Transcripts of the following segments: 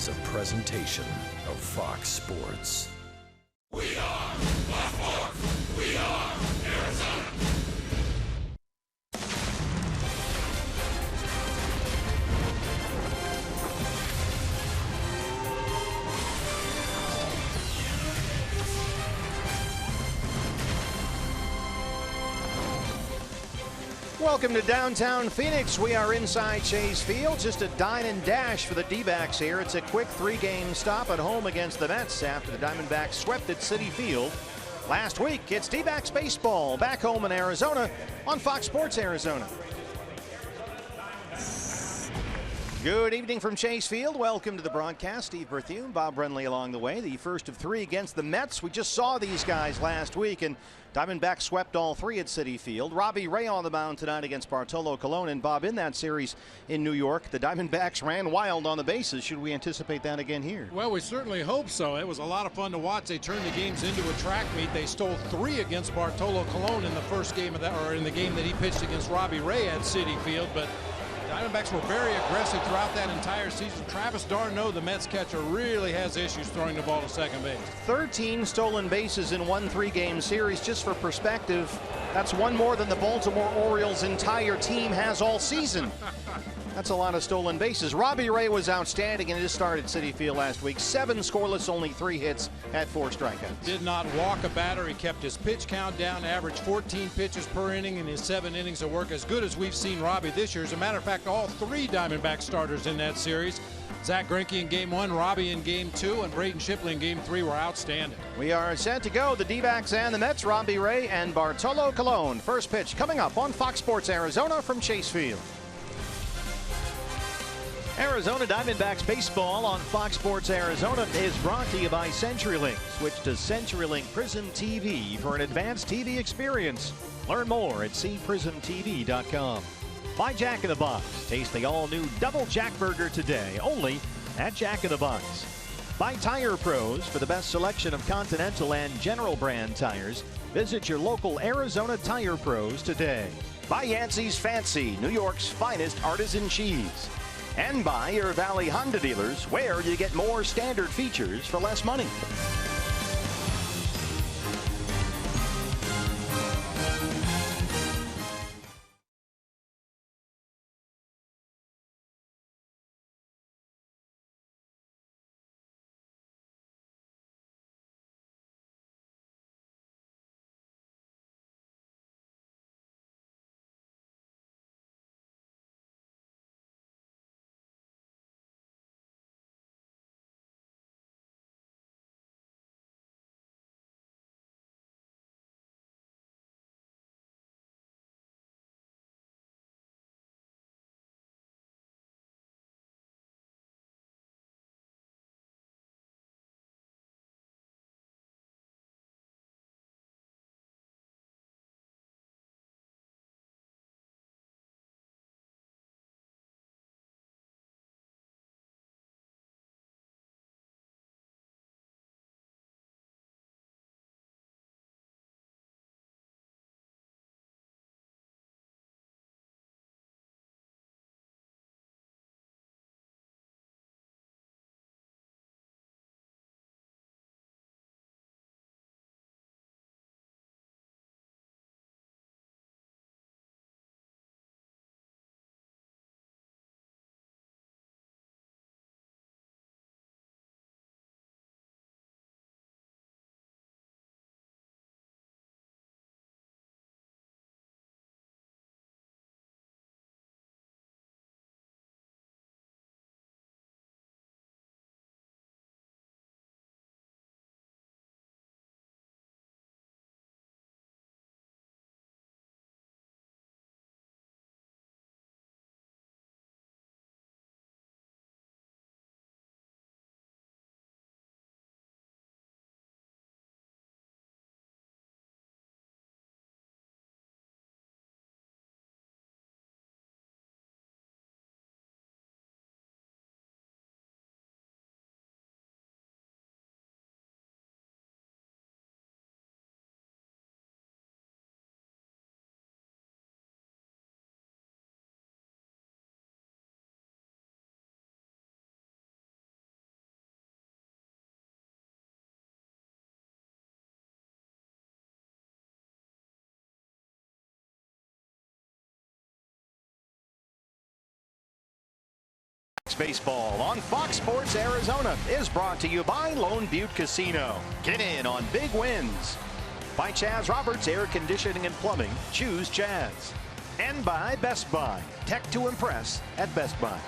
is a presentation of Fox Sports. We are Fox Sports. We are Arizona. Welcome to downtown Phoenix. We are inside Chase Field. Just a dine and dash for the D-backs here. It's a quick three-game stop at home against the Mets after the Diamondbacks swept at Citi Field last week. It's D-backs baseball back home in Arizona on Fox Sports Arizona. Good evening from Chase Field. Welcome to the broadcast. Steve Berthune, Bob Brenly along the way. The first of three against the Mets. We just saw these guys last week, and Diamondbacks swept all three at Citi Field. Robbie Ray on the mound tonight against Bartolo Colon. And Bob, in that series in New York, the Diamondbacks ran wild on the bases. Should we anticipate that again here? Well, we certainly hope so. It was a lot of fun to watch. They turned the games into a track meet. They stole three against Bartolo Colon in the first game of that, or in the game that he pitched against Robbie Ray at Citi Field. But Diamondbacks were very aggressive throughout that entire season. Travis d'Arnaud, the Mets catcher, really has issues throwing the ball to second base. 13 stolen bases in one three-game series. Just for perspective, that's one more than the Baltimore Orioles' entire team has all season. That's a lot of stolen bases. Robbie Ray was outstanding and just started Citi Field last week. 7 scoreless, only 3 hits, had 4 strikeouts. Did not walk a batter. He kept his pitch count down, averaged 14 pitches per inning in his 7 innings of work. As good as we've seen Robbie this year. As a matter of fact, all 3 Diamondback starters in that series, Zach Greinke in Game 1, Robbie in Game 2, and Braden Shipley in Game 3 were outstanding. We are set to go. The D-backs and the Mets, Robbie Ray and Bartolo Colon. First pitch coming up on Fox Sports Arizona from Chase Field. Arizona Diamondbacks baseball on Fox Sports Arizona is brought to you by CenturyLink. Switch to CenturyLink Prism TV for an advanced TV experience. Learn more at cprismtv.com. By Jack in the Box. Taste the all-new Double Jack Burger today, only at Jack in the Box. By Tire Pros. For the best selection of Continental and General brand tires, visit your local Arizona Tire Pros today. By Yancey's Fancy, New York's finest artisan cheese. And by your Valley Honda dealers, where you get more standard features for less money. Baseball on Fox Sports Arizona is brought to you by Lone Butte Casino. Get in on big wins. By Chaz Roberts Air Conditioning and Plumbing. Choose Chaz. And by Best Buy. Tech to impress at Best Buy.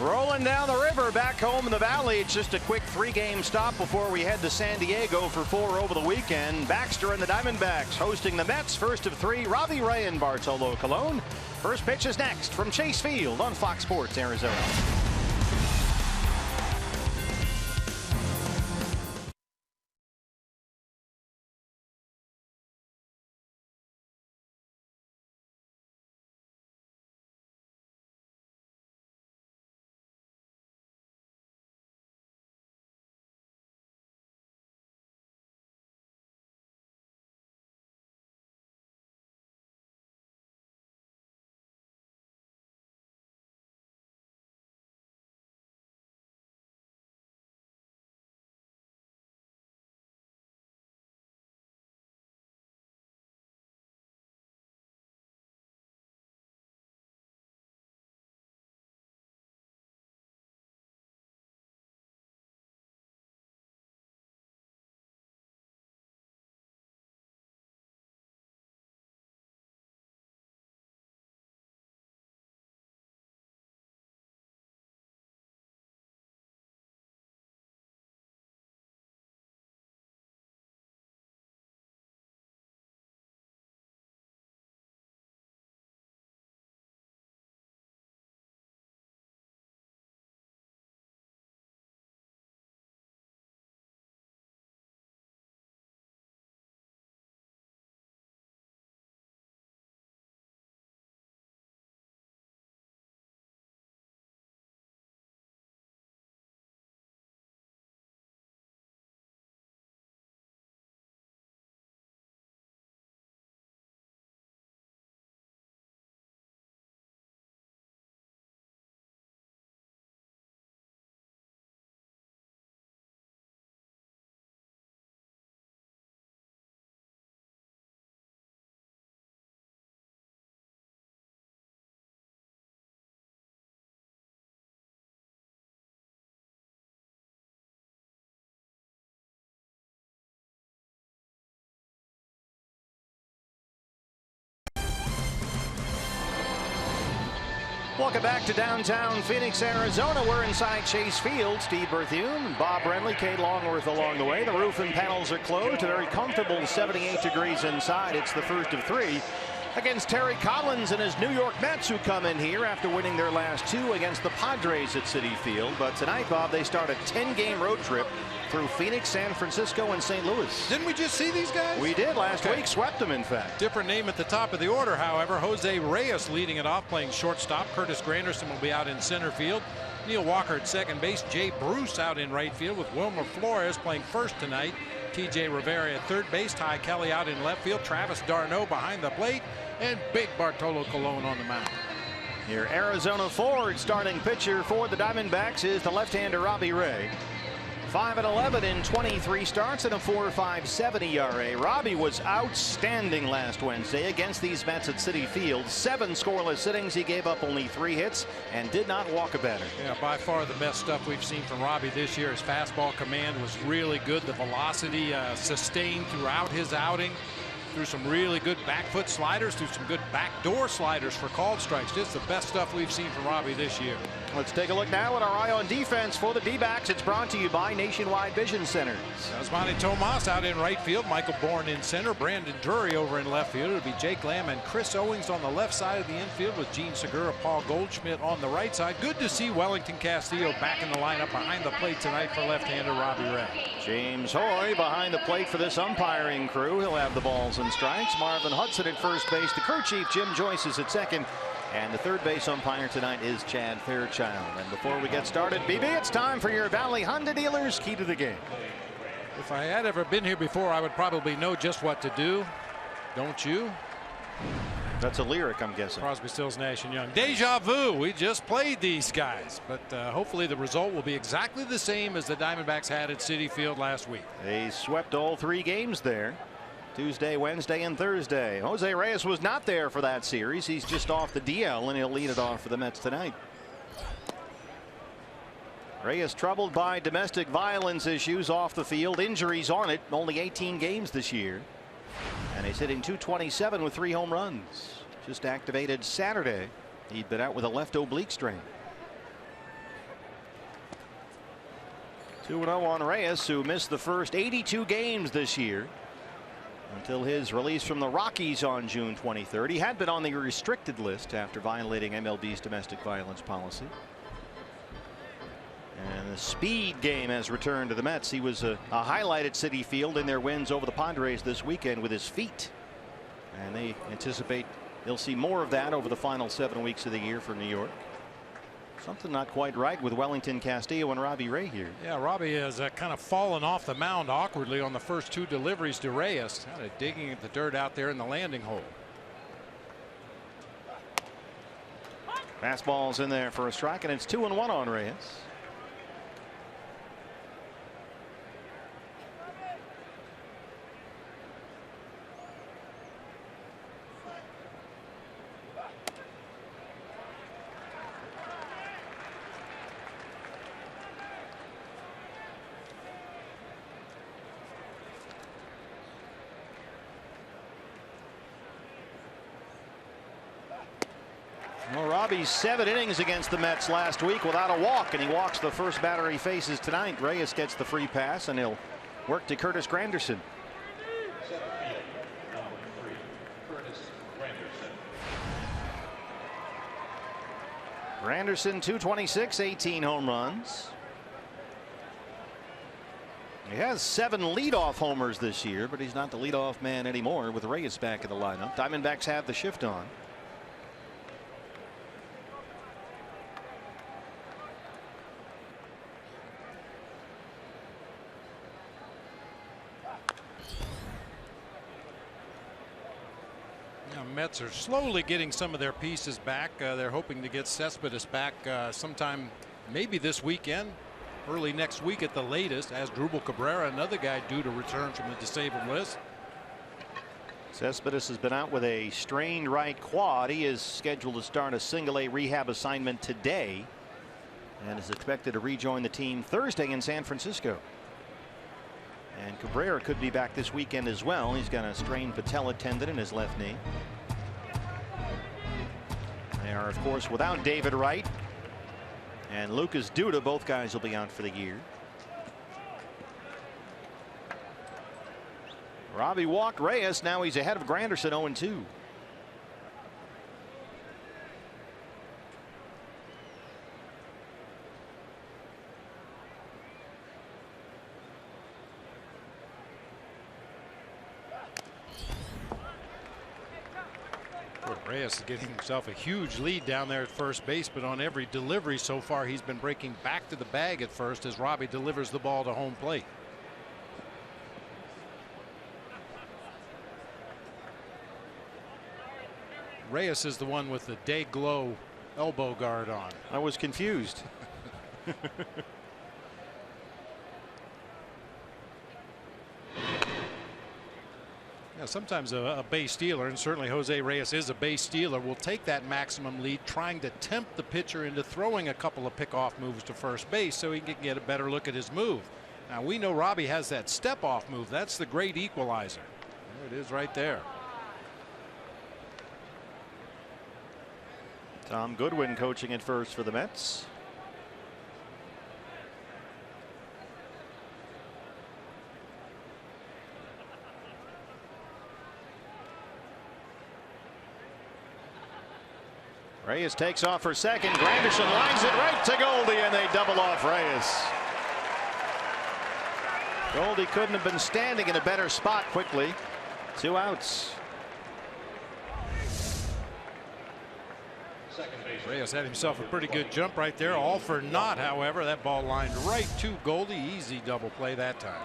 Rolling down the river back home in the Valley. It's just a quick 3-game stop before we head to San Diego for 4 over the weekend. Baxter and the Diamondbacks hosting the Mets. First of 3, Robbie Ray and Bartolo Colon. First pitch is next from Chase Field on Fox Sports Arizona. Welcome back to downtown Phoenix, Arizona. We're inside Chase Field. Steve Berthiaume, Bob Brenly, Kate Longworth along the way. The roof and panels are closed. A very comfortable 78 degrees inside. It's the first of 3 against Terry Collins and his New York Mets, who come in here after winning their last 2 against the Padres at Citi Field. But tonight, Bob, they start a 10-game road trip through Phoenix, San Francisco, and St. Louis. Didn't we just see these guys? We did last week. Swept them, in fact. Different name at the top of the order, however. Jose Reyes leading it off, playing shortstop. Curtis Granderson will be out in center field. Neil Walker at second base. Jay Bruce out in right field with Wilmer Flores playing first tonight. T.J. Rivera at third base. Ty Kelly out in left field. Travis d'Arnaud behind the plate. And big Bartolo Colon on the mound. Your Arizona Ford starting pitcher for the Diamondbacks is the left-hander Robbie Ray. 5-11 in 23 starts and a 4.57 ERA. Robbie was outstanding last Wednesday against these Mets at Citi Field. 7 scoreless innings. He gave up only 3 hits and did not walk a batter. Yeah, by far the best stuff we've seen from Robbie this year. His fastball command was really good. The velocity sustained throughout his outing. Threw some really good back foot sliders, threw some good backdoor sliders for called strikes. Just the best stuff we've seen from Robbie this year. Let's take a look now at our eye on defense for the D-backs. It's brought to you by Nationwide Vision Centers. Osmani Tomas out in right field. Michael Bourne in center. Brandon Drury over in left field. It'll be Jake Lamb and Chris Owings on the left side of the infield with Gene Segura, Paul Goldschmidt on the right side. Good to see Wellington Castillo back in the lineup behind the plate tonight for left-hander Robbie Ray. James Hoy behind the plate for this umpiring crew. He'll have the balls and strikes. Marvin Hudson at first base. The crew chief Jim Joyce is at second. And the third base umpire tonight is Chad Fairchild. And before we get started, BB, it's time for your Valley Honda dealers key to the game. If I had ever been here before, I would probably know just what to do. Don't you? That's a lyric, I'm guessing. Crosby, Stills, Nash and Young. Deja vu. We just played these guys, but hopefully the result will be exactly the same as the Diamondbacks had at Citi Field last week. They swept all 3 games there. Tuesday, Wednesday, and Thursday. Jose Reyes was not there for that series. He's just off the DL, and he'll lead it off for the Mets tonight. Reyes troubled by domestic violence issues off the field. Injuries on it. Only 18 games this year. And he's hitting .227 with 3 home runs. Just activated Saturday. He'd been out with a left oblique strain. 2-0 on Reyes, who missed the first 82 games this year until his release from the Rockies on June 23rd. He had been on the restricted list after violating MLB's domestic violence policy. And the speed game has returned to the Mets. He was a highlight at Citi Field in their wins over the Padres this weekend with his feet. And they anticipate they'll see more of that over the final 7 weeks of the year for New York. Something not quite right with Wellington Castillo and Robbie Ray here. Yeah, Robbie has kind of fallen off the mound awkwardly on the first 2 deliveries to Reyes. Kind of digging at the dirt out there in the landing hole. Fastball's in there for a strike, and it's 2-1 on Reyes. Well, Robbie's 7 innings against the Mets last week without a walk, and he walks the first batter he faces tonight. Reyes gets the free pass, and he'll work to Curtis Granderson. Granderson .226, 18 home runs. He has 7 leadoff homers this year, but he's not the leadoff man anymore with Reyes back in the lineup. Diamondbacks have the shift on. Mets are slowly getting some of their pieces back. They're hoping to get Cespedes back sometime maybe this weekend, early next week at the latest. Asdrubal Cabrera, another guy due to return from the disabled list. Cespedes has been out with a strained right quad. He is scheduled to start a single-A rehab assignment today and is expected to rejoin the team Thursday in San Francisco. And Cabrera could be back this weekend as well. He's got a strained patella tendon in his left knee. They are, of course, without David Wright and Lucas Duda. Both guys will be out for the year. Robbie walked Reyes. Now he's ahead of Granderson, 0-2. Reyes is getting himself a huge lead down there at first base, but on every delivery so far he's been breaking back to the bag at first as Robbie delivers the ball to home plate. Reyes is the one with the day glow elbow guard on. I was confused. Yeah, sometimes a base stealer, and certainly Jose Reyes is a base stealer, will take that maximum lead trying to tempt the pitcher into throwing a couple of pickoff moves to first base so he can get a better look at his move. Now we know Robbie has that step off move. That's the great equalizer. There it is right there. Tom Goodwin coaching at first for the Mets. Reyes takes off for second. Granderson lines it right to Goldie, and they double off Reyes. Goldie couldn't have been standing in a better spot quickly. 2 outs. Reyes had himself a pretty good jump right there. All for naught, however. That ball lined right to Goldie. Easy double play that time.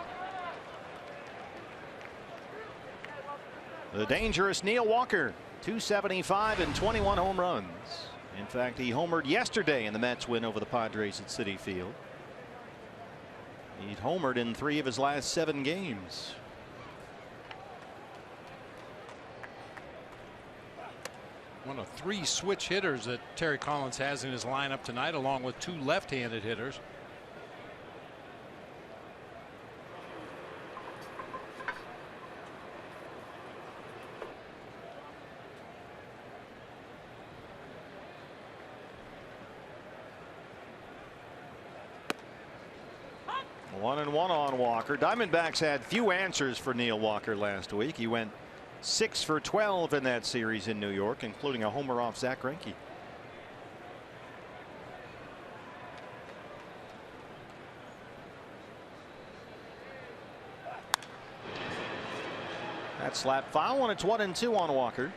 The dangerous Neil Walker. 275 and 21 home runs. In fact, he homered yesterday in the Mets win over the Padres at Citi Field. He'd homered in 3 of his last 7 games. One of 3 switch hitters that Terry Collins has in his lineup tonight, along with 2 left-handed hitters. 1-1 on Walker. Diamondbacks had few answers for Neil Walker last week. He went 6 for 12 in that series in New York, including a homer off Zach Greinke. That slap foul, and it's 1-2 on Walker.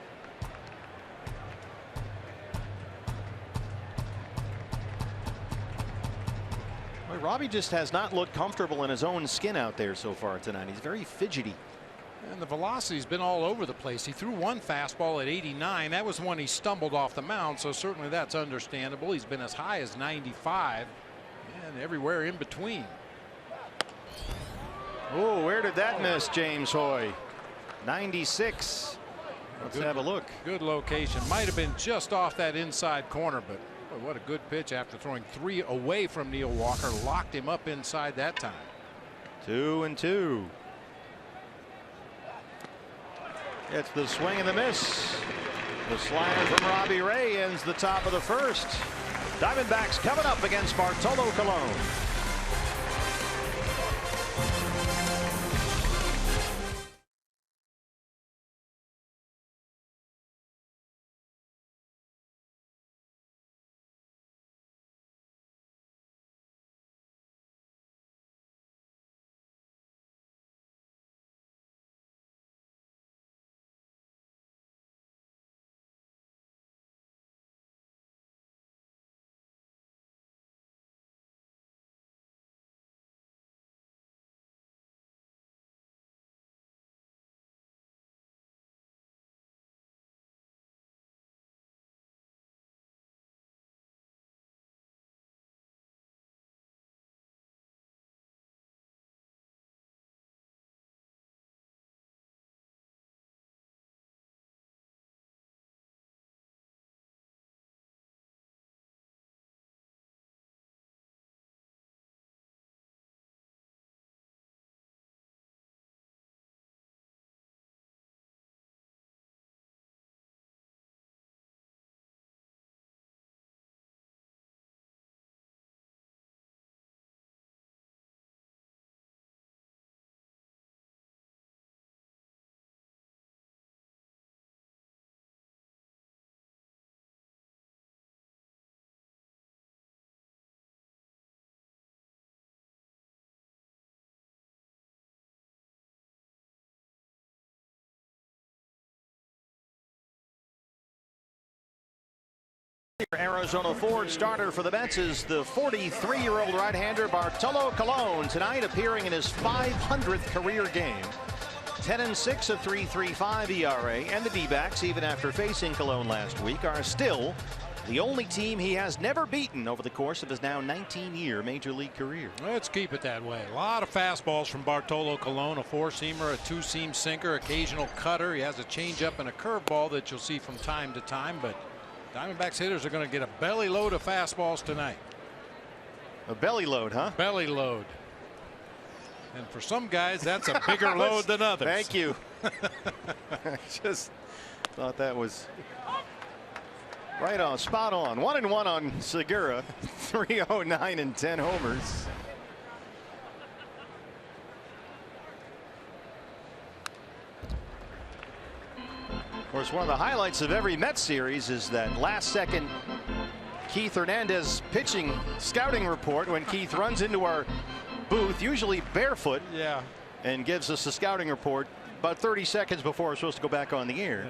Well, Robbie just has not looked comfortable in his own skin out there so far tonight. He's very fidgety. And the velocity's been all over the place. He threw one fastball at 89. That was when he stumbled off the mound, so certainly that's understandable. He's been as high as 95 and everywhere in between. Oh, where did that miss, James Hoy? 96. Let's have a look. Good location. Might have been just off that inside corner, but boy, what a good pitch after throwing 3 away from Neil Walker. Locked him up inside that time. 2-2. It's the swing and the miss. The slider from Robbie Ray ends the top of the first. Diamondbacks coming up against Bartolo Colon. Arizona Ford starter for the Mets is the 43-year-old right-hander Bartolo Colon, tonight appearing in his 500th career game. 10-6, a 3.35 ERA, and the D-backs, even after facing Colon last week, are still the only team he has never beaten over the course of his now 19-year major league career. Let's keep it that way. A lot of fastballs from Bartolo Colon, a four-seamer, a two-seam sinker, occasional cutter. He has a changeup and a curveball that you'll see from time to time, but Diamondbacks hitters are going to get a belly load of fastballs tonight. A belly load, huh? Belly load. And for some guys, that's a bigger load than others. Thank you. I just thought that was right on, spot on. 1-1 on Segura. 309 and 10 homers. Of course, one of the highlights of every Mets series is that last-second Keith Hernandez pitching scouting report when Keith runs into our booth, usually barefoot, and gives us a scouting report about 30 seconds before we're supposed to go back on the air.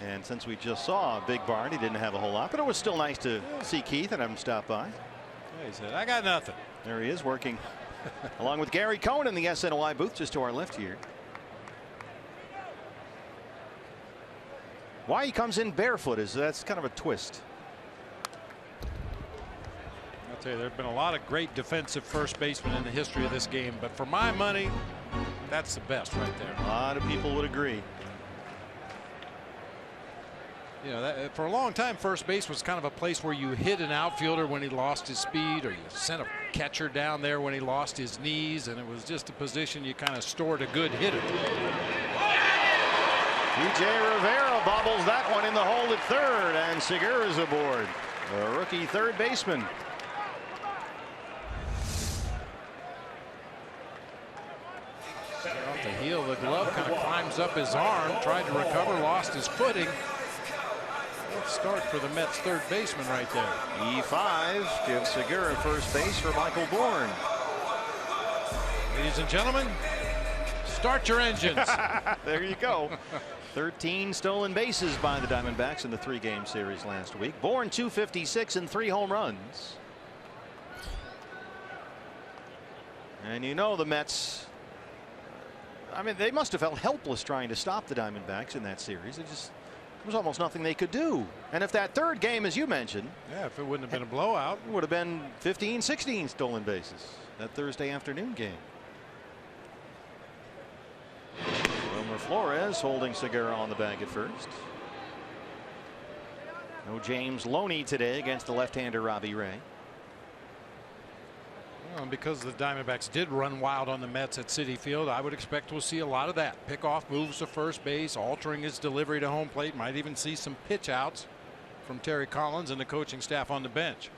And since we just saw Big Barn, he didn't have a whole lot, but it was still nice to see Keith and have him stop by. Yeah, he said, I got nothing. There he is, working along with Gary Cohen in the SNY booth just to our left here. Why he comes in barefoot that's kind of a twist. I'll tell you, there have been a lot of great defensive first basemen in the history of this game, but for my money, that's the best right there. A lot of people would agree. You know, for a long time, first base was kind of a place where you hit an outfielder when he lost his speed, or you sent a catcher down there when he lost his knees, and it was just a position you kind of stored a good hitter. DJ Rivera bobbles that one in the hole at third, and Segura's aboard. A rookie third baseman. The heel of the glove kind of climbs up his arm, tried to recover, lost his footing. Let's start for the Mets third baseman right there. E5 gives Segura first base for Michael Bourn. Ladies and gentlemen, start your engines. There you go. 13 stolen bases by the Diamondbacks in the 3-game series last week. Bourn 256 and 3 home runs. And you know the Mets, I mean, they must have felt helpless trying to stop the Diamondbacks in that series. There was almost nothing they could do. And if that third game, as you mentioned, yeah, if it wouldn't have been a blowout, it would have been 15, 16 stolen bases that Thursday afternoon game. Wilmer Flores holding Segura on the bag at first. No James Loney today against the left-hander Robbie Ray. Well, and because the Diamondbacks did run wild on the Mets at Citi Field, I would expect we'll see a lot of that. Pickoff moves to first base, altering his delivery to home plate. Might even see some pitch outs from Terry Collins and the coaching staff on the bench.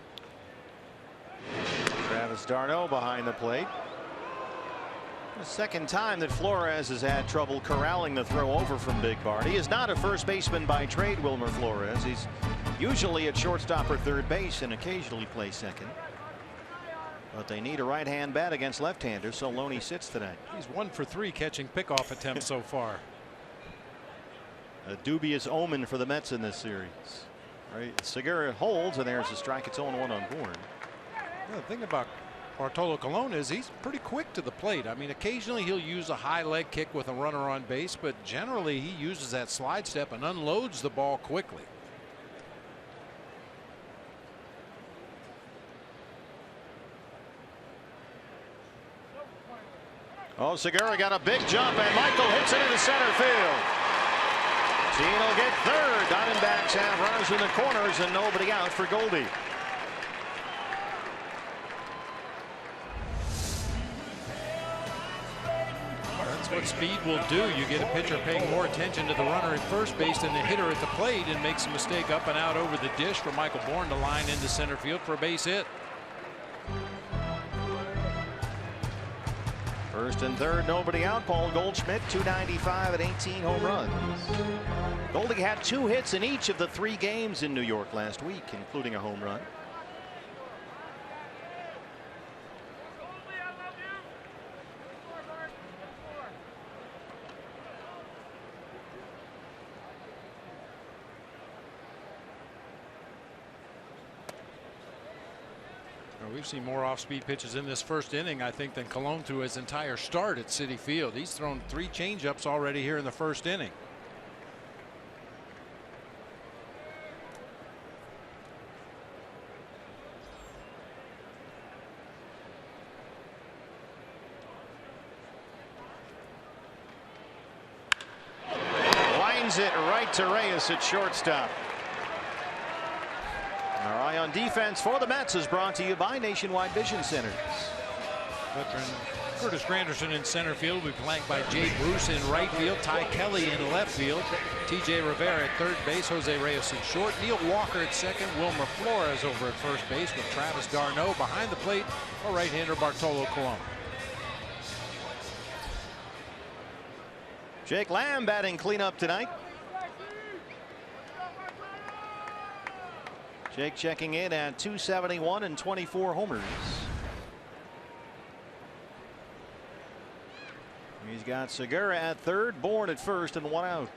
Travis d'Arnaud behind the plate. The second time that Flores has had trouble corralling the throw over from Big Bart. He is not a first baseman by trade, Wilmer Flores. He's usually at shortstop or third base and occasionally plays second. But they need a right-hand bat against left-handers, so Loney sits tonight. He's 1 for 3 catching pickoff attempts so far. A dubious omen for the Mets in this series. Right, Segura holds, and there's a strike. It's 0-1 on Bourn. Yeah, the thing about Bartolo Colon is he's pretty quick to the plate. I mean, occasionally he'll use a high leg kick with a runner on base, but generally he uses that slide step and unloads the ball quickly. Oh, Segura got a big jump, and Michael hits it into center field. Gene will get third. Diamondbacks have runners in the corners and nobody out for Goldie. That's what speed will do. You get a pitcher paying more attention to the runner at first base than the hitter at the plate, and makes a mistake up and out over the dish for Michael Bourn to line into center field for a base hit. First and third, nobody out. Paul Goldschmidt, 295 and 18 home runs. Goldie had 2 hits in each of the 3 games in New York last week, including a home run. We've seen more off-speed pitches in this first inning, I think, than Colon through his entire start at Citi Field. He's thrown 3 changeups already here in the first inning. Lines it right to Reyes at shortstop. Our eye on defense for the Mets is brought to you by Nationwide Vision Centers. Veteran Curtis Granderson in center field will be flanked by Jay Bruce in right field, Ty Kelly in left field, T.J. Rivera at third base, Jose Reyes at short, Neil Walker at second, Wilmer Flores over at first base with Travis d'Arnaud behind the plate for right-hander Bartolo Colon. Jake Lamb batting cleanup tonight. Jake checking in at 271 and 24 homers. He's got Segura at third, Bourn at first, and 1 out.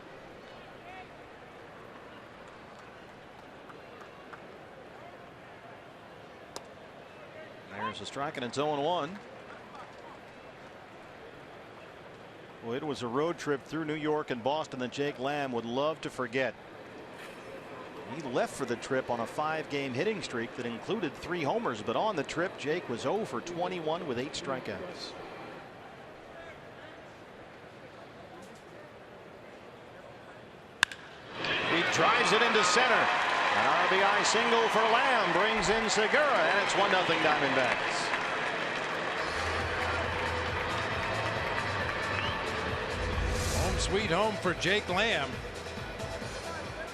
There's a strike, and it's 0-1. Well, it was a road trip through New York and Boston that Jake Lamb would love to forget. He left for the trip on a 5-game hitting streak that included 3 homers, but on the trip Jake was 0 for 21 with 8 strikeouts. He drives it into center. An RBI single for Lamb brings in Segura, and it's 1-0 Diamondbacks. Home sweet home for Jake Lamb.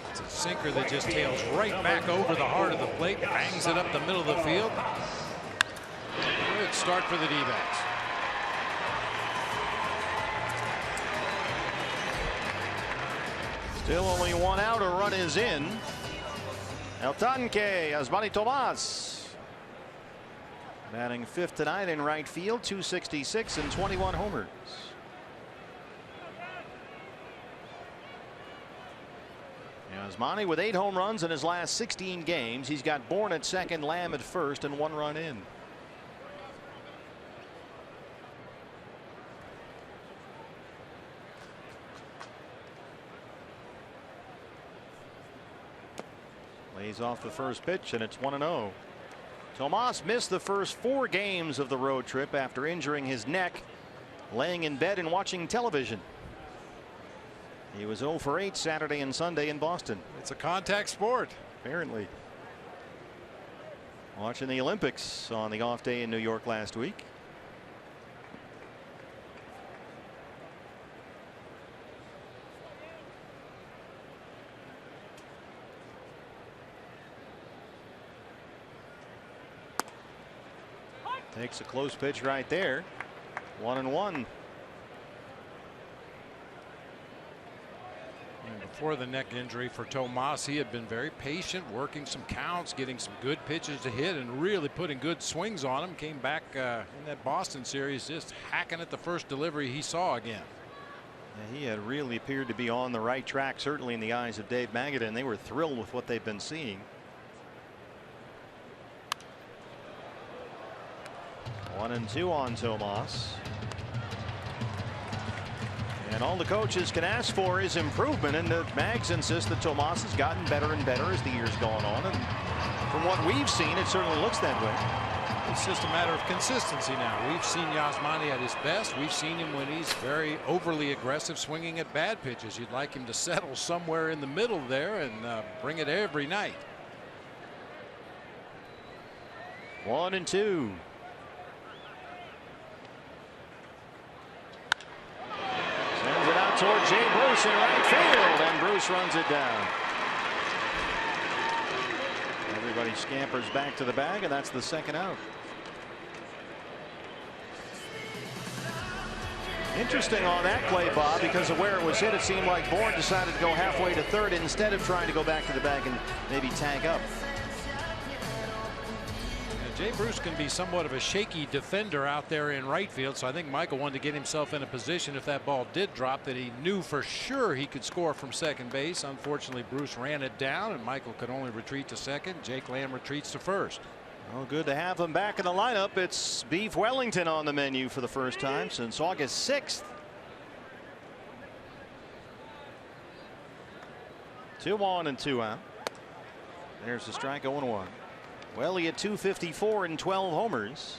It's a sinker that just tails right back over the heart of the plate, bangs it up the middle of the field. Good start for the D-backs. Still only one out. A run is in. El Tanque, Yasmany Tomas. Batting fifth tonight in right field, 266 and 21 homers. Yasmany with 8 home runs in his last 16 games. He's got Bourne at second, Lamb at first, and 1 run in. Lays off the first pitch, and it's 1-0. Tomas missed the first 4 games of the road trip after injuring his neck, laying in bed and watching television. He was 0 for 8 Saturday and Sunday in Boston. It's a contact sport. Apparently. Watching the Olympics on the off day in New York last week. Takes a close pitch right there. 1-1. Before the neck injury for Tomas, he had been very patient, working some counts, getting some good pitches to hit, and really putting good swings on him. Came back in that Boston series just hacking at the first delivery he saw again. Yeah, he had really appeared to be on the right track, certainly in the eyes of Dave Magadan. They were thrilled with what they've been seeing. 1-2 on Tomas. And all the coaches can ask for is improvement, and the Mags insist that Tomas has gotten better and better as the year's gone on, and from what we've seen, it certainly looks that way. It's just a matter of consistency now. We've seen Yasmany at his best. We've seen him when he's very overly aggressive, swinging at bad pitches. You'd like him to settle somewhere in the middle there and bring it every night. 1-2. Toward Jay Bruce in right field, and Bruce runs it down. Everybody scampers back to the bag, and that's the second out. Interesting on that play, Bob, because of where it was hit. It seemed like Bourne decided to go halfway to third instead of trying to go back to the bag and maybe tag up. Jay Bruce can be somewhat of a shaky defender out there in right field, so I think Michael wanted to get himself in a position, if that ball did drop, that he knew for sure he could score from second base. Unfortunately, Bruce ran it down, and Michael could only retreat to second. Jake Lamb retreats to first. Well, good to have him back in the lineup. It's Beef Wellington on the menu for the first time since August 6th. 2-1 and 2 out. There's the strike, 0-1. Well, he had 254 and 12 homers.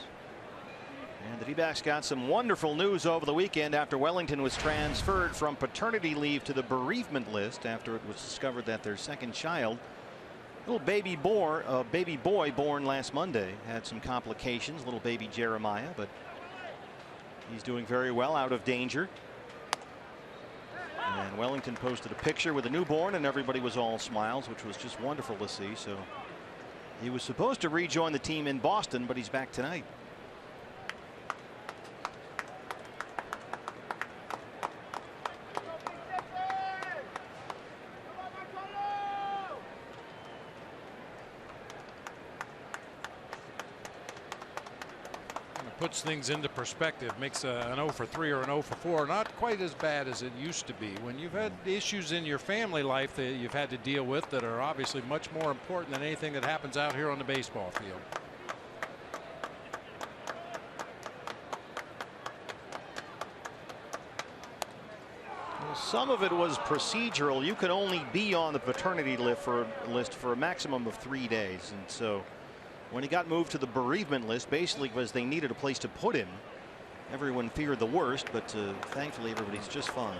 And the D-backs got some wonderful news over the weekend after Wellington was transferred from paternity leave to the bereavement list after it was discovered that their second child, little baby boy born last Monday, had some complications, little baby Jeremiah, but he's doing very well, out of danger. And Wellington posted a picture with a newborn, and everybody was all smiles, which was just wonderful to see. So he was supposed to rejoin the team in Boston, but he's back tonight. Puts things into perspective, makes an 0 for 3 or an 0 for 4 not quite as bad as it used to be. When you've had issues in your family life that you've had to deal with that are obviously much more important than anything that happens out here on the baseball field. Well, some of it was procedural. You could only be on the paternity list for a maximum of 3 days, and so when he got moved to the bereavement list, basically because they needed a place to put him, everyone feared the worst, but thankfully everybody's just fine.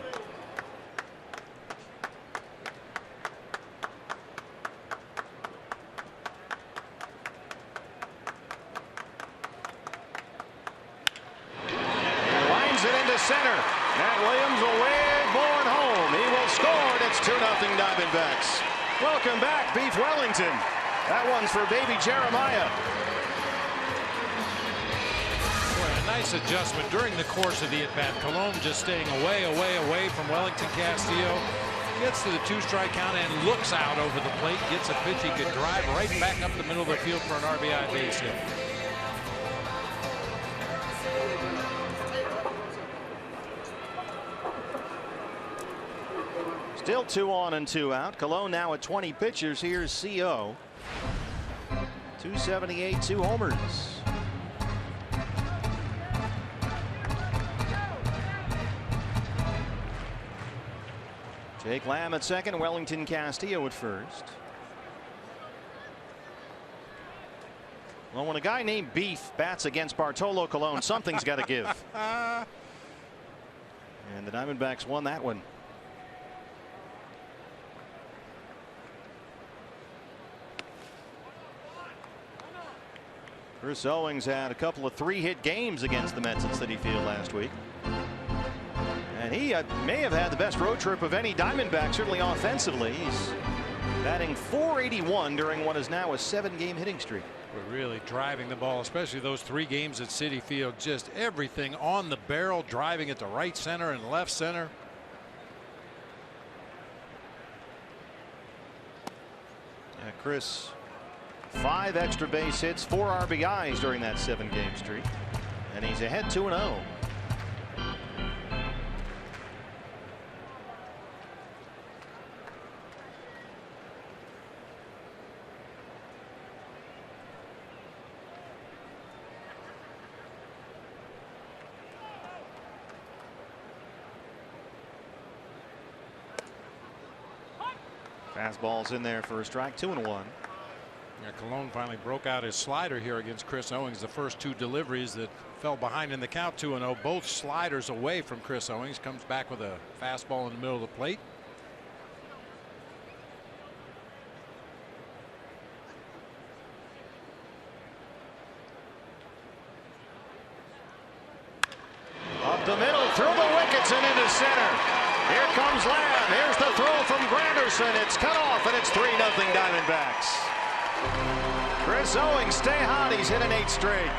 And lines it into center. Matt Williams will wave Bourne home. He will score, and it's 2-0 Diamondbacks. Welcome back, Beef Wellington. That one's for baby Jeremiah. Boy, a nice adjustment during the course of the at-bat. Colon just staying away from Wellington Castillo. gets to the 2-strike count and looks out over the plate, gets a pitch he could drive right back up the middle of the field for an RBI base hit. Still 2 on and 2 out. Colon now at 20 pitchers. Here's CO. 278, 2 homers. Jake Lamb at second, Wellington Castillo at first. Well, when a guy named Beef bats against Bartolo Colon, something's got to give. And the Diamondbacks won that one. Chris Owings had a couple of 3-hit games against the Mets at Citi Field last week. And he may have had the best road trip of any Diamondback, certainly offensively. He's batting .481 during what is now a 7-game hitting streak. We're really driving the ball, especially those 3 games at Citi Field. Just everything on the barrel, driving it to right center and left center. Yeah, Chris, 5 extra base hits, 4 RBIs during that 7-game streak. And he's ahead 2-0. Fastball's in there for a strike, 2-1. Yeah, Colon finally broke out his slider here against Chris Owings. The first 2 deliveries that fell behind in the count, 2-0. Both sliders away from Chris Owings. Comes back with a fastball in the middle of the plate. Up the middle, through the wickets and into center. Here comes Lamb. Here's the throw from Granderson. It's cut off, and it's 3-0 Diamondbacks. Chris Owings, stay hot. He's hit an 8 straight.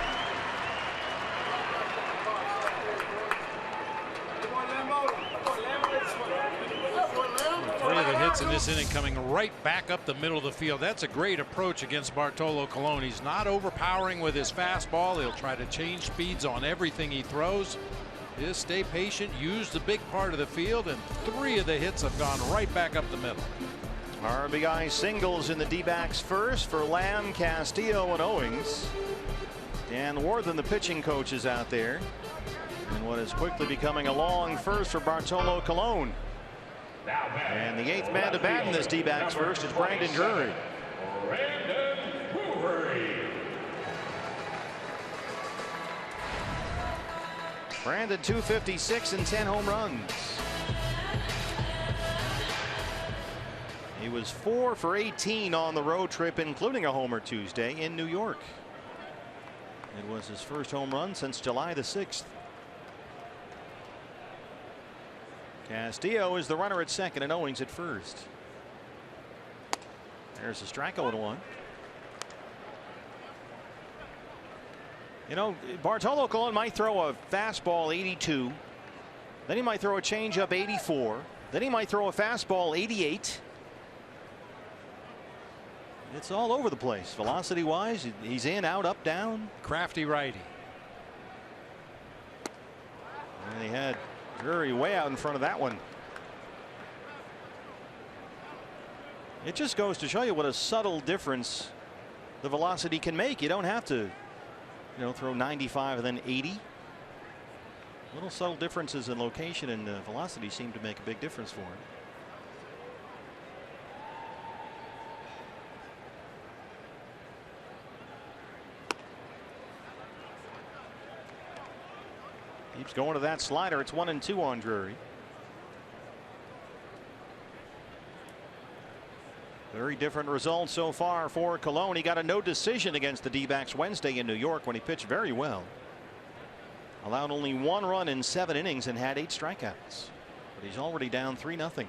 Three of the hits in this inning coming right back up the middle of the field. That's a great approach against Bartolo Colon. He's not overpowering with his fastball. He'll try to change speeds on everything he throws. Just stay patient, use the big part of the field, and 3 of the hits have gone right back up the middle. RBI singles in the D-backs first for Lamb, Castillo, and Owings. Dan Worthen, the pitching coach, is out there. And what is quickly becoming a long first for Bartolo Colon. And the 8th man to bat in this D-backs first is Brandon Drury. Brandon 256 and 10 home runs. He was 4 for 18 on the road trip, including a homer Tuesday in New York. It was his first home run since July the 6th. Castillo is the runner at second and Owings at first. There's a strike 0-1. You know, Bartolo Colon might throw a fastball 82. Then he might throw a changeup 84. Then he might throw a fastball 88. It's all over the place. Velocity wise, he's in, out, up, down. Crafty righty. And he had Drury way out in front of that one. It just goes to show you what a subtle difference the velocity can make. You don't have to, throw 95 and then 80. Little subtle differences in location and velocity seem to make a big difference for him. Keeps going to that slider. It's 1-2 on Drury. Very different results so far for Colon. He got a no decision against the D-backs Wednesday in New York when he pitched very well. Allowed only 1 run in 7 innings and had 8 strikeouts. But he's already down 3-0.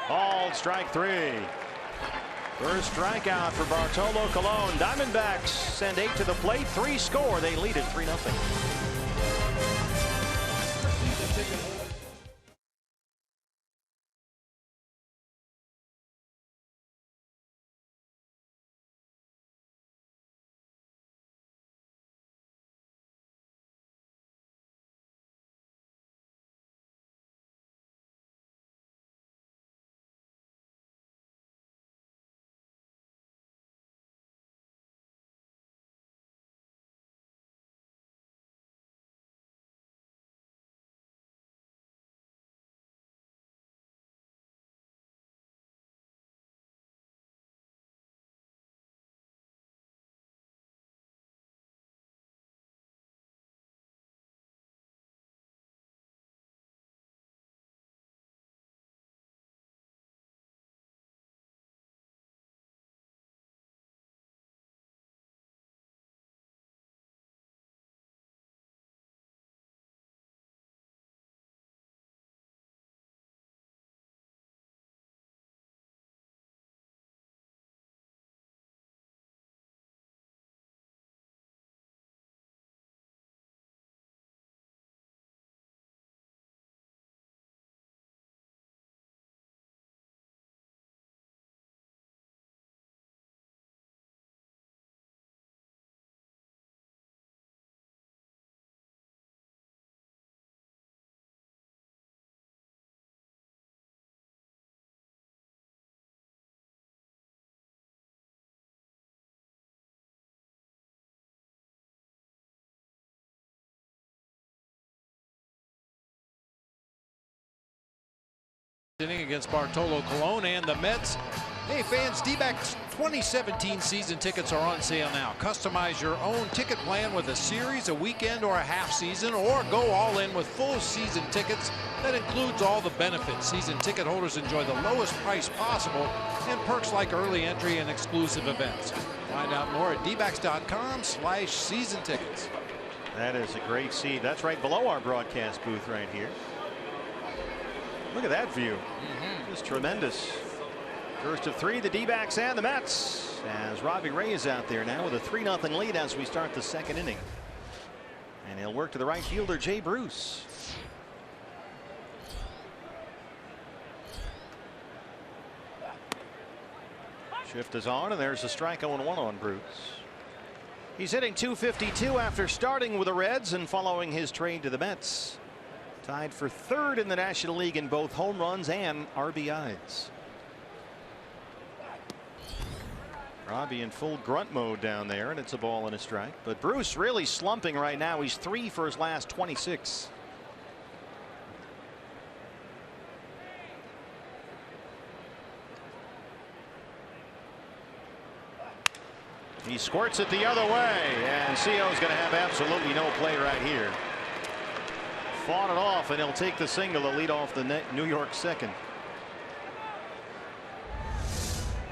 Ball, strike 3. First strikeout for Bartolo Colon. Diamondbacks send 8 to the plate. 3 score. They lead it 3-0. inning against Bartolo Colon and the Mets. Hey fans, D-backs 2017 season tickets are on sale now. Customize your own ticket plan with a series, a weekend, or a half season, or go all in with full season tickets that includes all the benefits. Season ticket holders enjoy the lowest price possible and perks like early entry and exclusive events. Find out more at dbacks.com/season tickets. That is a great seat. That's right below our broadcast booth right here. Look at that view. Just tremendous. First of three, the D-backs and the Mets, as Robbie Ray is out there now with a 3-0 lead as we start the second inning. And he'll work to the right fielder, Jay Bruce. Shift is on, and there's a strike 0-1 on Bruce. He's hitting .252 after starting with the Reds and following his trade to the Mets. Tied for third in the National League in both home runs and RBIs. Robbie in full grunt mode down there, and it's a ball and a strike. But Bruce really slumping right now. He's 3 for his last 26. He squirts it the other way, and Co's going to have absolutely no play right here. Fought it off, and he'll take the single to lead off the New York second.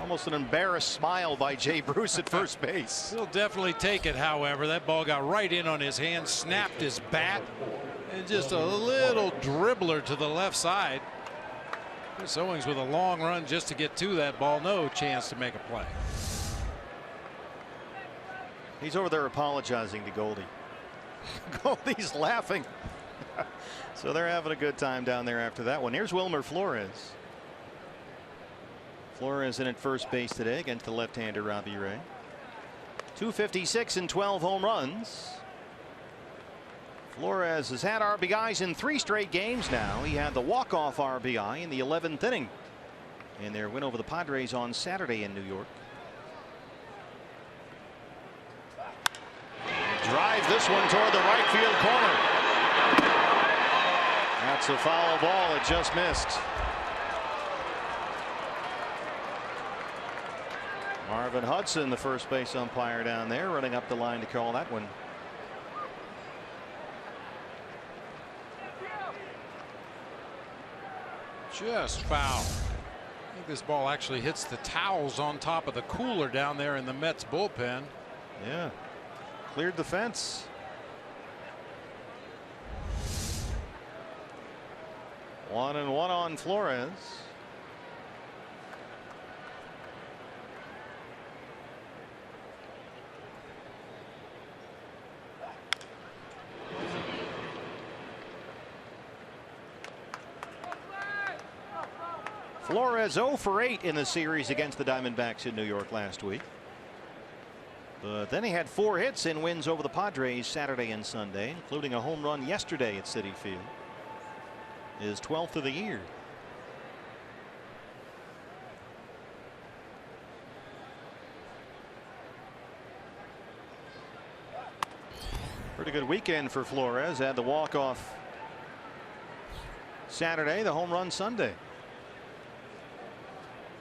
Almost an embarrassed smile by Jay Bruce at first base. He'll definitely take it, however. That ball got right in on his hand, snapped his bat, and just a little dribbler to the left side. Chris Owings with a long run just to get to that ball. No chance to make a play. He's over there apologizing to Goldie. Goldie's laughing. So they're having a good time down there after that one. Here's Wilmer Flores. Flores in at first base today against the left-hander Robbie Ray. .256 and 12 home runs. Flores has had RBIs in 3 straight games now. He had the walk-off RBI in the 11th inning in their win over the Padres on Saturday in New York. Drive this one toward the right field corner. That's a foul ball. It just missed. Marvin Hudson, the first base umpire down there, running up the line to call that one. Just foul. I think this ball actually hits the towels on top of the cooler down there in the Mets bullpen. Yeah. Cleared the fence. One and one on Flores. Flores 0 for 8 in the series against the Diamondbacks in New York last week. But then he had 4 hits in wins over the Padres Saturday and Sunday, including a home run yesterday at Citi Field. His 12th of the year. Pretty good weekend for Flores. Had the walk-off Saturday, the home run Sunday.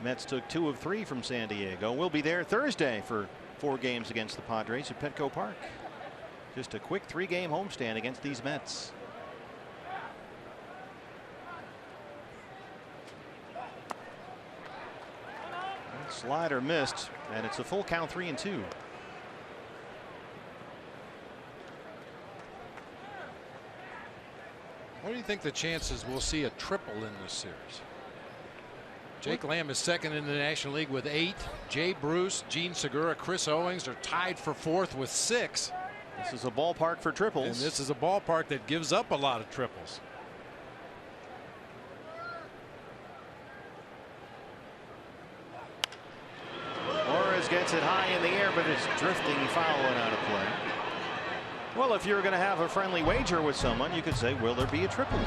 Mets took 2 of 3 from San Diego. We'll be there Thursday for 4 games against the Padres at Petco Park. Just a quick 3-game homestand against these Mets. Slider missed, and it's a full count, 3-2. What do you think the chances we'll see a triple in this series? Jake Lamb is second in the National League with 8. Jay Bruce, Gene Segura, Chris Owings are tied for 4th with 6. This is a ballpark for triples. And this is a ballpark that gives up a lot of triples. Flores gets it high in the air, but it's drifting foul and out of play. Well, if you're going to have a friendly wager with someone, you could say, will there be a triple?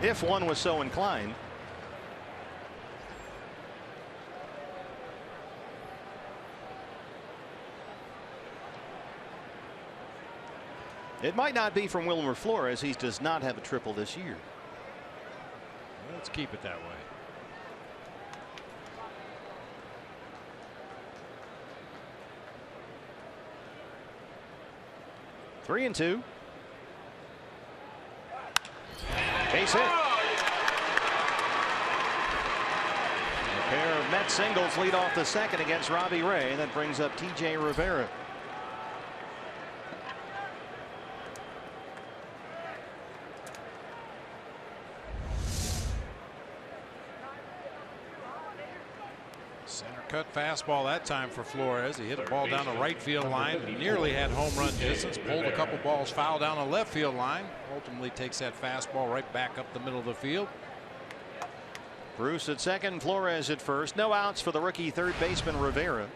If one was so inclined. It might not be from Wilmer Flores. He does not have a triple this year. Let's keep it that way. Three and two. Base hit. A pair of Met singles lead off the second against Robbie Ray. That brings up TJ Rivera. Center cut fastball that time for Flores. He hit a ball down the right field line. Nearly had home run distance. Pulled a couple balls foul down the left field line. Ultimately takes that fastball right back up the middle of the field. Bruce at second, Flores at first. No outs for the rookie third baseman Rivera.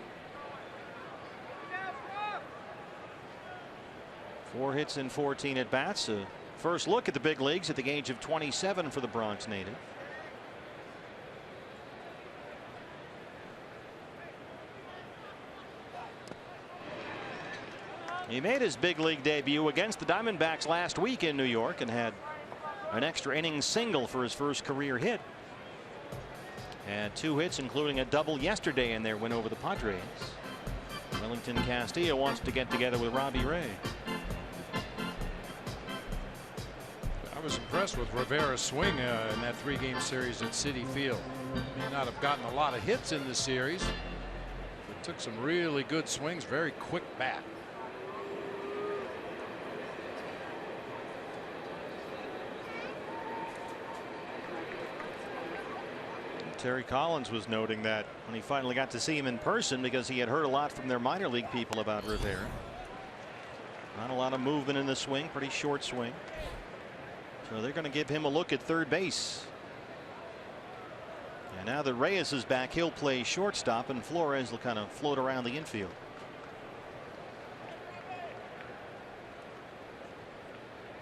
4 hits in 14 at bats. First look at the big leagues at the age of 27 for the Bronx native. He made his big league debut against the Diamondbacks last week in New York and had an extra inning single for his first career hit. Had 2 hits, including a double yesterday in their win over the Padres. Wellington Castillo wants to get together with Robbie Ray. I was impressed with Rivera's swing in that 3-game series at Citi Field. May not have gotten a lot of hits in the series, but took some really good swings. Very quick bat. Terry Collins was noting that when he finally got to see him in person, because he had heard a lot from their minor league people about Rivera. Not a lot of movement in the swing, pretty short swing. So they're going to give him a look at third base. And now that Reyes is back, he'll play shortstop and Flores will kind of float around the infield.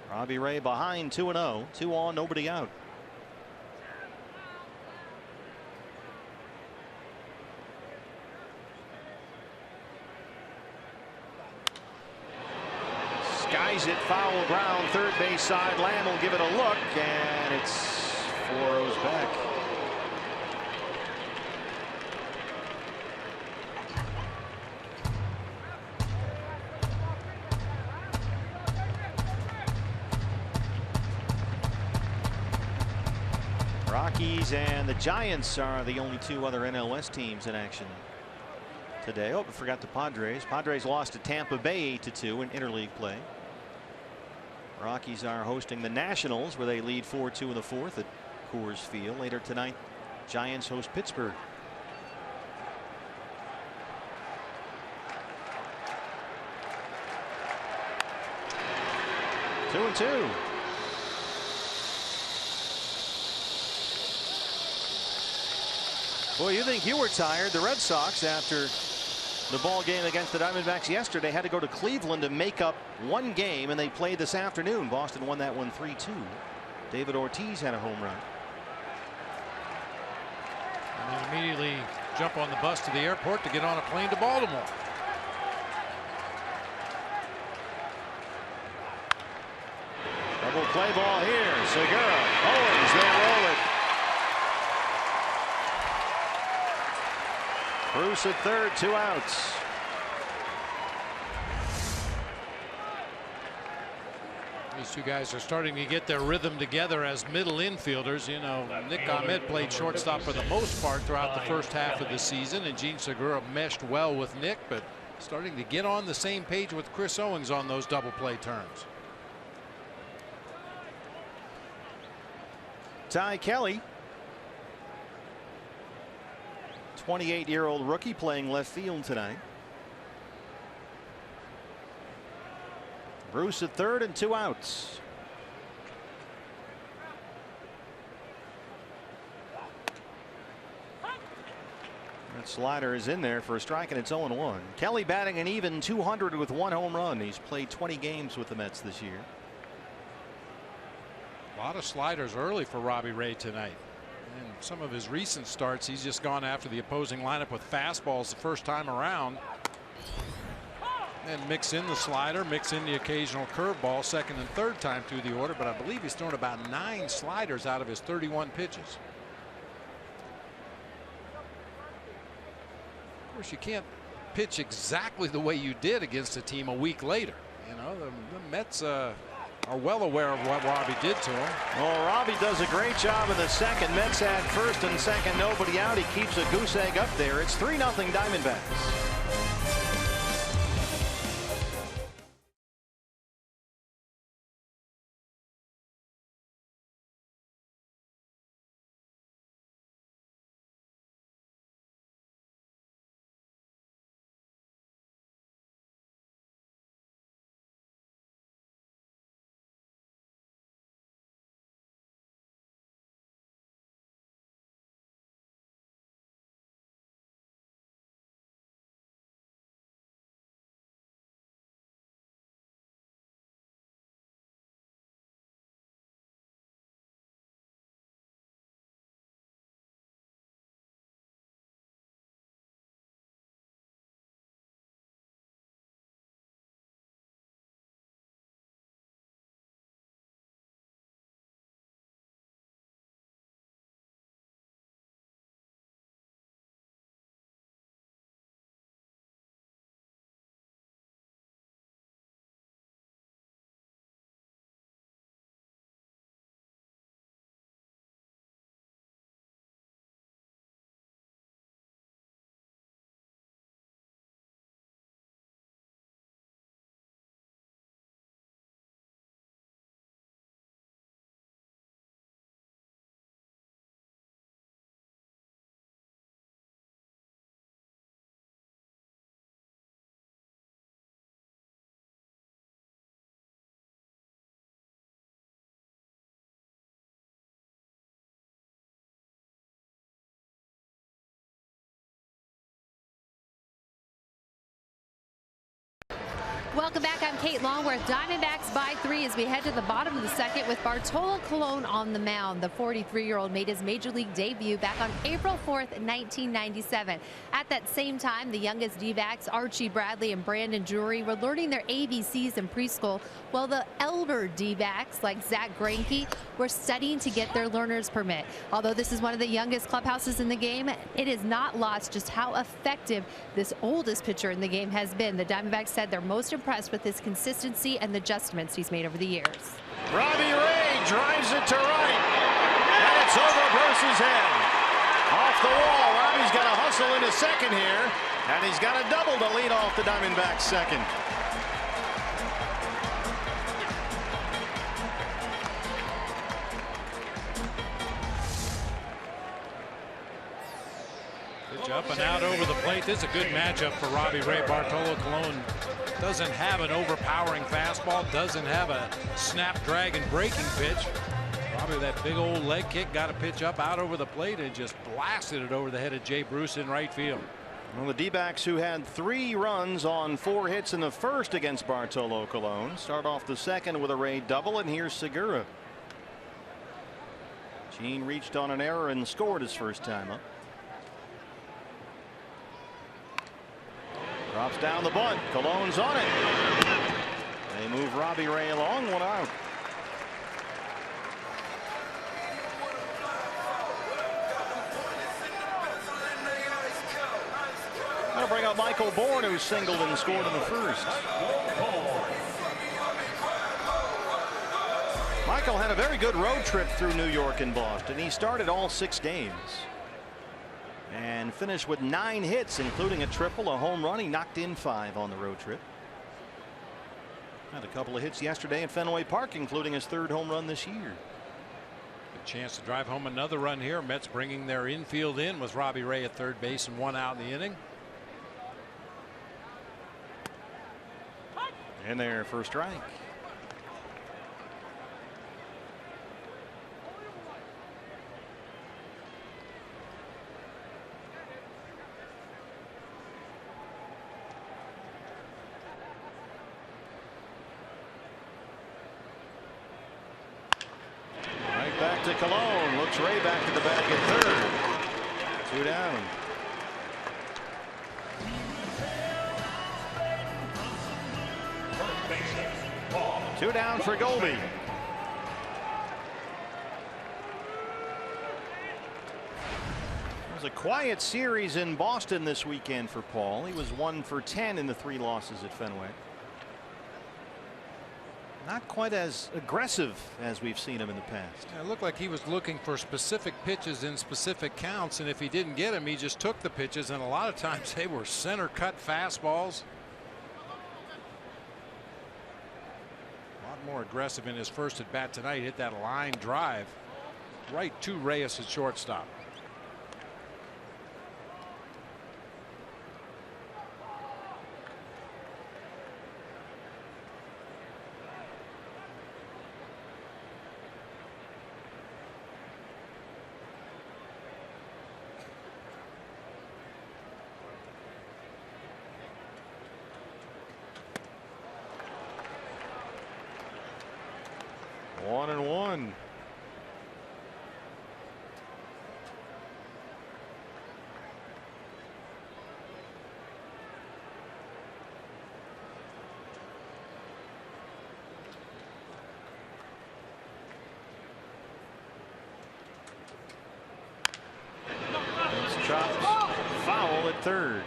Robbie Ray behind 2-0, 2 on, nobody out. Skies it, foul ground, third base side. Lamb will give it a look, and it's 4 rows back. Rockies and the Giants are the only 2 other NLS teams in action today. Oh, I forgot the Padres. Padres lost to Tampa Bay 8-2 in interleague play. Rockies are hosting the Nationals, where they lead 4-2 in the 4th at Coors Field. Later tonight, Giants host Pittsburgh. Two and two. Boy, you think you were tired. The Red Sox, after the ball game against the Diamondbacks yesterday, had to go to Cleveland to make up 1 game, and they played this afternoon. Boston won that one 3-2. David Ortiz had a home run. And then immediately jump on the bus to the airport to get on a plane to Baltimore. Double play ball here. Segura, Owens, they roll it. Bruce at third, 2 outs. These 2 guys are starting to get their rhythm together as middle infielders. You know, Nick Ahmed played shortstop for the most part throughout the first half of the season, and Gene Segura meshed well with Nick, but starting to get on the same page with Chris Owens on those double play turns. Ty Kelly, 28-year-old rookie, playing left field tonight. Bruce at third and 2 outs. That slider is in there for a strike, and it's 0-1. Kelly batting an even 200 with 1 home run. He's played 20 games with the Mets this year. A lot of sliders early for Robbie Ray tonight. And some of his recent starts, he's just gone after the opposing lineup with fastballs the first time around. And mix in the slider, mix in the occasional curveball, second and third time through the order, but I believe he's thrown about 9 sliders out of his 31 pitches. Of course, you can't pitch exactly the way you did against a team a week later. You know, the Mets are well aware of what Robbie did to him. Well, Robbie does a great job in the second. Mets had first and second, nobody out. He keeps a goose egg up there. It's 3-0 Diamondbacks. Welcome back. I'm Kate Longworth. Diamondbacks by 3 as we head to the bottom of the second with Bartolo Colon on the mound. The 43-year-old made his major league debut back on April 4th, 1997. At that same time, the youngest D-backs, Archie Bradley and Brandon Drury, were learning their ABCs in preschool, while the elder D-backs, like Zach Greinke, were studying to get their learner's permit. Although this is one of the youngest clubhouses in the game, it is not lost just how effective this oldest pitcher in the game has been. The Diamondbacks said they're most impressed with his consistency and the adjustments he's made over the years. Robbie Ray drives it to right, and it's over Bruce's head. Off the wall, Robbie's got to hustle into second here, and he's got a double to lead off the Diamondbacks second. Pitch up and out over the plate. This is a good matchup for Robbie Ray. Bartolo Colon doesn't have an overpowering fastball, doesn't have a snap-dragon breaking pitch. Robbie with that big old leg kick got a pitch up out over the plate and just blasted it over the head of Jay Bruce in right field. Well, the D-backs, who had 3 runs on 4 hits in the first against Bartolo Colon, start off the second with a Ray double, and here's Segura. Gene reached on an error and scored his first time up. Drops down the bunt. Colon's on it. They move Robbie Ray along, 1 out. That'll bring up Michael Bourne, who singled and scored in the first. Michael had a very good road trip through New York and Boston. He started all 6 games and finished with 9 hits, including a triple, a home run. He knocked in 5 on the road trip. Had a couple of hits yesterday at Fenway Park, including his 3rd home run this year. Good chance to drive home another run here. Mets bringing their infield in with Robbie Ray at third base and 1 out in the inning. And there for a strike. Back to Colon. Looks Ray back to the bag at third. 2 down. Two down for Goldie. It was a quiet series in Boston this weekend for Paul. He was 1 for 10 in the 3 losses at Fenway. Not quite as aggressive as we've seen him in the past. Yeah, it looked like he was looking for specific pitches in specific counts, and if he didn't get them, he just took the pitches, and a lot of times they were center cut fastballs. A lot more aggressive in his first at bat tonight. Hit that line drive right to Reyes at shortstop. One and one. It's chopped foul at third.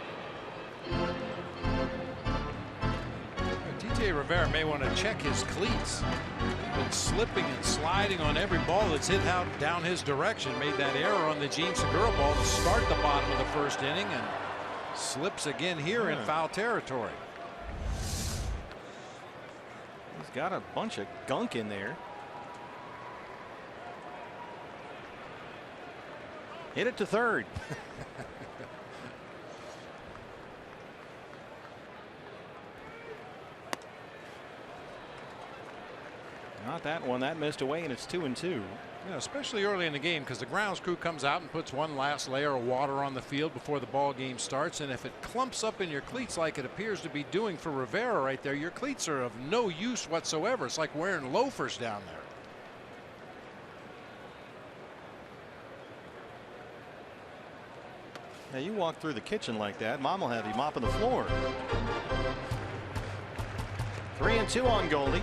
DJ Rivera may want to check his cleats. Been slipping and sliding on every ball that's hit out down his direction. Made that error on the Gene Segura ball to start the bottom of the first inning, and slips again here in foul territory. He's got a bunch of gunk in there. Hit it to third. Not that one. That missed away, and it's 2-2. Yeah, especially early in the game, because the grounds crew comes out and puts one last layer of water on the field before the ball game starts, and if it clumps up in your cleats like it appears to be doing for Rivera right there, your cleats are of no use whatsoever. It's like wearing loafers down there. Now you walk through the kitchen like that, Mom will have you mopping the floor. 3-2 on Goldie.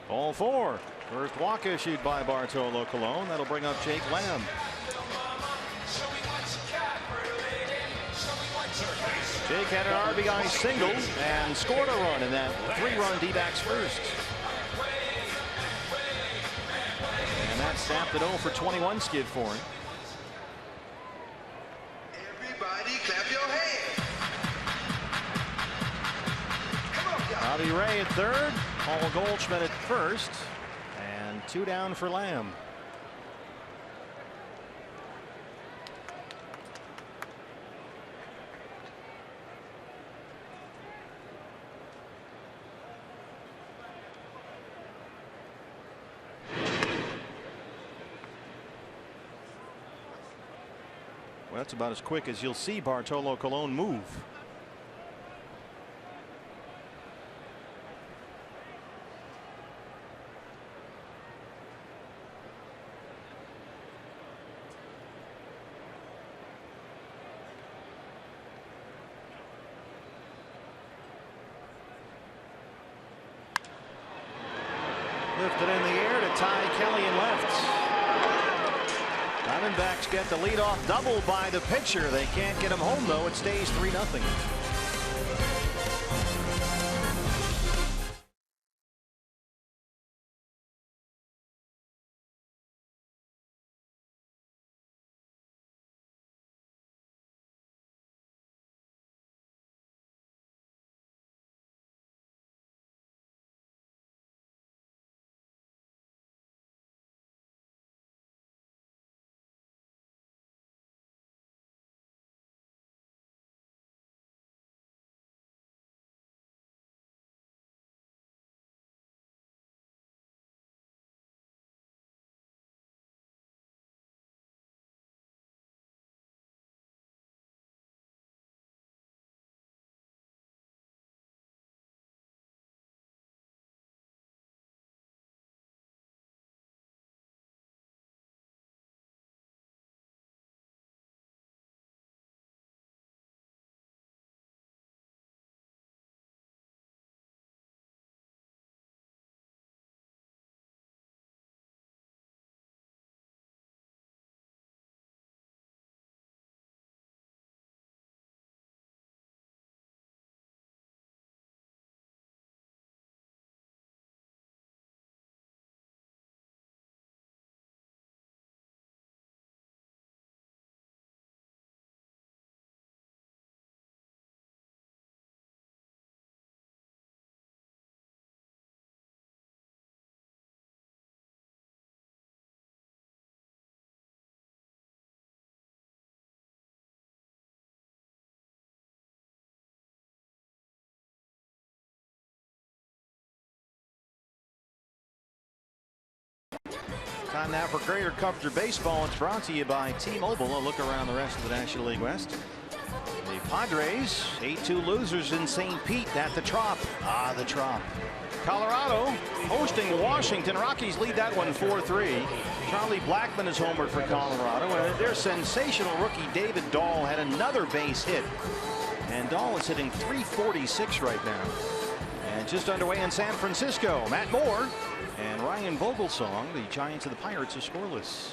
Ball 4. First walk issued by Bartolo Colon. That'll bring up Jake Lamb. Jake had an RBI single and scored a run in that 3-run D-backs first. And that snapped it 0 for 21 skid for him. Everybody clap your hands. Robbie Ray at third. Paul Goldschmidt at first, and 2 down for Lamb. Well, that's about as quick as you'll see Bartolo Colon move. Lifted in the air to Ty Kelly in left. Diamondbacks get the leadoff double by the pitcher. They can't get him home, though. It stays 3-0. Time now for greater coverage of baseball. It's brought to you by T-Mobile. A look around the rest of the National League West. The Padres, 8-2 losers in St. Pete at the Trop. The Trop. Colorado hosting Washington. Rockies lead that one 4-3. Charlie Blackmon is homered for Colorado. And their sensational rookie David Dahl had another base hit. And Dahl is hitting .346 right now. And just underway in San Francisco, Matt Moore and Ryan Vogelsong. The Giants and the Pirates are scoreless.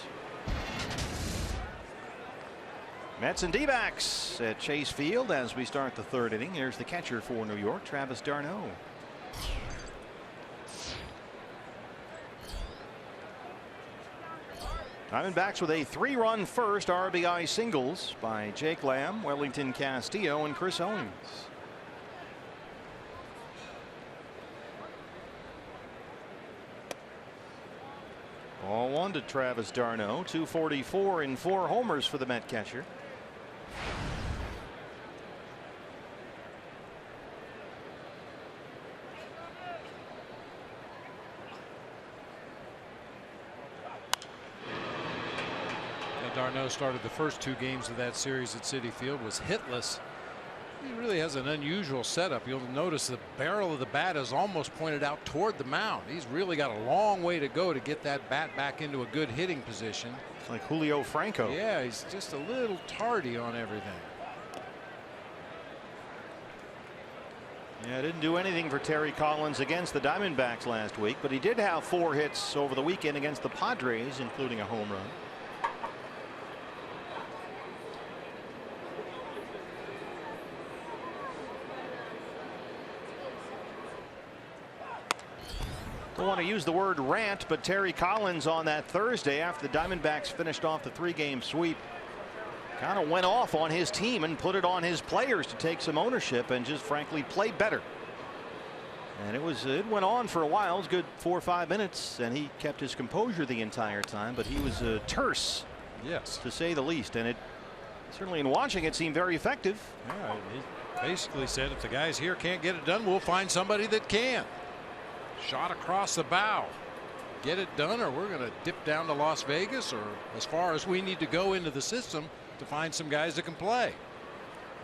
Mets and D-backs at Chase Field as we start the third inning. Here's the catcher for New York, Travis d'Arnaud. Diamondbacks with a 3-run first RBI singles by Jake Lamb, Wellington Castillo, and Chris Owings. All one to Travis d'Arnaud. 244 and 4 homers for the Met catcher. d'Arnaud started the first 2 games of that series at Citi Field, was hitless. He really has an unusual setup. You'll notice the barrel of the bat is almost pointed out toward the mound. He's really got a long way to go to get that bat back into a good hitting position. It's like Julio Franco. Yeah, he's just a little tardy on everything. Yeah, didn't do anything for Terry Collins against the Diamondbacks last week, but he did have 4 hits over the weekend against the Padres, including a home run. Don't want to use the word rant, but Terry Collins on that Thursday after the Diamondbacks finished off the 3-game sweep kind of went off on his team and put it on his players to take some ownership and just frankly play better. And it went on for a while. It was a good 4 or 5 minutes, and he kept his composure the entire time, but he was terse, yes, to say the least, and it certainly in watching it seemed very effective. Yeah, he basically said if the guys here can't get it done, we'll find somebody that can. Shot across the bow. Get it done, or we're going to dip down to Las Vegas, or as far as we need to go into the system to find some guys that can play.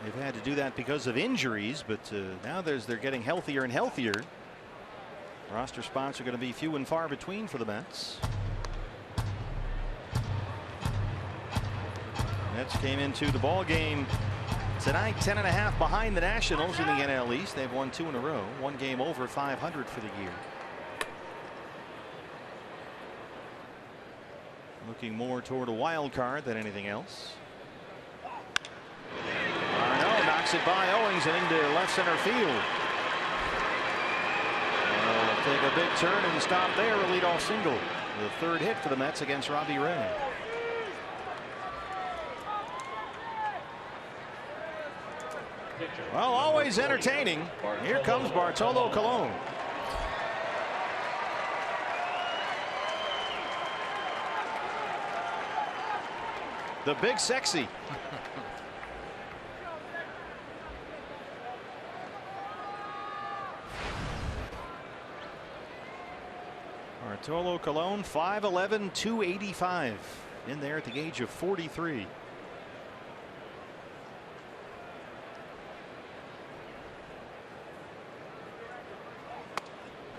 They've had to do that because of injuries, but now they're getting healthier and healthier. Roster spots are going to be few and far between for the Mets. Mets came into the ball game tonight 10.5 behind the Nationals in the NL East. They've won 2 in a row, 1 game over 500 for the year. Looking more toward a wild card than anything else. Arno knocks it by Owings and into left center field. Take a big turn and stop there. A leadoff single. The 3rd hit for the Mets against Robbie Ray. Well, always entertaining. Here comes Bartolo Colon. The big sexy. Bartolo Colon, 5'11", 285, in there at the age of 43.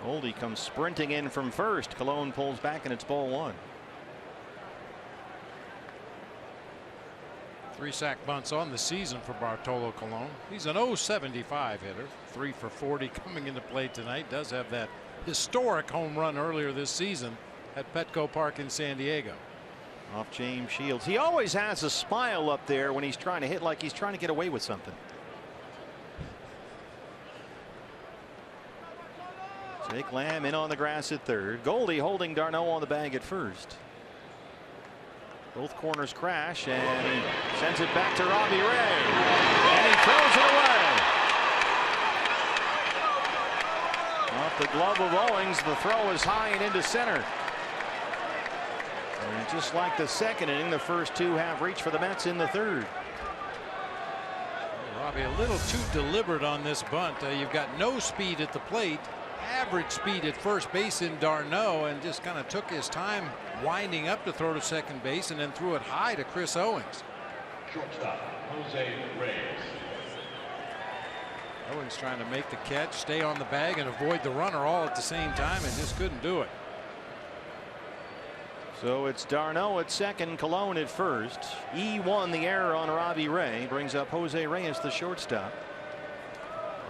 Oldie comes sprinting in from first. Colon pulls back and it's ball 1. 3 sack bunts on the season for Bartolo Colon. He's an .075 hitter. 3 for 40 coming into play tonight. Does have that historic home run earlier this season at Petco Park in San Diego. Off James Shields. He always has a smile up there when he's trying to hit, like he's trying to get away with something. Jake Lamb in on the grass at 3rd. Goldie holding d'Arnaud on the bag at 1st. Both corners crash, and he sends it back to Robbie Ray, and he throws it away. Off the glove of Owings, the throw is high and into center. And just like the 2nd inning, the first 2 have reached for the Mets in the 3rd. Robbie a little too deliberate on this bunt. You've got no speed at the plate. average speed at first base in d'Arnaud and just kind of took his time winding up to throw to second base and then threw it high to Chris Owings. Shortstop, Jose Reyes. Owings trying to make the catch, stay on the bag, and avoid the runner all at the same time, and just couldn't do it. So it's d'Arnaud at second, Colon at first. E1 the error on Robbie Ray, brings up Jose Reyes, the shortstop.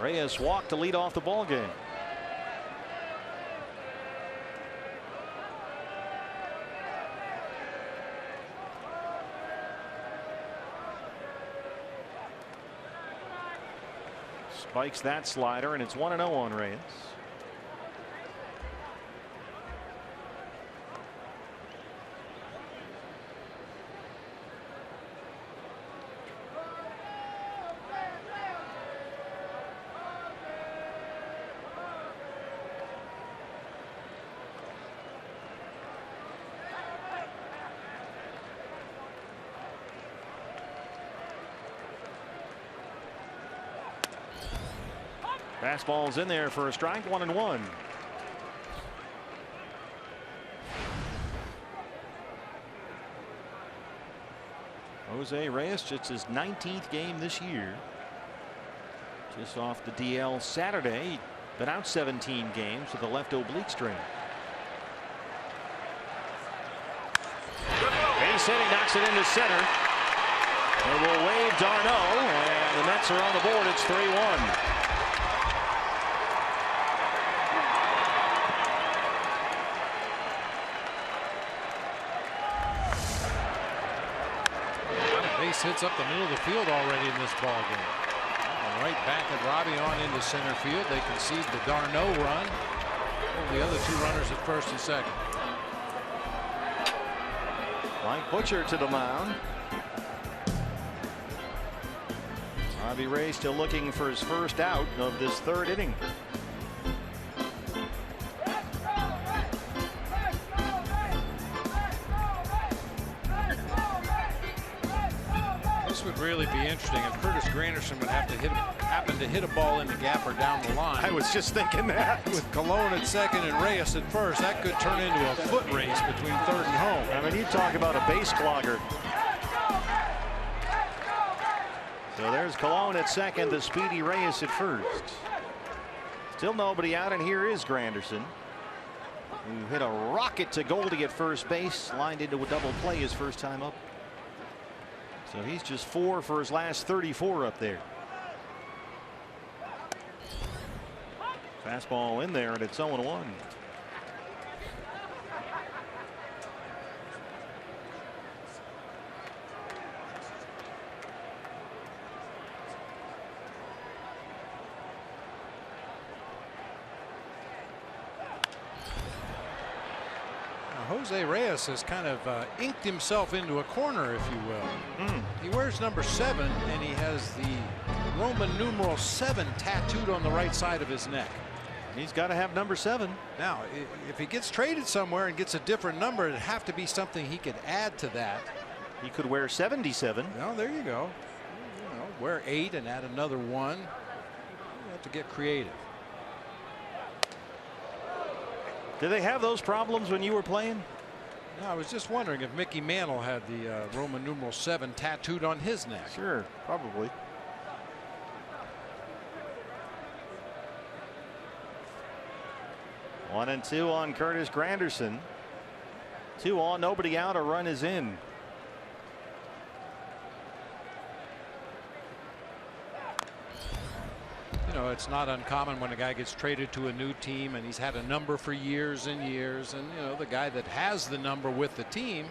Reyes walked to lead off the ball game. Spikes that slider, and it's 1-0 on Reyes. Fastball's in there for a strike, 1-1. Jose Reyes, just his 19th game this year. Just off the DL Saturday. Been out 17 games with a left oblique strain. Base hit, he knocks it into center. They will wave d'Arnaud, and the Mets are on the board. It's 3-1. Hits up the middle of the field already in this ball game. Right back at Robbie on into center field. They concede the d'Arnaud run. The other two runners at first and second. Mike Butcher to the mound. Robbie Ray still looking for his first out of this third inning. This would really be interesting if Curtis Granderson would have to happen to hit a ball in the gap or down the line. I was just thinking that. With Colon at second and Reyes at first, that could turn into a foot race between third and home. I mean, you talk about a base clogger. So there's Colon at second, the speedy Reyes at first. Still nobody out, and here is Granderson, who hit a rocket to Goldie at first base, lined into a double play his first time up. So he's just 4 for his last 34 up there. Fastball in there, and it's 0-1. Jose Reyes has kind of inked himself into a corner, if you will. He wears number 7, and he has the Roman numeral 7 tattooed on the right side of his neck. He's got to have number 7. Now, if he gets traded somewhere and gets a different number, it'd have to be something he could add to that. He could wear 77. Well, there you go. You know, wear 8 and add another 1. You have to get creative. Did they have those problems when you were playing? No, I was just wondering if Mickey Mantle had the Roman numeral 7 tattooed on his neck. Sure, probably. One and 2 on Curtis Granderson. 2 on, nobody out, a run is in. You know, it's not uncommon when a guy gets traded to a new team and he's had a number for years and years, and you know, the guy that has the number with the team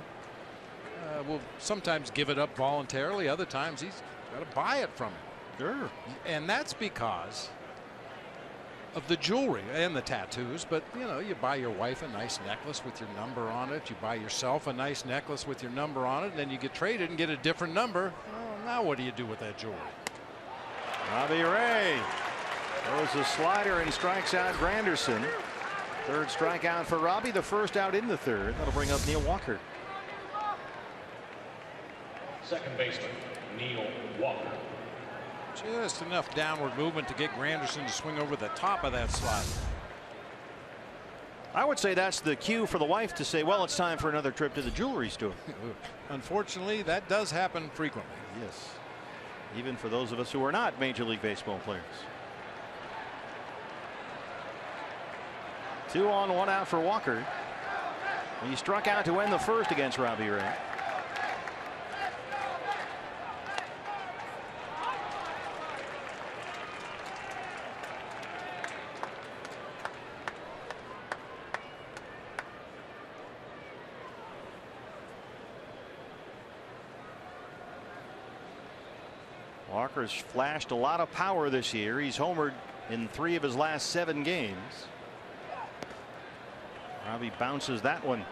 will sometimes give it up voluntarily. Other times he's got to buy it from him. Sure. And that's because of the jewelry and the tattoos. But you know, you buy your wife a nice necklace with your number on it. You buy yourself a nice necklace with your number on it. And then you get traded and get a different number. Well, now what do you do with that jewelry? Robbie Ray throws a slider and strikes out Granderson. Third strikeout for Robbie, the first out in the third. That'll bring up Neil Walker. Second baseman, Neil Walker. Just enough downward movement to get Granderson to swing over the top of that slot. I would say that's the cue for the wife to say, well, it's time for another trip to the jewelry store. Unfortunately, that does happen frequently. Yes. Even for those of us who are not Major League Baseball players. 2 on, 1 out for Walker. He struck out to end the first against Robbie Ray. Walker's flashed a lot of power this year. He's homered in 3 of his last 7 games. Robbie bounces that one.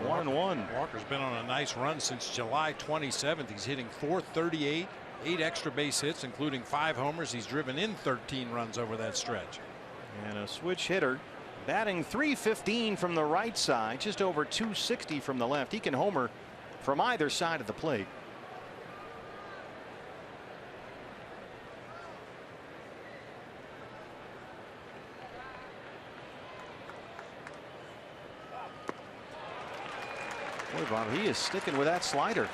1-1. Walker's been on a nice run since July 27th. He's hitting .438, 8 extra base hits, including 5 homers. He's driven in 13 runs over that stretch. And a switch hitter, batting .315 from the right side, just over .260 from the left. He can homer from either side of the plate. Boy, Bob, he is sticking with that slider.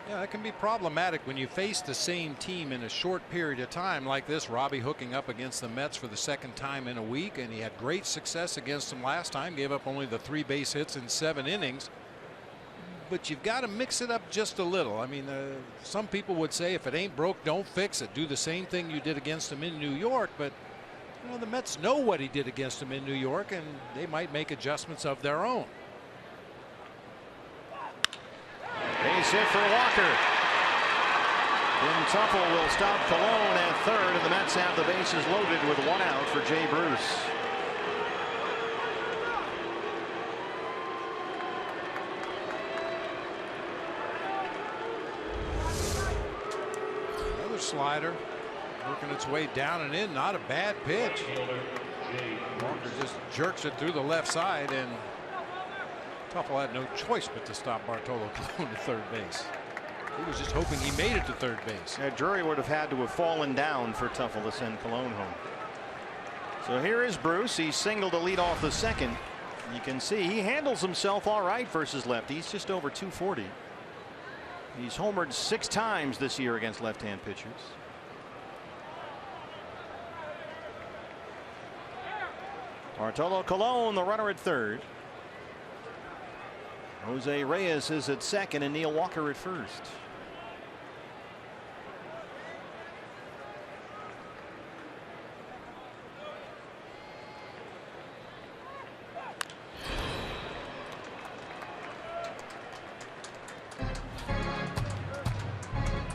Yeah, that can be problematic when you face the same team in a short period of time like this. Robbie hooking up against the Mets for the 2nd time in a week, and he had great success against them last time. Gave up only the 3 base hits in 7 innings. But you've got to mix it up just a little. I mean, some people would say if it ain't broke, don't fix it. Do the same thing you did against them in New York. But you know, the Mets know what he did against them in New York, and they might make adjustments of their own. Base hit for Walker. Tim Teufel will stop Colon at third, and the Mets have the bases loaded with 1 out for Jay Bruce. Another slider working its way down and in. Not a bad pitch. Walker just jerks it through the left side, and Teufel had no choice but to stop Bartolo Colon to third base. He was just hoping he made it to third base. Yeah, Drury would have had to have fallen down for Teufel to send Colon home. So here is Bruce. He singled to lead off the second. You can see he handles himself all right versus lefties, just over .240. He's homered 6 times this year against left-hand pitchers. Bartolo Colon, the runner at third. Jose Reyes is at second and Neil Walker at first.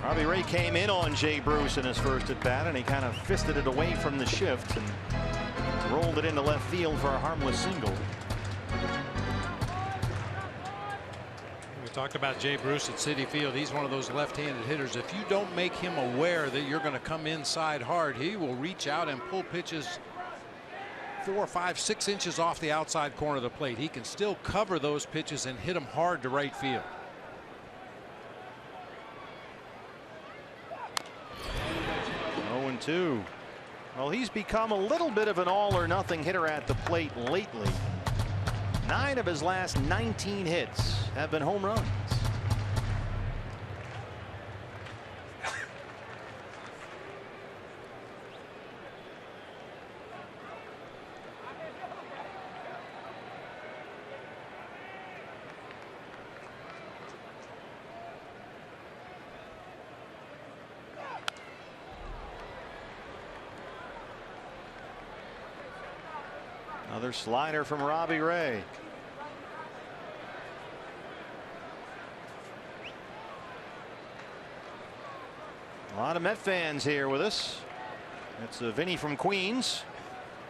Robbie Ray came in on Jay Bruce in his first at bat, and he kind of fisted it away from the shift and rolled it into left field for a harmless single. We talked about Jay Bruce at Citi Field. He's one of those left-handed hitters. If you don't make him aware that you're going to come inside hard, he will reach out and pull pitches 4, 5, 6 inches off the outside corner of the plate. He can still cover those pitches and hit them hard to right field. Two. Well, he's become a little bit of an all-or-nothing hitter at the plate lately. 9 of his last 19 hits have been home runs. Another slider from Robbie Ray. A lot of Met fans here with us. That's Vinny from Queens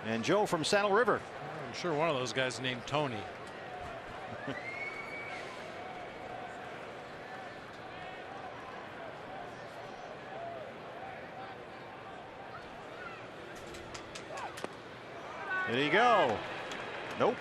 and Joe from Saddle River. I'm sure one of those guys named Tony. Did he go? Nope.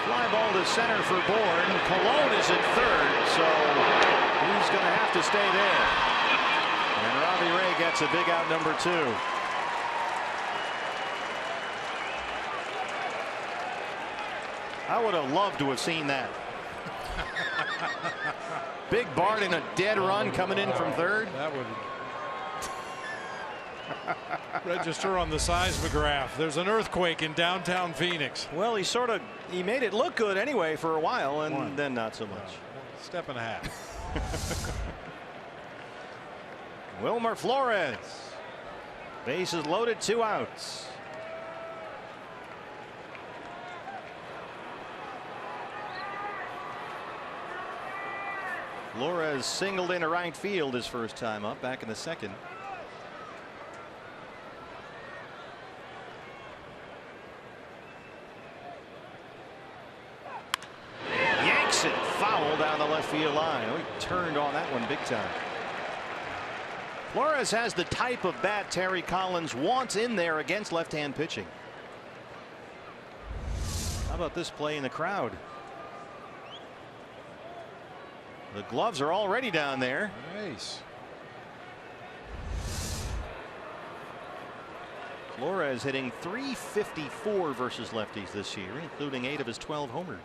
Fly ball to center for Bourne. Colon is at third, so he's going to have to stay there. And Robbie Ray gets a big out, number 2. I would have loved to have seen that. Big Bart in a dead run coming in from third. That would register on the seismograph. There's an earthquake in downtown Phoenix. Well, he made it look good anyway for a while, and then not so much. Step and a half. Wilmer Flores. Bases loaded, 2 outs. Flores singled into right field his first time up back in the second. Yanks it foul down the left field line. Oh, he turned on that one big time. Flores has the type of bat Terry Collins wants in there against left-hand pitching. How about this play in the crowd? The gloves are already down there. Nice. Flores hitting .354 versus lefties this year, including 8 of his 12 homers.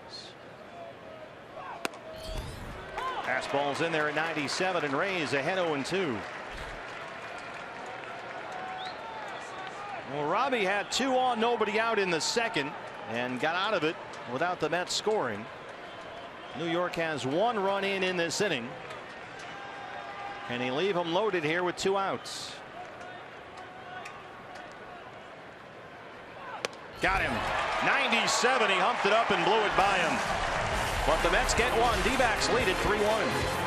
Fastball's in there at 97, and Rays ahead 0-2. Well, Robbie had 2 on, nobody out in the second, and got out of it without the Mets scoring. New York has 1 run in this inning. Can he leave them loaded here with 2 outs? Got him. 97. He humped it up and blew it by him. But the Mets get 1. D-backs lead at 3-1.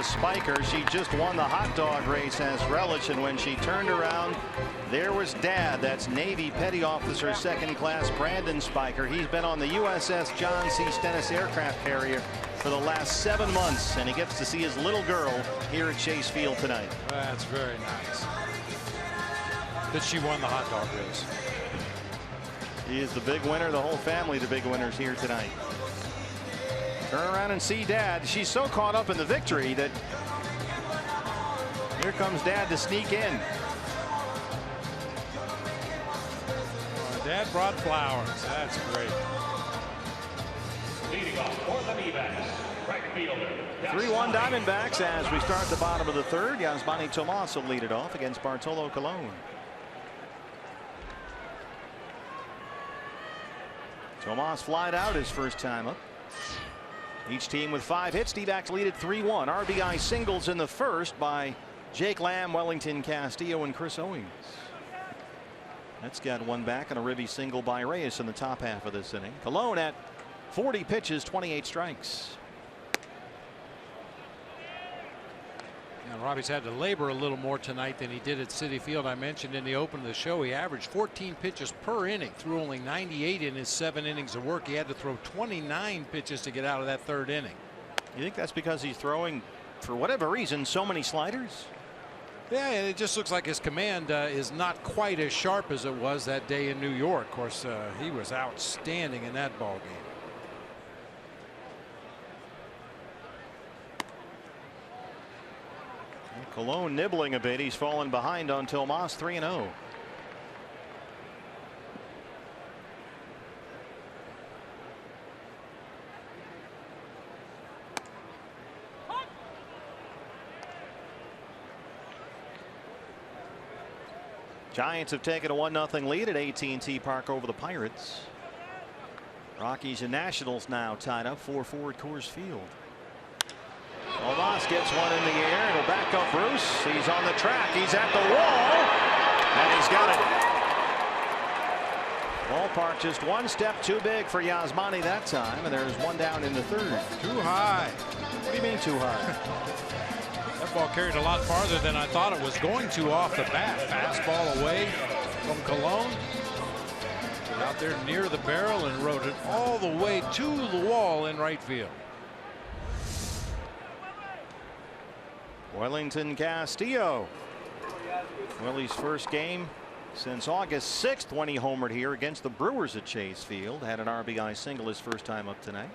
Spiker, she just won the hot dog race as Relich, and when she turned around, there was Dad. That's Navy Petty Officer Second Class Brandon Spiker. He's been on the USS John C. Stennis aircraft carrier for the last 7 months, and he gets to see his little girl here at Chase Field tonight. That's very nice that she won the hot dog race. He is the big winner. The whole family the big winners here tonight. Turn around and see Dad. She's so caught up in the victory that here comes Dad to sneak in. Dad brought flowers. That's great. Leading off for the D-backs, right fielder. 3-1 Diamondbacks as we start the bottom of the third. Yasmani Tomas will lead it off against Bartolo Colon. Tomas flied out his first time up. Each team with 5 hits. D-backs lead at 3-1. RBI singles in the first by Jake Lamb, Wellington Castillo, and Chris Owings. That's got one back on a ribby single by Reyes in the top half of this inning. Colon at 40 pitches, 28 strikes. And Robbie's had to labor a little more tonight than he did at Citi Field. I mentioned in the open of the show he averaged 14 pitches per inning, threw only 98 in his 7 innings of work. He had to throw 29 pitches to get out of that 3rd inning. You think that's because he's throwing, for whatever reason, so many sliders? Yeah, and it just looks like his command is not quite as sharp as it was that day in New York. Of course, he was outstanding in that ball game. Colon nibbling a bit. He's fallen behind on Tomas, 3-0. Giants have taken a 1-0 lead at AT&T Park over the Pirates. Rockies and Nationals now tied up 4-4 at Coors Field. Tomas gets one in the air. It'll back up Bruce. He's on the track. He's at the wall. And he's got it. Ballpark just one step too big for Yasmani that time. And there's one down in the 3rd. Too high. What do you mean too high? That ball carried a lot farther than I thought it was going to off the bat. Fastball away from Colon. Out there near the barrel and rode it all the way to the wall in right field. Wellington Castillo. Willie's first game since August 6th when he homered here against the Brewers at Chase Field. Had an RBI single his first time up tonight.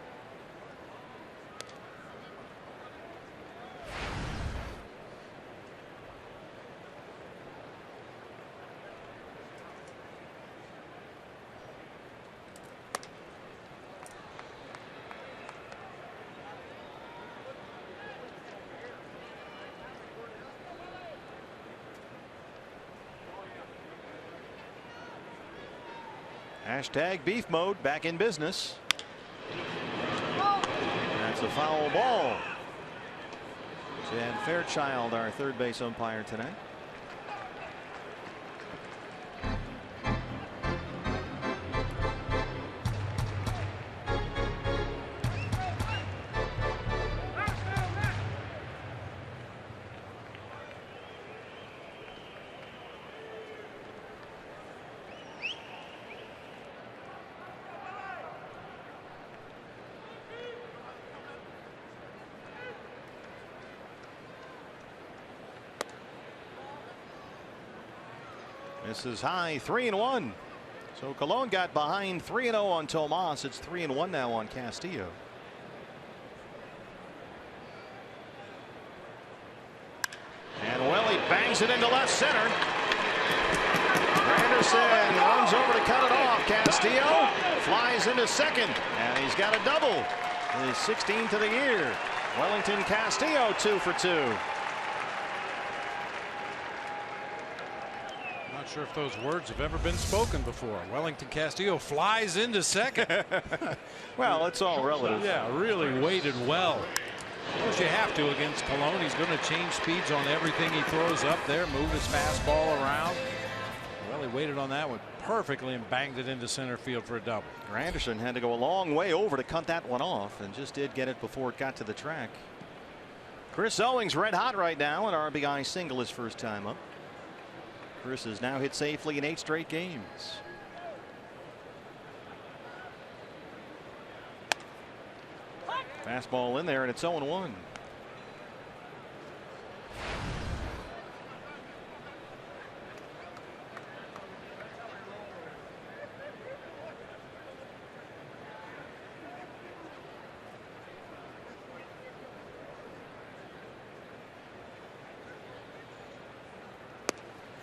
Hashtag beef mode back in business. That's a foul ball. Chad Fairchild, our 3rd base umpire tonight. This is high, 3-1. So Colon got behind 3-0 on Tomas. It's 3-1 now on Castillo. And Welly bangs it into left center. Anderson runs over to cut it off. Castillo flies into second, and he's got a double. His 16th of the year. Wellington Castillo 2 for 2. Not sure if those words have ever been spoken before. Wellington Castillo flies into second. Well, it's all relative. Yeah, really waited well. Of course, you have to against Colon. He's going to change speeds on everything he throws up there, move his fastball around. Well, he waited on that one perfectly and banged it into center field for a double. Anderson had to go a long way over to cut that one off and just did get it before it got to the track. Chris Owings red hot right now, an RBI single his first time up. Chris has now hit safely in 8 straight games. Fastball in there, and it's 0-1.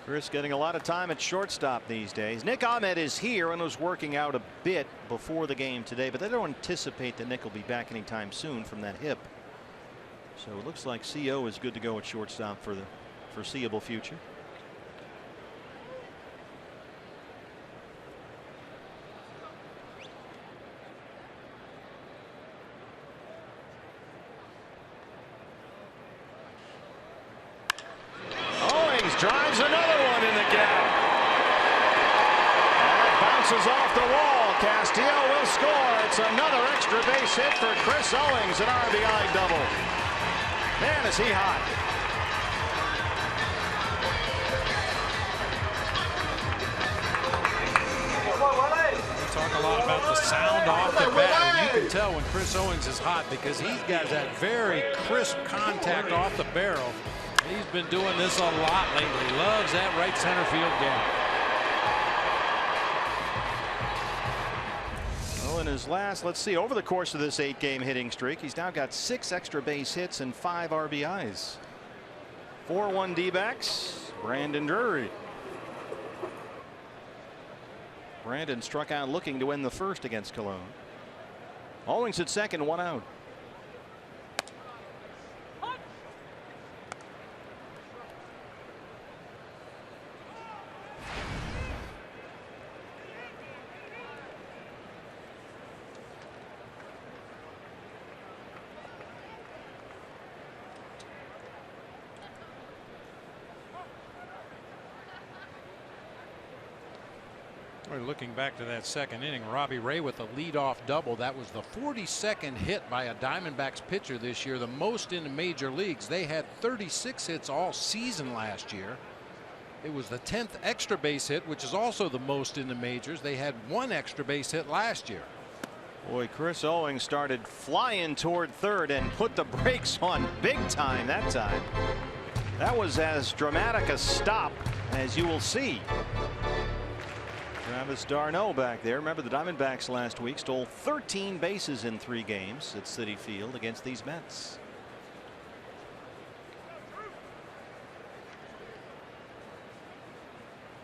Chris getting a lot of time at shortstop these days. Nick Ahmed is here and was working out a bit before the game today, but they don't anticipate that Nick will be back anytime soon from that hip. So it looks like CO is good to go at shortstop for the foreseeable future. bounces off the wall. Castillo will score. It's another extra base hit for Chris Owings, an RBI double. Man, is he hot. We talk a lot about the sound off the bat, and you can tell when Chris Owings is hot because he's got that very crisp contact off the barrel. He's been doing this a lot lately. Loves that right center field gap. Well, in his last, let's see, over the course of this 8-game hitting streak, he's now got 6 extra base hits and 5 RBIs. 4-1 D-backs, Brandon Drury. Brandon struck out looking to win the first against Cologne. Owings at second, 1 out. Looking back to that second inning, Robbie Ray with a leadoff double. That was the 42nd hit by a Diamondbacks pitcher this year, the most in the major leagues. They had 36 hits all season last year. It was the 10th extra base hit, which is also the most in the majors. They had 1 extra base hit last year. Boy, Chris Owings started flying toward third and put the brakes on big time that time. That was as dramatic a stop as you will see. Travis d'Arnaud back there. Remember, the Diamondbacks last week stole 13 bases in 3 games at Citi Field against these Mets.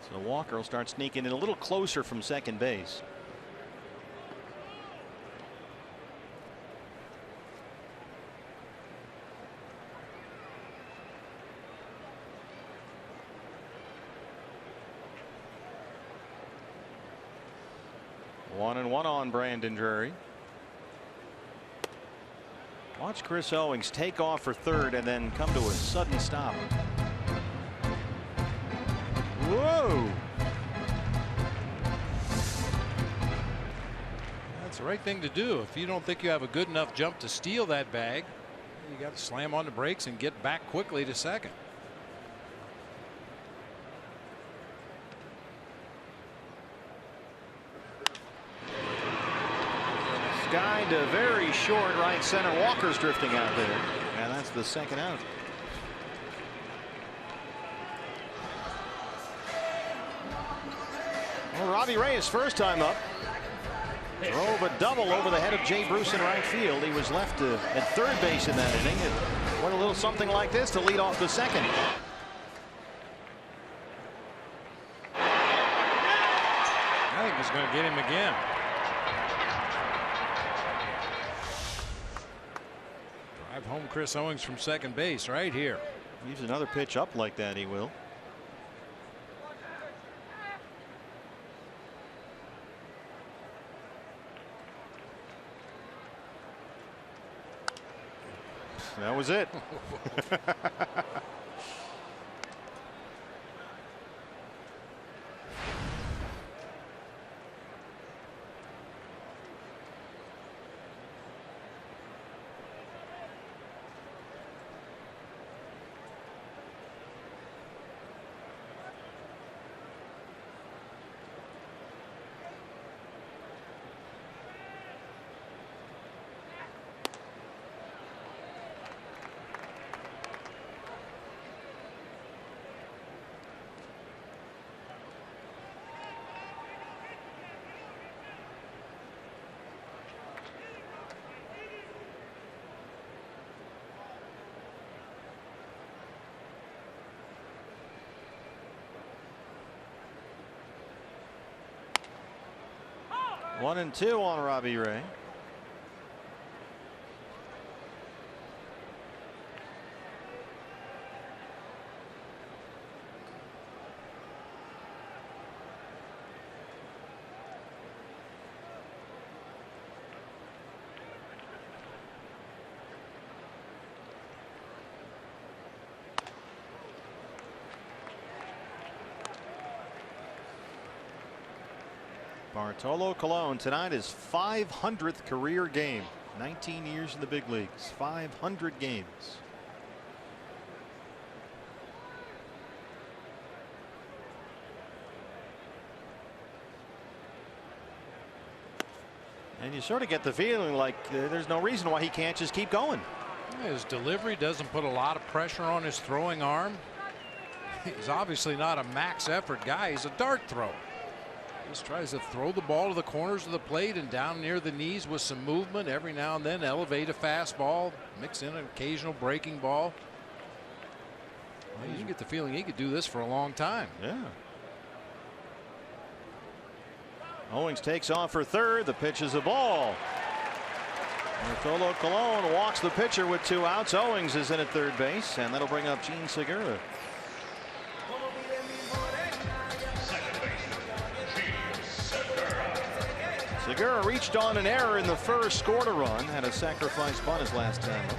So Walker will start sneaking in a little closer from second base. One and one on Brandon Drury. Watch Chris Owings take off for third and then come to a sudden stop. Whoa. That's the right thing to do. If you don't think you have a good enough jump to steal that bag, you got to slam on the brakes and get back quickly to second. Guy to very short right center. Walker's drifting out there, and that's the second out. Well, Robbie Ray, his first time up, drove a double over the head of Jay Bruce in right field. He was left at third base in that inning. It went a little something like this to lead off the second. I think it's going to get him again. Drive home Chris Owings from second base right here. Leaves another pitch up like that, he will. That was it. One and two on Robbie Ray. Bartolo Colon tonight is 500th career game. 19 years in the big leagues. 500 games. And you sort of get the feeling like there's no reason why he can't just keep going. His delivery doesn't put a lot of pressure on his throwing arm. He's obviously not a max effort guy. He's a dart thrower. Just tries to throw the ball to the corners of the plate and down near the knees with some movement. Every now and then elevate a fastball, mix in an occasional breaking ball. Well, you get the feeling he could do this for a long time. Yeah. Owings takes off for third. The pitch is a ball. Bartolo Colon walks the pitcher with 2 outs. Owings is in at third base, and that'll bring up Jean Segura. Segura reached on an error in the first, scored a run, had a sacrifice bunt his last time up.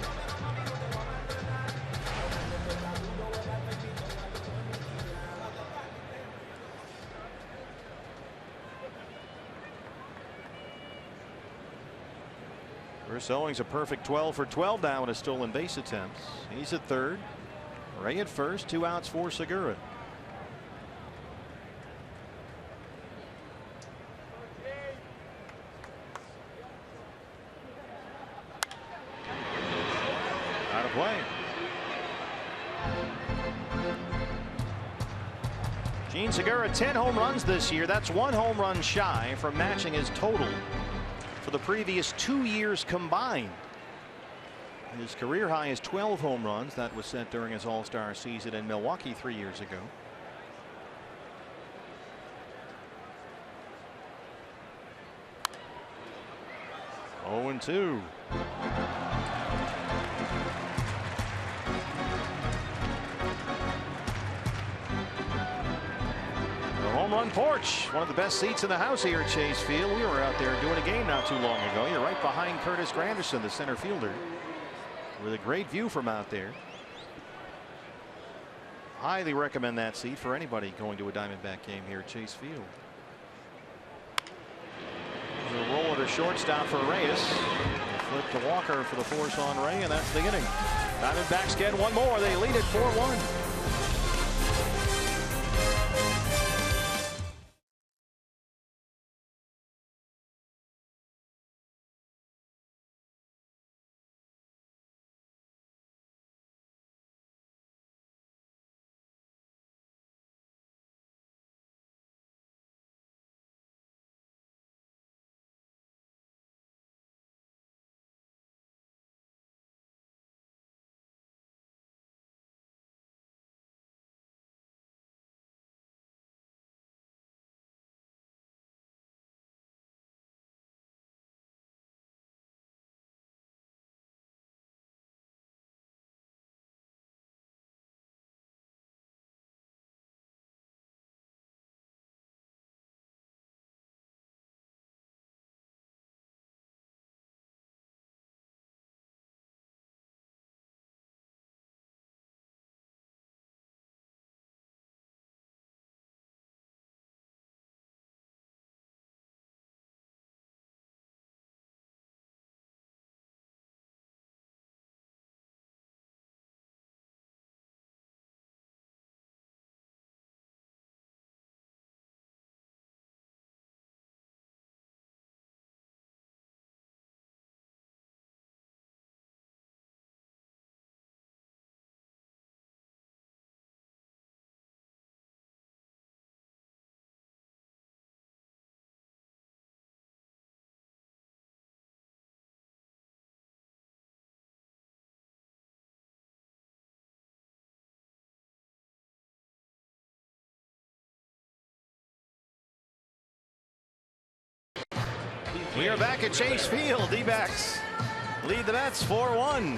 Chris Owings a perfect 12 for 12 now in his stolen base attempts. He's at third. Ray at first. 2 outs for Segura. Out of play. Jean Segura 10 home runs this year. That's 1 home run shy from matching his total for the previous 2 years combined. His career high is 12 home runs. That was set during his All-Star season in Milwaukee 3 years ago. Oh, and 2. Home run porch, one of the best seats in the house here at Chase Field. We were out there doing a game not too long ago. You're right behind Curtis Granderson, the center fielder, with a great view from out there. Highly recommend that seat for anybody going to a Diamondback game here at Chase Field. The roll at a shortstop for Reyes. Flip to Walker for the force on Ray, and that's the inning. Diamondbacks get one more. They lead it 4-1. We are back at Chase Field. D-backs lead the Mets 4-1.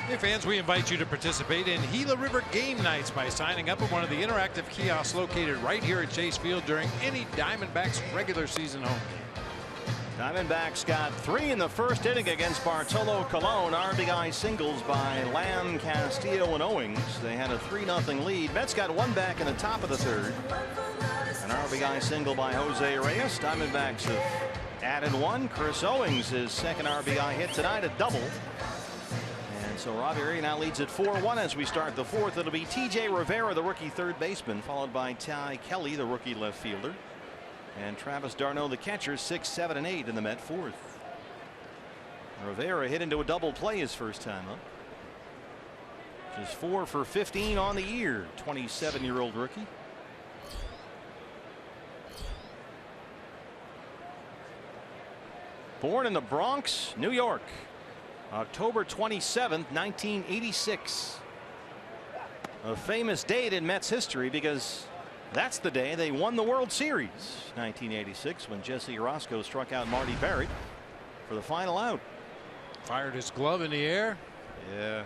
Hey fans, we invite you to participate in Gila River game nights by signing up at one of the interactive kiosks located right here at Chase Field during any Diamondbacks regular season home game. Diamondbacks got 3 in the first inning against Bartolo Colon. RBI singles by Lamb, Castillo, and Owings. They had a 3-0 lead. Mets got 1 back in the top of the third. An RBI single by Jose Reyes. Diamondbacks have added one. Chris Owings, his second RBI hit tonight, a double. And so Robbie Ray now leads at 4-1 as we start the fourth. It'll be TJ Rivera, the rookie third baseman, followed by Ty Kelly, the rookie left fielder, and Travis d'Arnaud, the catcher, 6, 7, and 8 in the Met fourth. Rivera hit into a double play his first time up. Just 4 for 15 on the year. 27-year-old rookie. Born in the Bronx, New York, October 27th, 1986. A famous date in Mets history because that's the day they won the World Series, 1986, when Jesse Orosco struck out Marty Barrett for the final out. Fired his glove in the air. Yeah.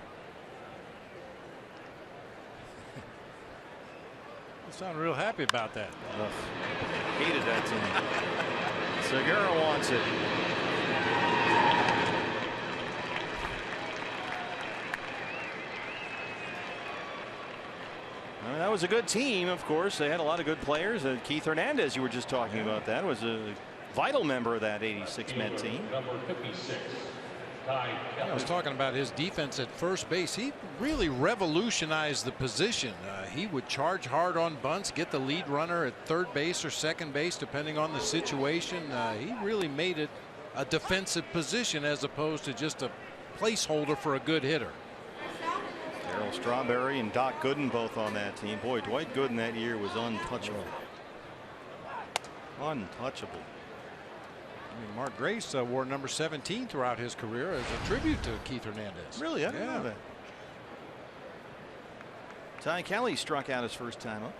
You sound real happy about that. Ugh. Hated that team. Segura wants it. I mean, that was a good team, of course. They had a lot of good players. Keith Hernandez, you were just talking about that, was a vital member of that 86 Met team. I was talking about his defense at first base. He really revolutionized the position. He would charge hard on bunts, get the lead runner at third base or second base, depending on the situation. He really made it a defensive position as opposed to just a placeholder for a good hitter. Darryl Strawberry and Doc Gooden both on that team. Boy, Dwight Gooden that year was untouchable. Untouchable. I mean, Mark Grace wore number 17 throughout his career as a tribute to Keith Hernandez. Really? I didn't know that. Ty Kelly struck out his first time up.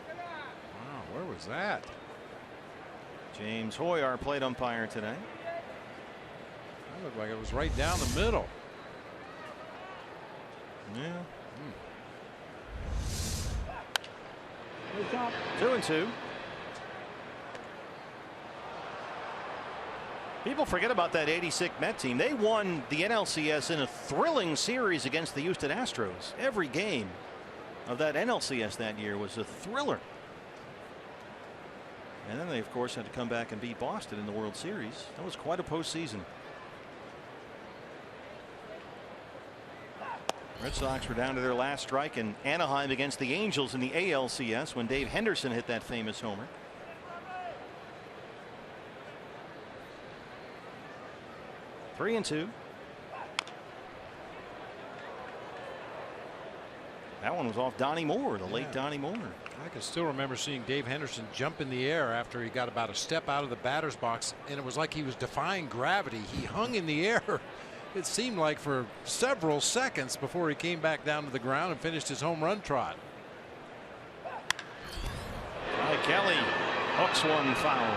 Wow, where was that? James Hoy, our plate umpire today. That looked like it was right down the middle. Yeah. 2-2. People forget about that 86 Met team. They won the NLCS in a thrilling series against the Houston Astros. Every game of that NLCS that year was a thriller. And then they, of course, had to come back and beat Boston in the World Series. That was quite a postseason. Red Sox were down to their last strike in Anaheim against the Angels in the ALCS when Dave Henderson hit that famous homer. 3-2. That one was off Donnie Moore, the late Donnie Moore. I can still remember seeing Dave Henderson jump in the air after he got about a step out of the batter's box, and it was like he was defying gravity. He hung in the air. It seemed like for several seconds before he came back down to the ground and finished his home run trot. Kelly hooks one foul.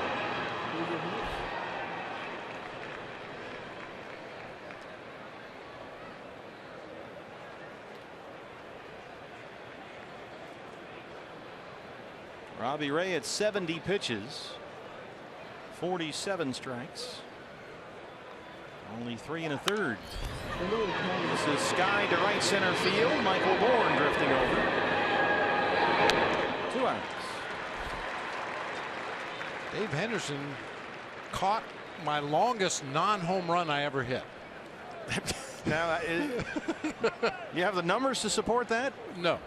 Robbie Ray at 70 pitches, 47 strikes. Only 3 1/3. This is Sky to right center field. Michael Bourne drifting over. 2 outs. Dave Henderson caught my longest non-home run I ever hit. Now, you have the numbers to support that? No.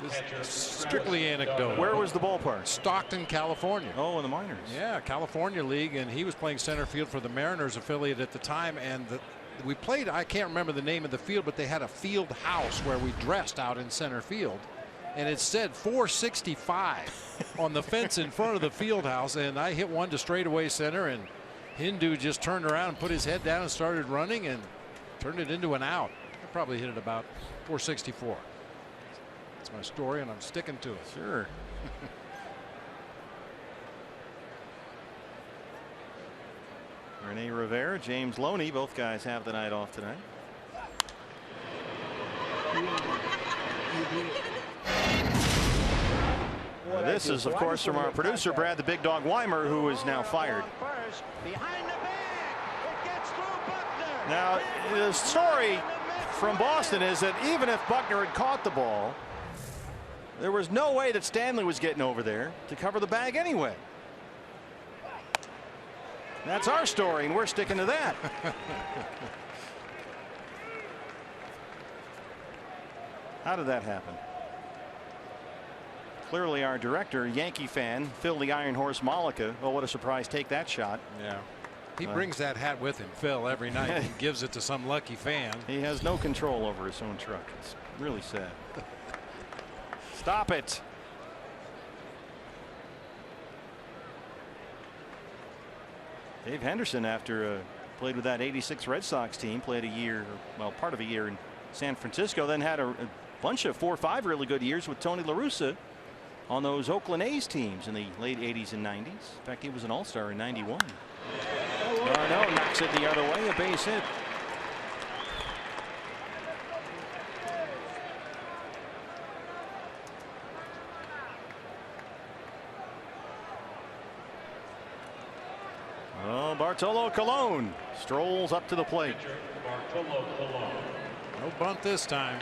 This is strictly anecdotal. Where was the ballpark? Stockton, California. Oh, in the minors. Yeah, California League, and he was playing center field for the Mariners affiliate at the time, and we played, I can't remember the name of the field, but they had a field house where we dressed out in center field, and it said 465 on the fence in front of the field house, and I hit one to straightaway center, and Hindu just turned around and put his head down and started running and turned it into an out. I probably hit it about 464. That's my story, and I'm sticking to it. Sure. Rene Rivera, James Loney, both guys have the night off tonight. This is, of course, from our producer, Brad the Big Dog Weimer, who is now fired. Now, the story from Boston is that even if Buckner had caught the ball, there was no way that Stanley was getting over there to cover the bag anyway. That's our story, and we're sticking to that. How did that happen? Clearly our director, Yankee fan, Phil the Iron Horse Malika. Oh, what a surprise. Take that shot. Yeah. He brings that hat with him, Phil, every night and gives it to some lucky fan. He has no control over his own truck. It's really sad. Stop it. Dave Henderson, after played with that '86 Red Sox team, played a year, well, part of a year in San Francisco, then had a bunch of 4 or 5 really good years with Tony La Russa on those Oakland A's teams in the late '80s and '90s. In fact, he was an all-star in '91. Darno knocks it the other way, a base hit. Oh, Bartolo Colon strolls up to the plate. No bunt this time.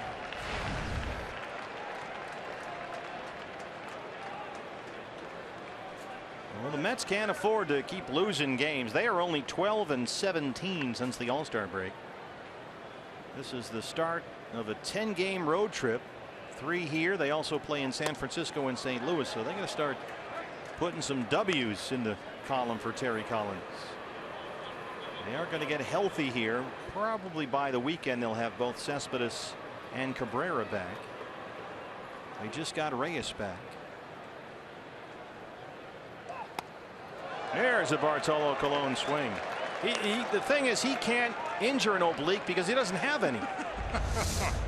Well, the Mets can't afford to keep losing games. They are only 12-17 since the All-Star break. This is the start of a 10-game road trip. 3 here. They also play in San Francisco and St. Louis, so they're going to start putting some W's in the column for Terry Collins. They are going to get healthy here. Probably by the weekend they'll have both Cespedes and Cabrera back. They just got Reyes back. There's a Bartolo Colon swing. The thing is, he can't injure an oblique because he doesn't have any.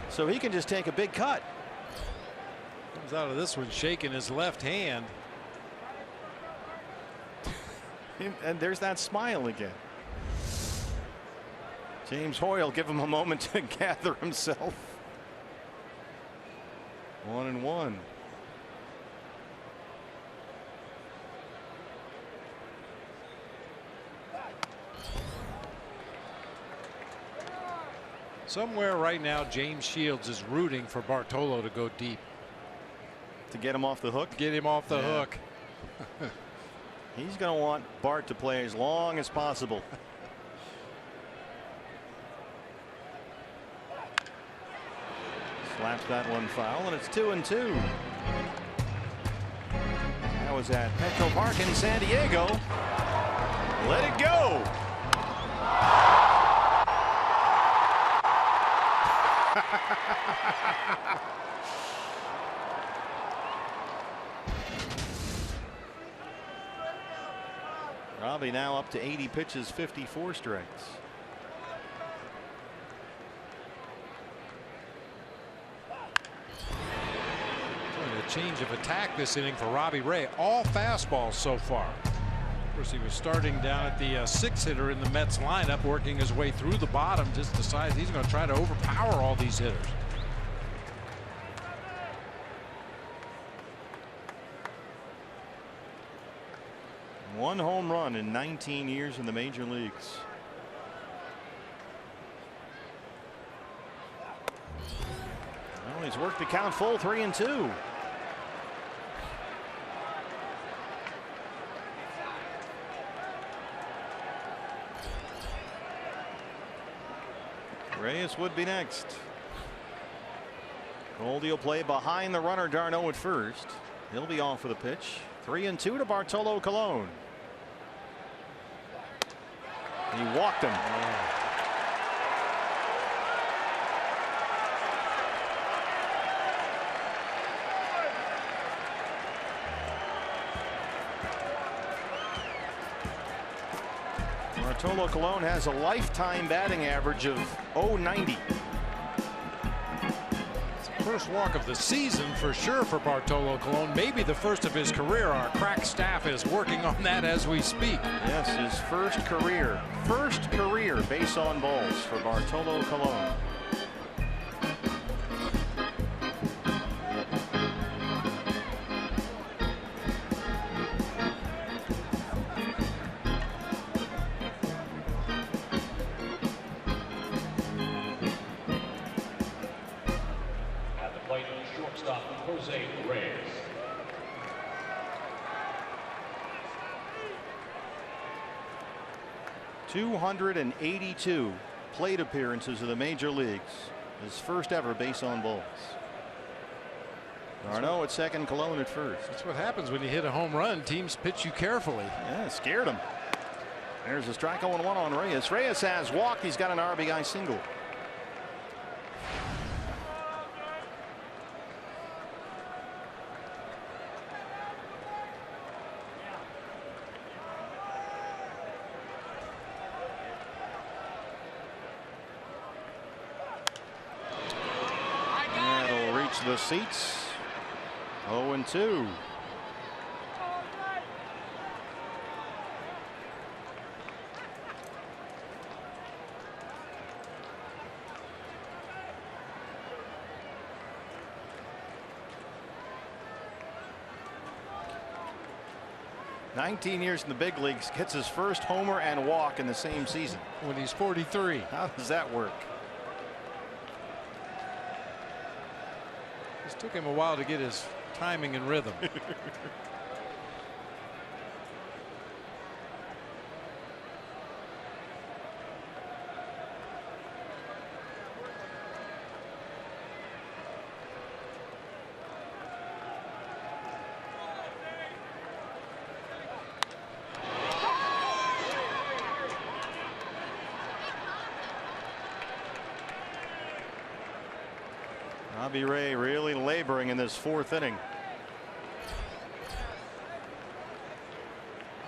So he can just take a big cut. Comes out of this one shaking his left hand. And there's that smile again. James Hoyle, give him a moment to gather himself. 1-1. Somewhere right now, James Shields is rooting for Bartolo to go deep. To get him off the hook? Get him off the hook. He's going to want Bart to play as long as possible. Slaps that one foul, and it's 2-2. That was at Petco Park in San Diego. Let it go. Robbie now up to 80 pitches, 54 strikes. A change of attack this inning for Robbie Ray. All fastballs so far. Of course, he was starting down at the 6 hitter in the Mets lineup, working his way through the bottom. Just decides he's going to try to overpower all these hitters. One home run in 19 years in the major leagues. Well, he's worked the count full, 3-2. Reyes would be next. Goldie will play behind the runner, Darno at first. He'll be off for the pitch. 3-2 to Bartolo Colon. He walked him. Bartolo Colon has a lifetime batting average of .090. First walk of the season for sure for Bartolo Colon. Maybe the first of his career. Our crack staff is working on that as we speak. Yes, his first career base on balls for Bartolo Colon. Shortstop, Jose Reyes. 282 plate appearances in the major leagues. His first ever base on balls. Arno at second, Colon at first. That's what happens when you hit a home run. Teams pitch you carefully. Yeah, scared him. There's a strike 0-1 on Reyes. Reyes has walked. He's got an RBI single. That'll reach the seats. 0-2. "19 years in the big leagues, gets his first homer and walk in the same season." When he's 43. How does that work? It took him a while to get his timing and rhythm. Robbie Ray really laboring in this fourth inning.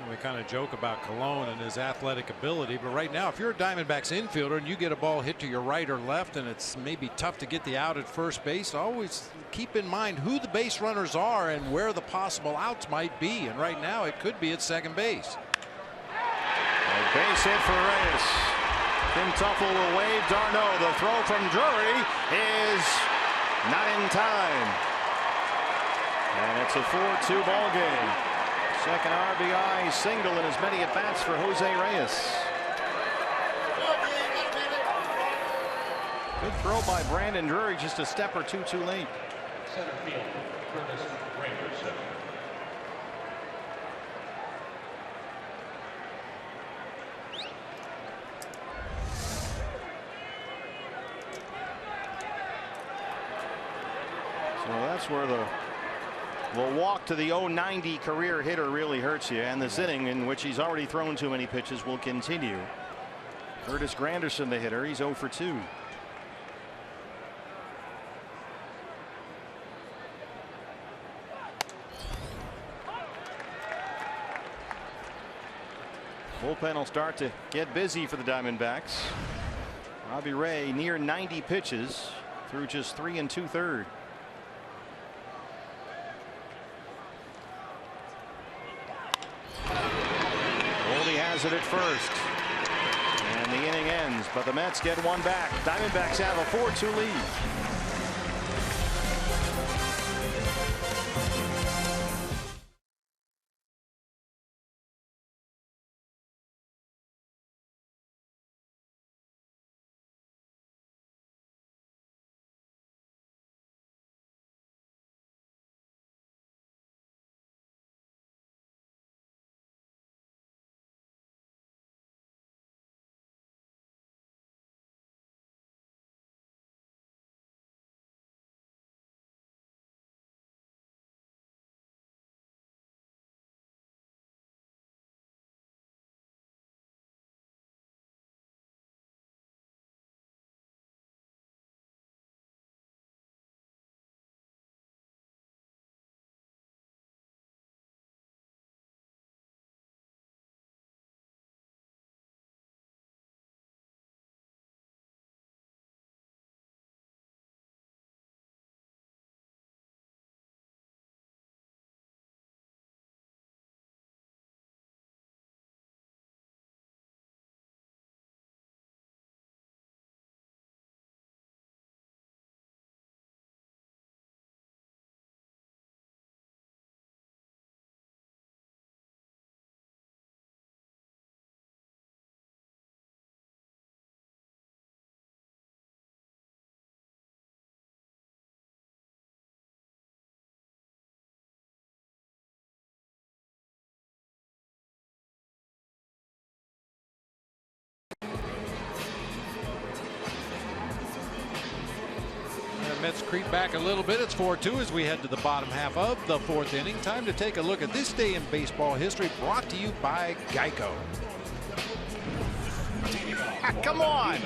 We kind of joke about Colon and his athletic ability, but right now if you're a Diamondbacks infielder and you get a ball hit to your right or left and it's maybe tough to get the out at first base, always keep in mind who the base runners are and where the possible outs might be, and right now it could be at second base. A base hit for Reyes. Tim Tuffle will wave. D'Arnaud, the throw from Drury is not in time, and it's a 4-2 ball game. Second RBI single in as many at bats for Jose Reyes. Good throw by Brandon Drury, just a step or two too late. Center field, Curtis Granderson. So that's where the walk to the 090 career hitter really hurts you, and this inning in which he's already thrown too many pitches will continue. Curtis Granderson, the hitter, he's 0 for 2. Bullpen will start to get busy for the Diamondbacks. Robbie Ray near 90 pitches through just 3 2/3. Goldie has it at first, and the inning ends, but the Mets get one back. Diamondbacks have a 4-2 lead. Mets creep back a little bit. It's 4-2 as we head to the bottom half of the 4th inning. Time to take a look at this day in baseball history, brought to you by Geico. Come on.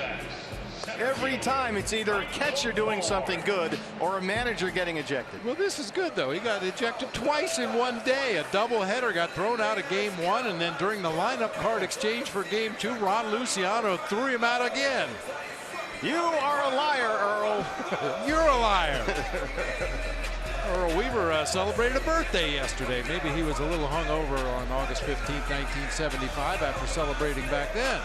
Every time it's either a catcher doing something good or a manager getting ejected. Well, this is good, though. He got ejected twice in one day. A doubleheader, got thrown out of game 1, and then during the lineup card exchange for game 2, Ron Luciano threw him out again. You are a liar, Earl. You're a liar. Earl Weaver celebrated a birthday yesterday. Maybe he was a little hungover on August 15th, 1975 after celebrating back then.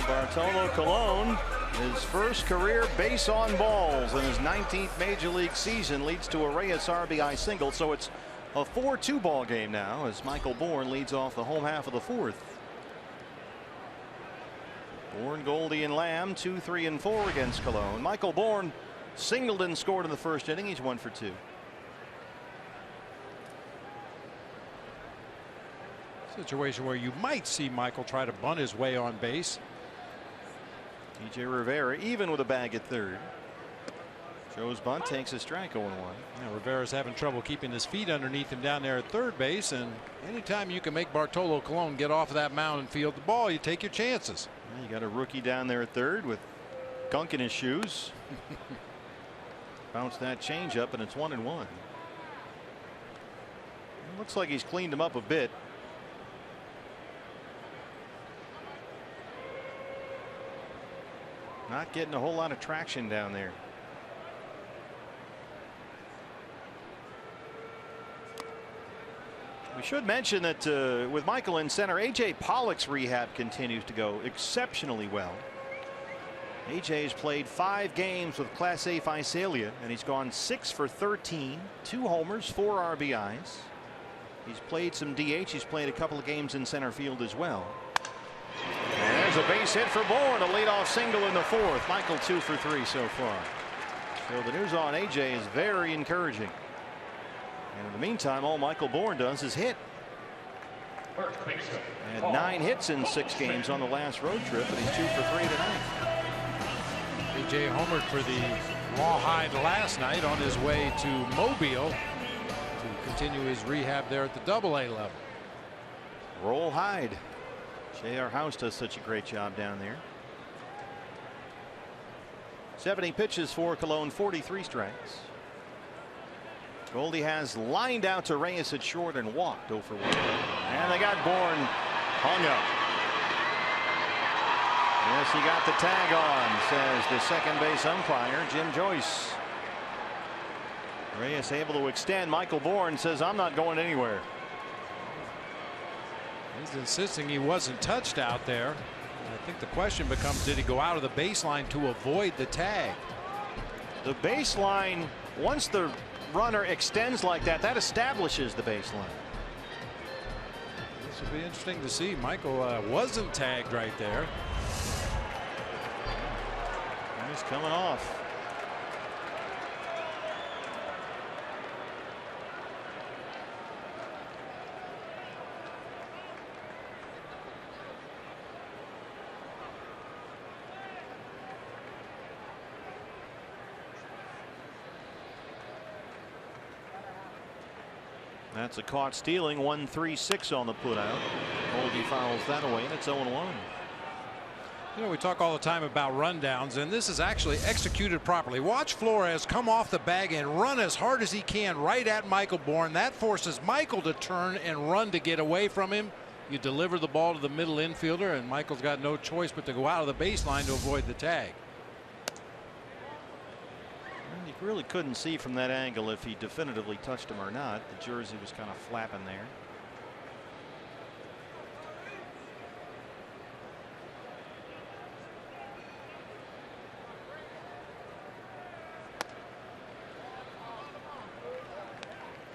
Bartolo Colon, his first career base on balls in his 19th major league season, leads to a Reyes RBI single. So it's a 4-2 ball game now as Michael Bourn leads off the home half of the 4th. Bourn, Goldie, and Lamb 2, 3, and 4 against Colon. Michael Bourn singled and scored in the first inning. He's 1 for 2. Situation where you might see Michael try to bunt his way on base. TJ Rivera even with a bag at third. Joe's bunt takes a strike 0-1. Now Rivera's having trouble keeping his feet underneath him down there at third base, and anytime you can make Bartolo Colon get off of that mound and field the ball, you take your chances. Well, you got a rookie down there at third with gunk in his shoes. Bounce that change up, and it's 1-1. Looks like he's cleaned him up a bit. Not getting a whole lot of traction down there. We should mention that with Michael in center, A.J. Pollock's rehab continues to go exceptionally well. A.J. has played 5 games with Class A Physalia, and he's gone 6 for 13, 2 homers, 4 RBIs. He's played some DH. He's played a couple of games in center field as well. And there's a base hit for Bourn, a leadoff single in the 4th. Michael 2 for 3 so far. So the news on A.J. is very encouraging. And in the meantime, all Michael Bourn does is hit. Had 9 hits in 6 games on the last road trip, and he's 2 for 3 tonight. A.J. homered for the Rawhide last night on his way to Mobile to continue his rehab there at the AA level. Roll Hyde. J.R. House does such a great job down there. 70 pitches for Colon, 43 strikes. Goldie has lined out to Reyes at short and walked 0 for 1. And they got Bourn hung up. Yes, he got the tag on, says the second base umpire, Jim Joyce. Reyes able to extend. Michael Bourn says, I'm not going anywhere. He's insisting he wasn't touched out there. I think the question becomes, did he go out of the baseline to avoid the tag? The baseline, once the runner extends like that, that establishes the baseline. This will be interesting to see. Michael wasn't tagged right there. And he's coming off. That's a caught stealing. 1-3-6 on the putout. Goldie fouls that away, and it's 0-1. You know, we talk all the time about rundowns, and this is actually executed properly. Watch Flores come off the bag and run as hard as he can right at Michael Bourn. That forces Michael to turn and run to get away from him. You deliver the ball to the middle infielder, and Michael's got no choice but to go out of the baseline to avoid the tag. You really couldn't see from that angle if he definitively touched him or not. The jersey was kind of flapping there.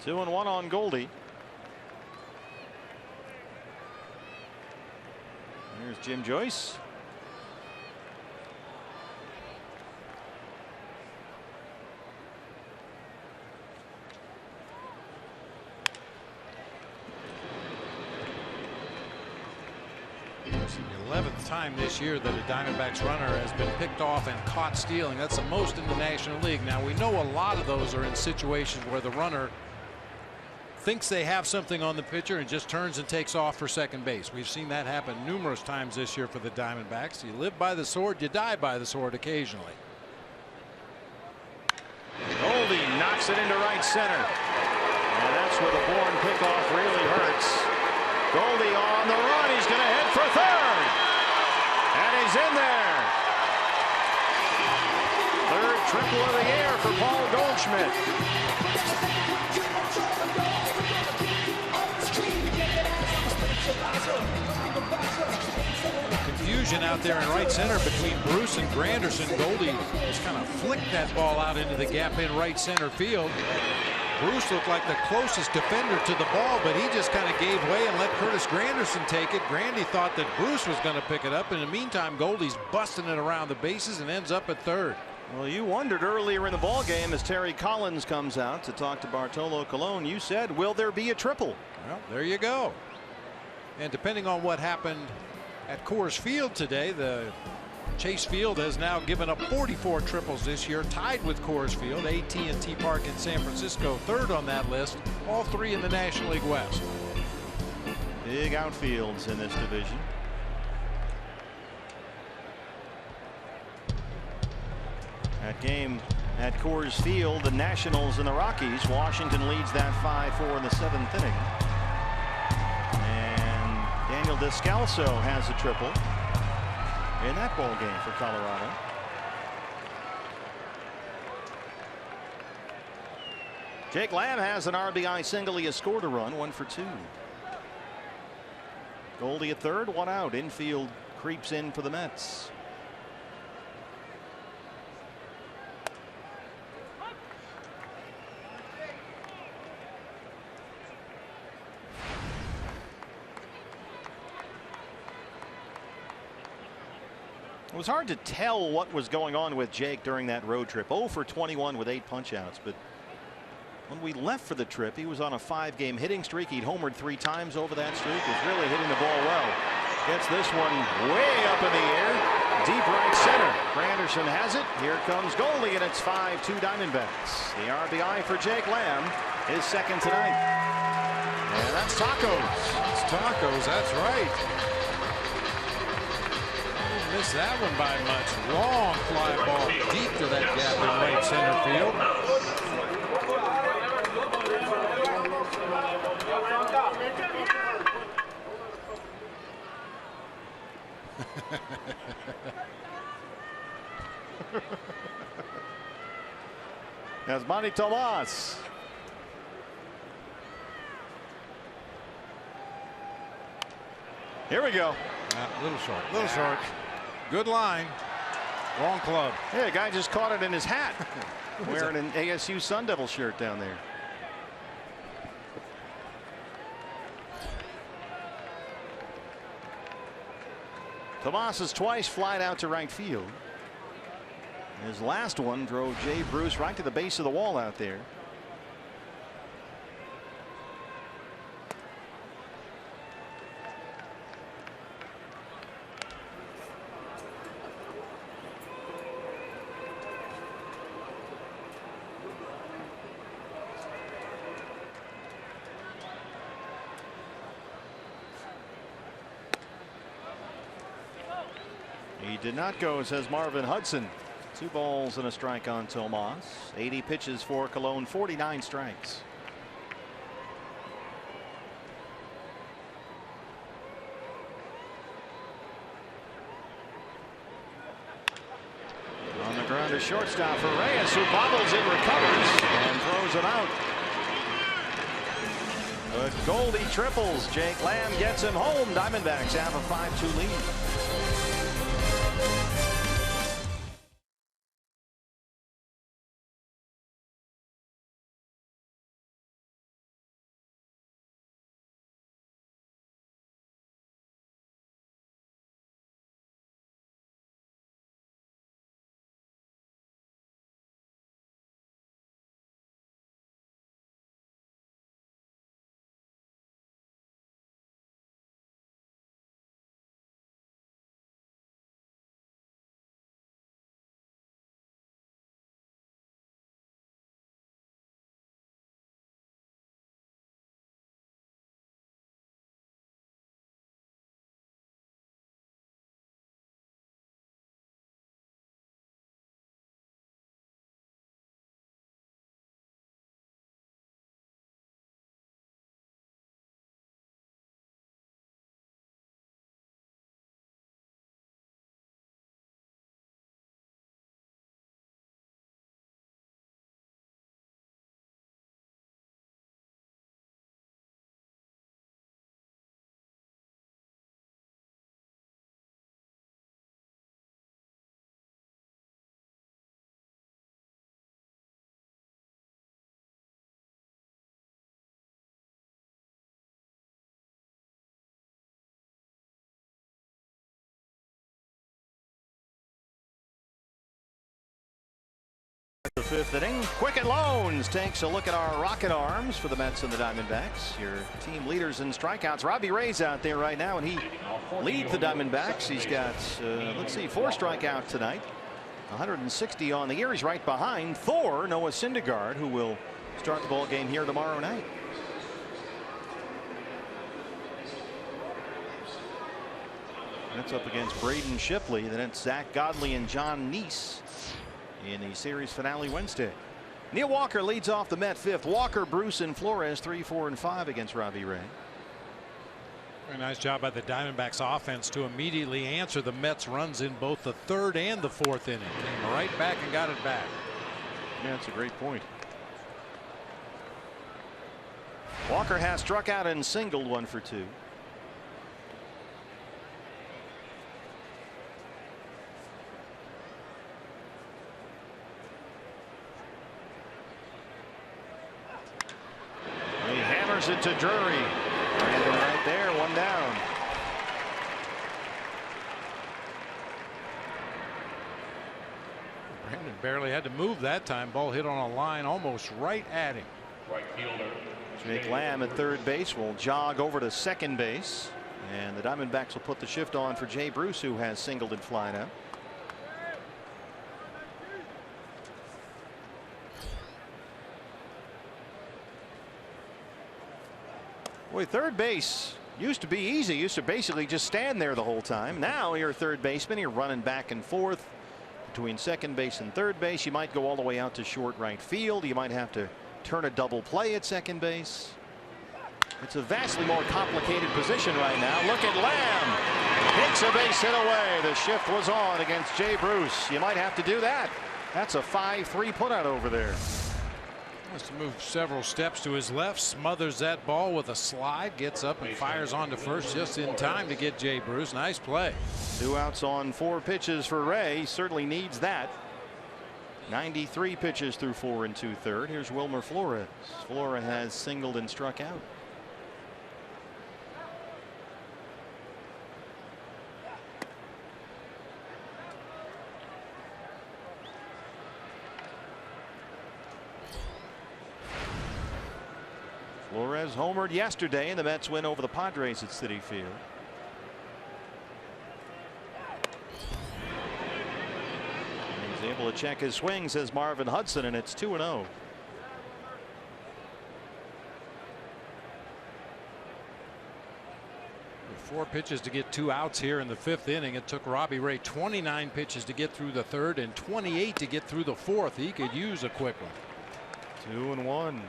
Two and one on Goldie. Here's Jim Joyce. The 11th time this year that a Diamondbacks runner has been picked off and caught stealing. That's the most in the National League. Now we know a lot of those are in situations where the runner thinks they have something on the pitcher and just turns and takes off for second base. We've seen that happen numerous times this year for the Diamondbacks. You live by the sword, you die by the sword occasionally. Goldie knocks it into right center. And that's where the Bourne pickoff really hurts. Goldie on the run. He's going to head for third. And he's in there. Third triple of the year for Paul Goldschmidt. Confusion out there in right center between Bruce and Granderson. Goldie just kind of flicked that ball out into the gap in right center field. Bruce looked like the closest defender to the ball, but he just kind of gave way and let Curtis Granderson take it. Grandy thought that Bruce was going to pick it up. In the meantime, Goldie's busting it around the bases and ends up at third. Well, you wondered earlier in the ball game as Terry Collins comes out to talk to Bartolo Colon. You said, will there be a triple? Well, there you go. And depending on what happened at Coors Field today, the Chase Field has now given up 44 triples this year, tied with Coors Field. AT&T Park in San Francisco, third on that list, all three in the National League West. Big outfields in this division. That game at Coors Field, the Nationals and the Rockies. Washington leads that 5-4 in the 7th inning. And Daniel Descalso has a triple in that ball game for Colorado. Jake Lamb has an RBI single. He has scored a run, 1 for 2. Goldie at third, 1 out. Infield creeps in for the Mets. It was hard to tell what was going on with Jake during that road trip. 0 for 21 with 8 punch-outs, but when we left for the trip, he was on a 5-game hitting streak. He'd homered 3 times over that streak. Was really hitting the ball well. Gets this one way up in the air, deep right center. Granderson has it. Here comes Goldie, and it's 5-2 Diamondbacks. The RBI for Jake Lamb is second tonight. And that's Tacos. It's Tacos, that's right. Missed that one by much. Long fly ball deep to that gap in right center field. That's Manny Tomas. Here we go. A little short. Little short. Good line. Wrong club. Yeah, the guy just caught it in his hat. Wearing an ASU Sun Devil shirt down there. Tomas has twice flied out to right field. His last one drove Jay Bruce right to the base of the wall out there. He did not go, says Marvin Hudson. 2 balls and a strike on Tomas. 80 pitches for Colon, 49 strikes. On the ground to shortstop for Reyes, who bobbles it, recovers, and throws it out. But Goldie triples. Jake Lamb gets him home. Diamondbacks have a 5-2 lead. fifth inning. Quicken Loans takes a look at our rocket arms for the Mets and the Diamondbacks. Your team leaders in strikeouts. Robbie Ray's out there right now, and he leads the Diamondbacks. He's got, let's see, 4 strikeouts tonight. 160 on the year. He's right behind Thor, Noah Syndergaard, who will start the ball game here tomorrow night. That's up against Braden Shipley. Then it's Zach Godley and John Neese in the series finale Wednesday. Neil Walker leads off the Met fifth. Walker, Bruce, and Flores 3, 4, and 5 against Robbie Ray. Very nice job by the Diamondbacks offense to immediately answer the Mets runs in both the third and the fourth inning. Came right back and got it back. Yeah, that's a great point. Walker has struck out and singled 1 for 2. It to Drury, and right there, 1 down. Brandon barely had to move that time. Ball hit on a line almost right at him. Right fielder Jake Lamb at third base will jog over to second base, and the Diamondbacks will put the shift on for Jay Bruce, who has singled and flied out. Boy, third base used to be easy. Used to basically just stand there the whole time. Now you're a third baseman. You're running back and forth between second base and third base. You might go all the way out to short right field. You might have to turn a double play at second base. It's a vastly more complicated position right now. Look at Lamb. Hits a base hit away. The shift was on against Jay Bruce. You might have to do that. That's a 5-3 putout over there. Wants to move several steps to his left, smothers that ball with a slide, gets up and fires on to first just in time to get Jay Bruce. Nice play. 2 outs on 4 pitches for Ray. He certainly needs that. 93 pitches through 4 2/3. Here's Wilmer Flores. Flores has singled and struck out. Flores homered yesterday in the Mets win over the Padres at Citi Field. He's able to check his swing, says Marvin Hudson, and it's 2-0. With 4 pitches to get 2 outs here in the 5th inning. It took Robbie Ray 29 pitches to get through the 3rd and 28 to get through the 4th. He could use a quick one. 2-1.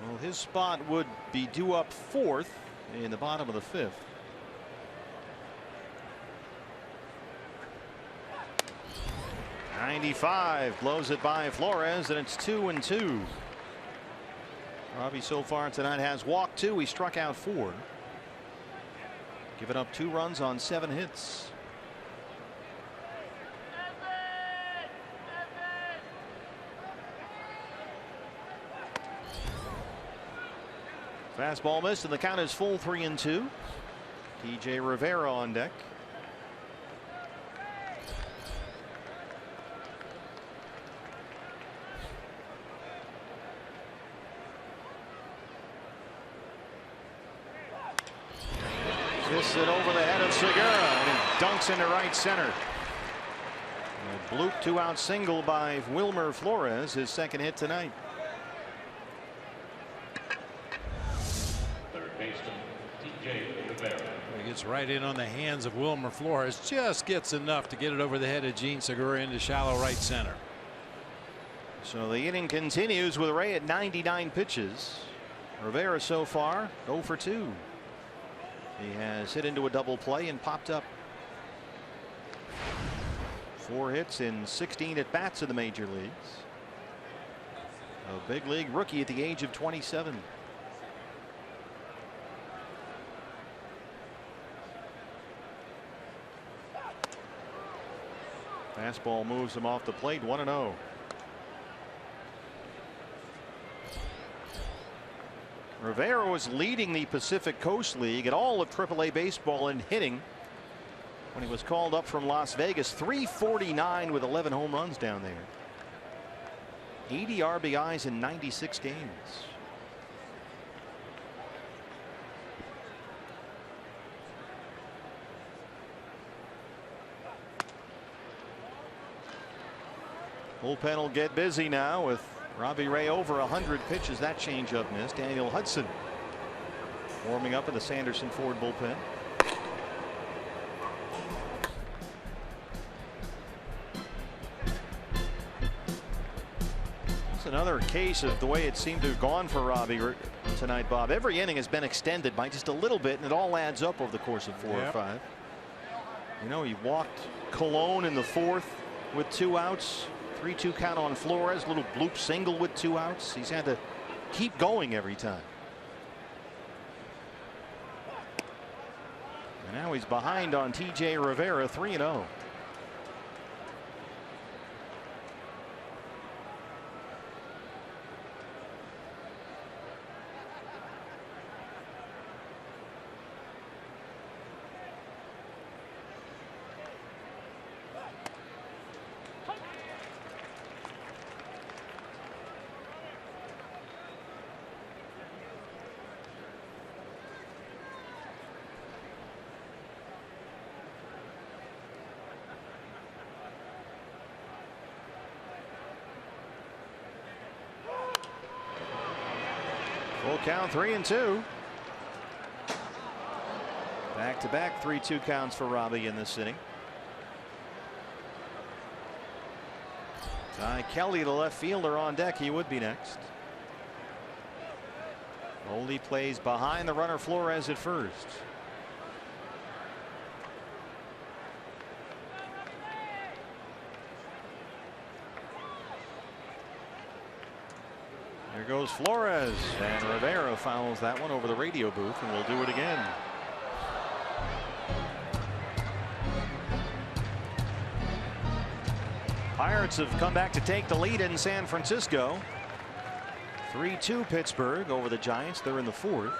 Well, his spot would be due up 4th in the bottom of the 5th. .95 blows it by Flores, and it's 2-2. Robbie so far tonight has walked 2. He struck out 4. Given up 2 runs on 7 hits. Fastball missed, and the count is full 3-2. TJ Rivera on deck. This it over the head of Segura, and it dunks into right center. A bloop 2-out single by Wilmer Flores, his 2nd hit tonight. He gets right in on the hands of Wilmer Flores, just gets enough to get it over the head of Gene Segura into shallow right center. So the inning continues with Ray at 99 pitches. Rivera so far 0 for 2. He has hit into a double play and popped up. 4 hits in 16 at bats in the major leagues. A big league rookie at the age of 27. Fastball moves him off the plate. 1-0. Rivera was leading the Pacific Coast League at all of AAA baseball in hitting when he was called up from Las Vegas. 349 with 11 home runs down there. 80 RBIs in 96 games. Bullpen will get busy now with Robbie Ray over 100 pitches. That changeup missed. Daniel Hudson warming up in the Sanderson Ford bullpen. It's another case of the way it seemed to have gone for Robbie tonight, Bob. Every inning has been extended by just a little bit, and it all adds up over the course of 4 or 5. You know, he walked Colon in the 4th with 2 outs. 3-2 count on Flores. Little bloop single with 2 outs. He's had to keep going every time. And now he's behind on TJ Rivera, 3-0. Full count, 3-2. Back-to-back 3-2 counts for Robbie in this inning. Ty Kelly, the left fielder, on deck. He would be next. Oldie plays behind the runner Flores at first. There goes Flores, and Rivera fouls that one over the radio booth, and we'll do it again. Pirates have come back to take the lead in San Francisco. 3-2 Pittsburgh over the Giants. They're in the 4th.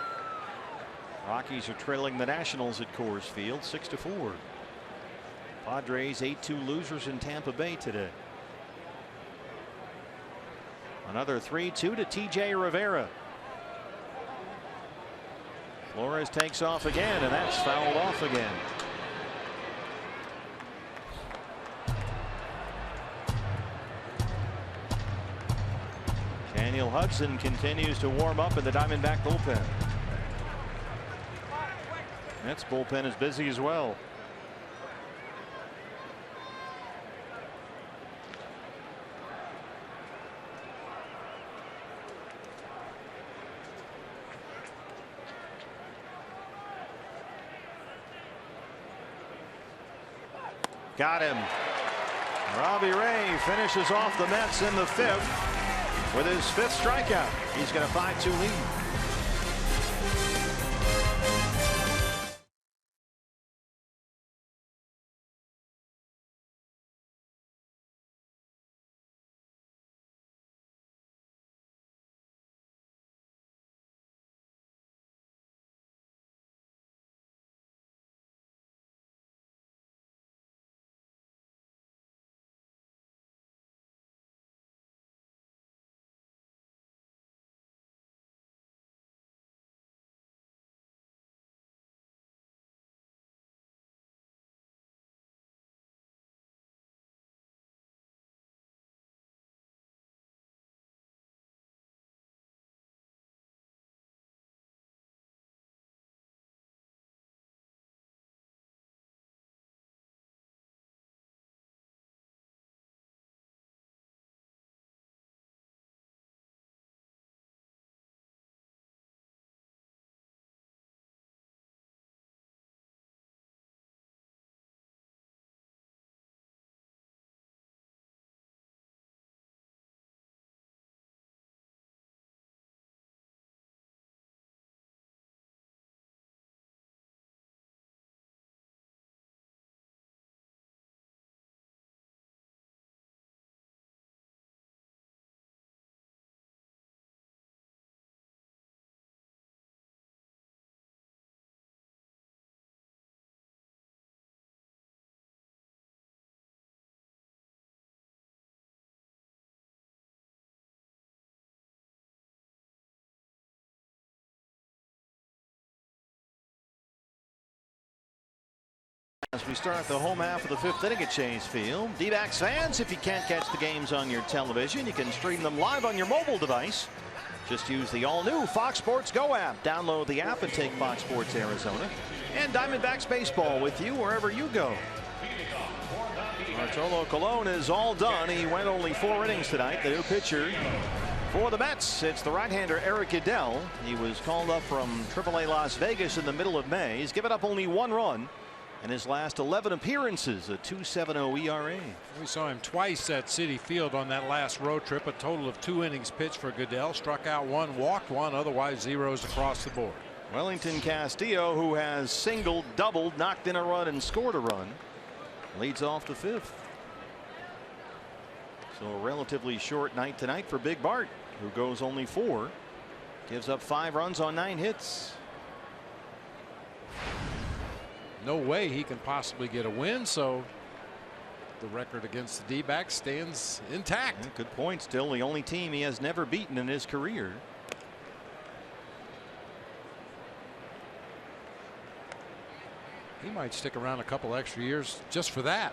Rockies are trailing the Nationals at Coors Field 6-4. Padres 8-2 losers in Tampa Bay today. Another 3-2 to TJ Rivera. Flores takes off again, and that's fouled off again. Daniel Hudson continues to warm up in the Diamondback bullpen. Mets bullpen is busy as well. Got him. Robbie Ray finishes off the Mets in the 5th with his 5th strikeout. He's got a 5-2 lead. As we start the home half of the 5th inning at Chase Field. D-backs fans, if you can't catch the games on your television, you can stream them live on your mobile device. Just use the all-new Fox Sports Go app. Download the app and take Fox Sports Arizona and Diamondbacks baseball with you wherever you go. Bartolo Colon is all done. He went only 4 innings tonight. The new pitcher for the Mets, it's the right-hander Eric Idell. He was called up from AAA Las Vegas in the middle of May. He's given up only 1 run in his last 11 appearances, a 2.70 ERA. We saw him twice at Citi Field on that last road trip. A total of 2 innings pitched for Goodell. Struck out 1, walked 1, otherwise zeros across the board. Wellington Castillo, who has singled, doubled, knocked in a run, and scored a run, leads off the 5th. So a relatively short night tonight for Big Bart, who goes only 4, gives up 5 runs on 9 hits. No way he can possibly get a win, so the record against the D-backs stands intact. Yeah, good point. Still the only team he has never beaten in his career. He might stick around a couple extra years just for that.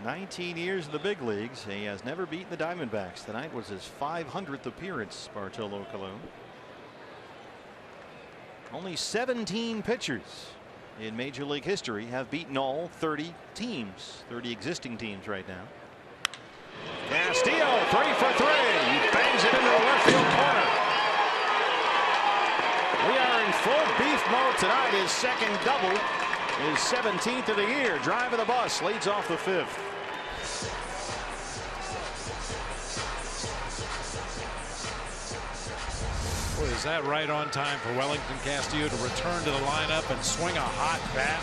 19 years in the big leagues. He has never beaten the Diamondbacks. Tonight was his 500th appearance, Bartolo Colon. Only 17 pitchers in Major League history have beaten all 30 teams, 30 existing teams right now. Castillo 3 for 3. He bangs it into the left field corner. We are in full beef mode tonight. His second double, his 17th of the year. Drive of the bus, leads off the 5th. Boy, is that right on time for Wellington Castillo to return to the lineup and swing a hot bat.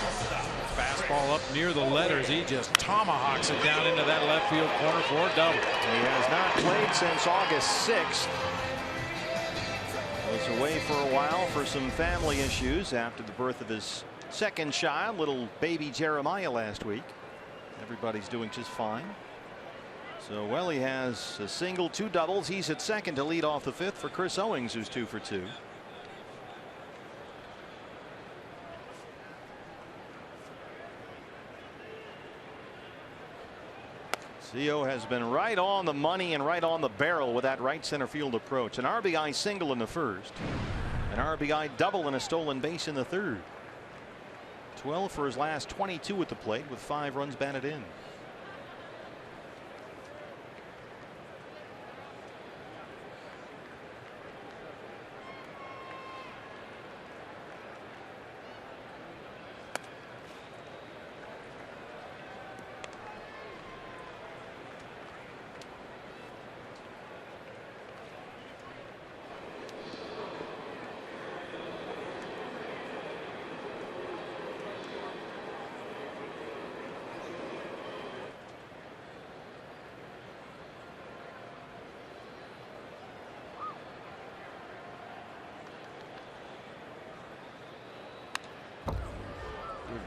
Fastball up near the letters. He just tomahawks it down into that left field corner for a double. He has not played since August 6th. Was away for a while for some family issues after the birth of his second child, little baby Jeremiah, last week. Everybody's doing just fine. So Welly has a single, 2 doubles. He's at second to lead off the 5th for Chris Owings, who's 2 for 2. Theo has been right on the money and right on the barrel with that right center field approach. An RBI single in the 1st, an RBI double and a stolen base in the 3rd. 12 for his last 22 at the plate with 5 runs batted in.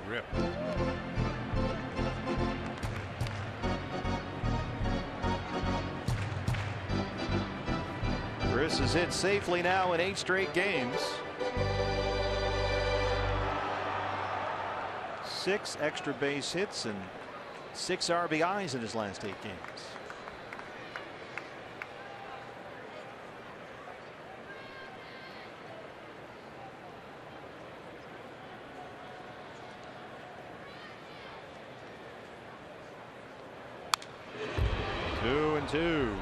Rip. Chris has hit safely now in 8 straight games. 6 extra base hits and 6 RBIs in his last 8 games. Two.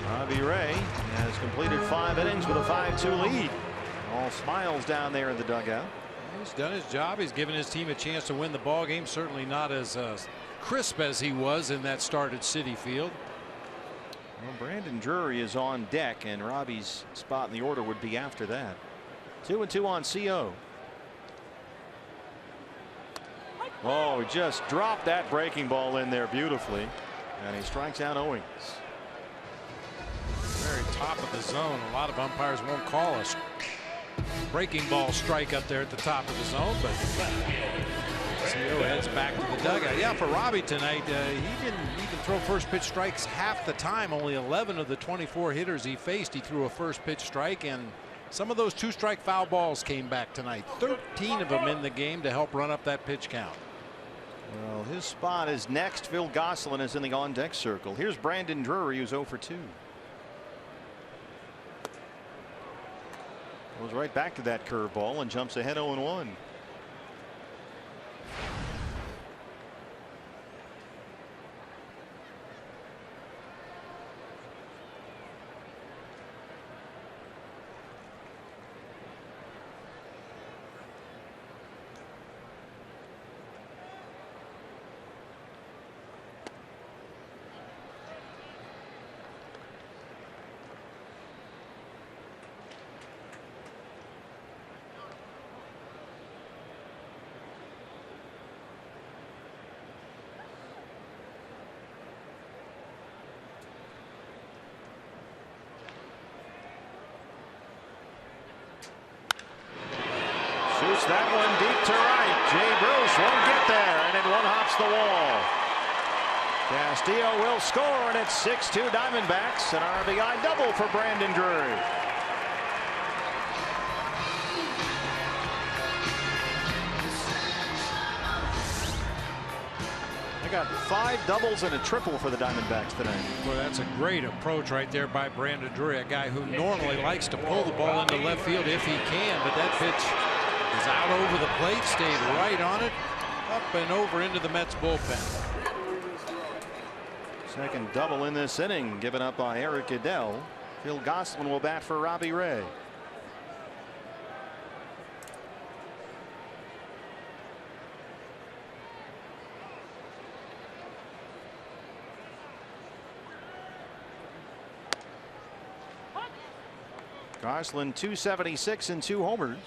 Robbie Ray has completed 5 innings with a 5-2 lead. All smiles down there in the dugout. He's done his job. He's given his team a chance to win the ball game. Certainly not as crisp as he was in that start at Citi Field. Well, Brandon Drury is on deck, and Robbie's spot in the order would be after that. 2-2 on CO. Oh, he just dropped that breaking ball in there beautifully, and he strikes out Owings. Very top of the zone. A lot of umpires won't call a breaking ball strike up there at the top of the zone, but Castillo heads back to the dugout. Yeah, for Robbie tonight, he didn't even throw first pitch strikes half the time. Only 11 of the 24 hitters he faced, he threw a first pitch strike, and some of those 2-strike foul balls came back tonight. 13 of them in the game to help run up that pitch count. Well, his spot is next. Phil Gosselin is in the on-deck circle. Here's Brandon Drury, who's 0 for 2. Goes right back to that curveball and jumps ahead 0-1. Shoots that one deep to right. Jay Bruce won't get there, and it one-hops the wall. Castillo will score, and it's 6-2 Diamondbacks. An RBI double for Brandon Drury. They got 5 doubles and a triple for the Diamondbacks tonight. Boy, that's a great approach right there by Brandon Drury, a guy who normally likes to pull the ball into left field if he can, but that pitch is out over the plate, stayed right on it, up and over into the Mets bullpen. Second double in this inning given up by Eric Adell. Phil Gosselin will bat for Robbie Ray. Gosselin 276 and 2 homers.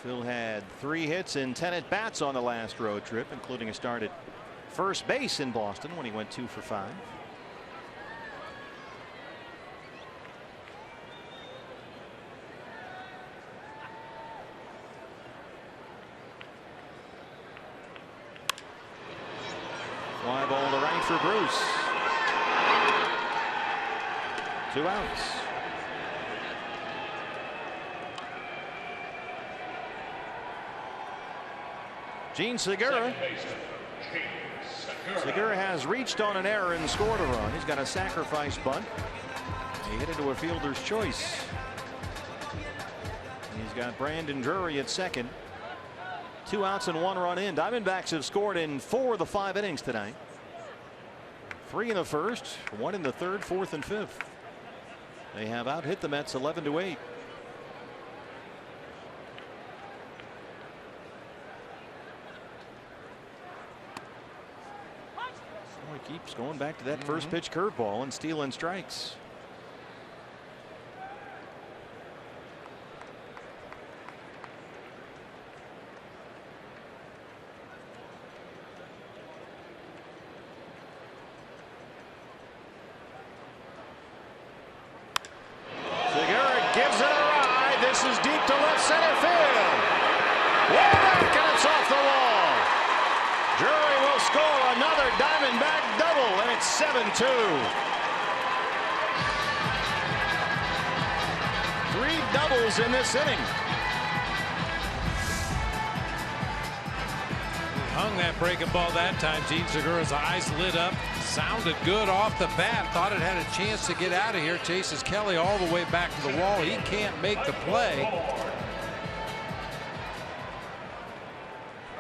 Phil had 3 hits and 10 at bats on the last road trip, including a start at first base in Boston when he went 2 for 5. Fly ball to right for Bruce. 2 outs. Gene Segura. Segura has reached on an error and scored a run. He's got a sacrifice bunt. He hit into a fielder's choice. He's got Brandon Drury at second. 2 outs and 1 run in. Diamondbacks have scored in 4 of the 5 innings tonight. 3 in the first, 1 in the third, 4th, and 5th. They have out hit the Mets 11-8. He keeps going back to that first pitch curveball and stealing strikes. Segura gives it a ride. This is deep to left center field. Way back, and it's off the wall. Drury will score another Diamondback double, and it's 7-2. 3 doubles in this inning. Hung that breaking ball that time. Gene Segura's eyes lit up. Sounded good off the bat. Thought it had a chance to get out of here. Chases Kelly all the way back to the wall. He can't make the play.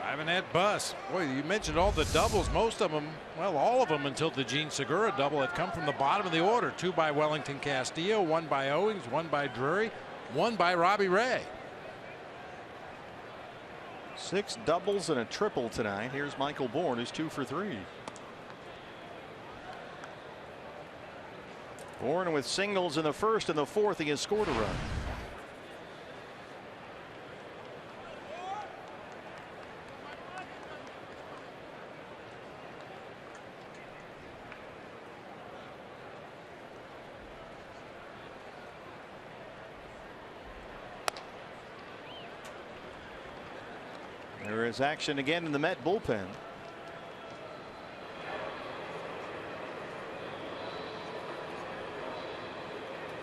Driving that bus. Boy, you mentioned all the doubles. Most of them, well, all of them until the Gene Segura double had come from the bottom of the order. 2 by Wellington Castillo, 1 by Owings, 1 by Drury, 1 by Robbie Ray. 6 doubles and a triple tonight. Here's Michael Bourne, who's 2 for 3. Bourne with singles in the first and the fourth. He has scored a run. There is action again in the Met bullpen.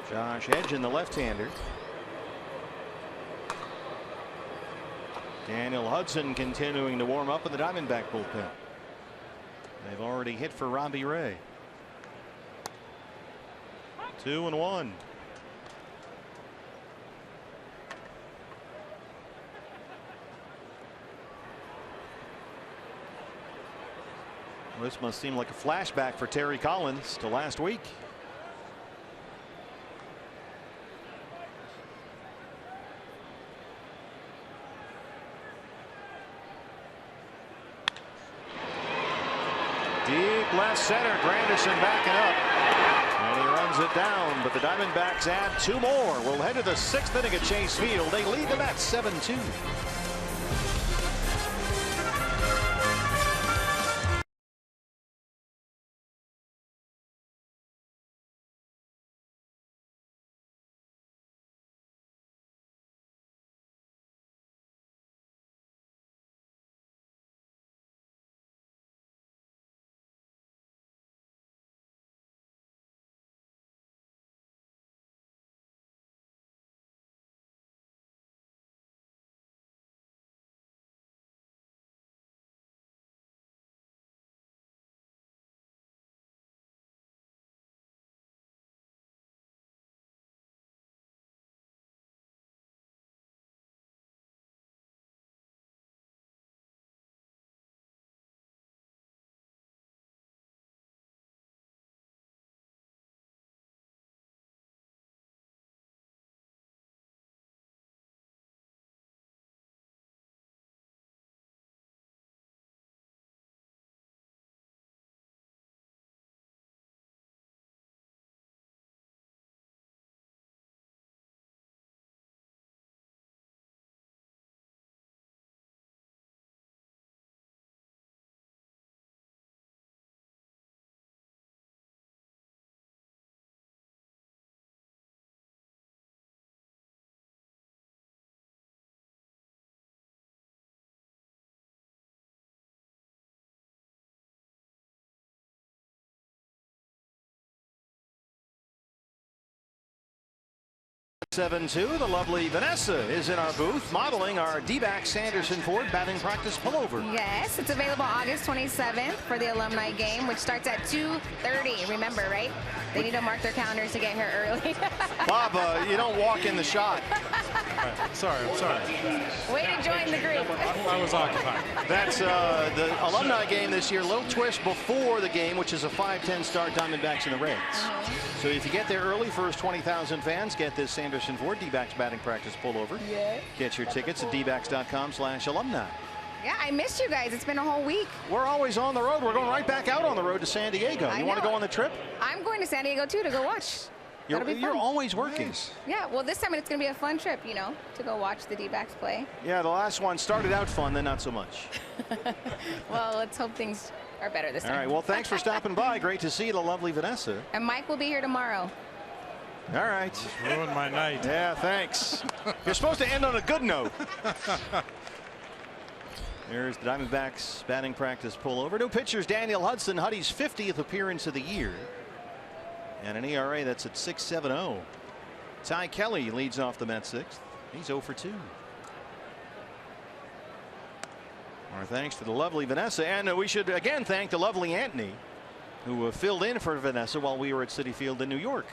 Josh Edgen, the left-hander. Daniel Hudson continuing to warm up in the Diamondback bullpen. They've already hit for Robbie Ray. 2-1. This must seem like a flashback for Terry Collins to last week. Deep left center, Granderson backing up. And he runs it down, but the Diamondbacks add 2 more. We'll head to the 6th inning at Chase Field. They lead the Mets 7-2. (7-2). The lovely Vanessa is in our booth modeling our D-back Sanderson Ford batting practice pullover. Yes, it's available August 27th for the alumni game, which starts at 2:30. Remember, right? They need to mark their calendars to get here early. Bob, you don't walk in the shot. I'm sorry. Way to join the group. I was occupied. That's the alumni game this year. Little twist before the game, which is a 5-10 start, Diamondbacks and the Reds. So if you get there early, first 20,000 fans get this Sanderson Ford D-backs batting practice pullover. Yeah. Get your tickets at dbacks.com/alumni. Yeah, I missed you guys. It's been a whole week. We're always on the road. We're going right back out on the road to San Diego. You want to go on the trip? I'm going to San Diego too to go watch. You're always working. Nice. Yeah, well, this time it's going to be a fun trip, you know, to go watch the D-backs play. Yeah, the last one started out fun, then not so much. Well, let's hope things are better this time. All right, well, thanks for stopping by. Great to see the lovely Vanessa. And Mike will be here tomorrow. All right. Just ruined my night. Yeah, thanks. You're supposed to end on a good note. There's the Diamondbacks batting practice pullover. New pitchers, Daniel Hudson, Huddy's 50th appearance of the year. And an ERA that's at 6.70. Ty Kelly leads off the Mets 6th. He's 0 for 2. Our thanks to the lovely Vanessa. And we should again thank the lovely Anthony, who filled in for Vanessa while we were at Citi Field in New York.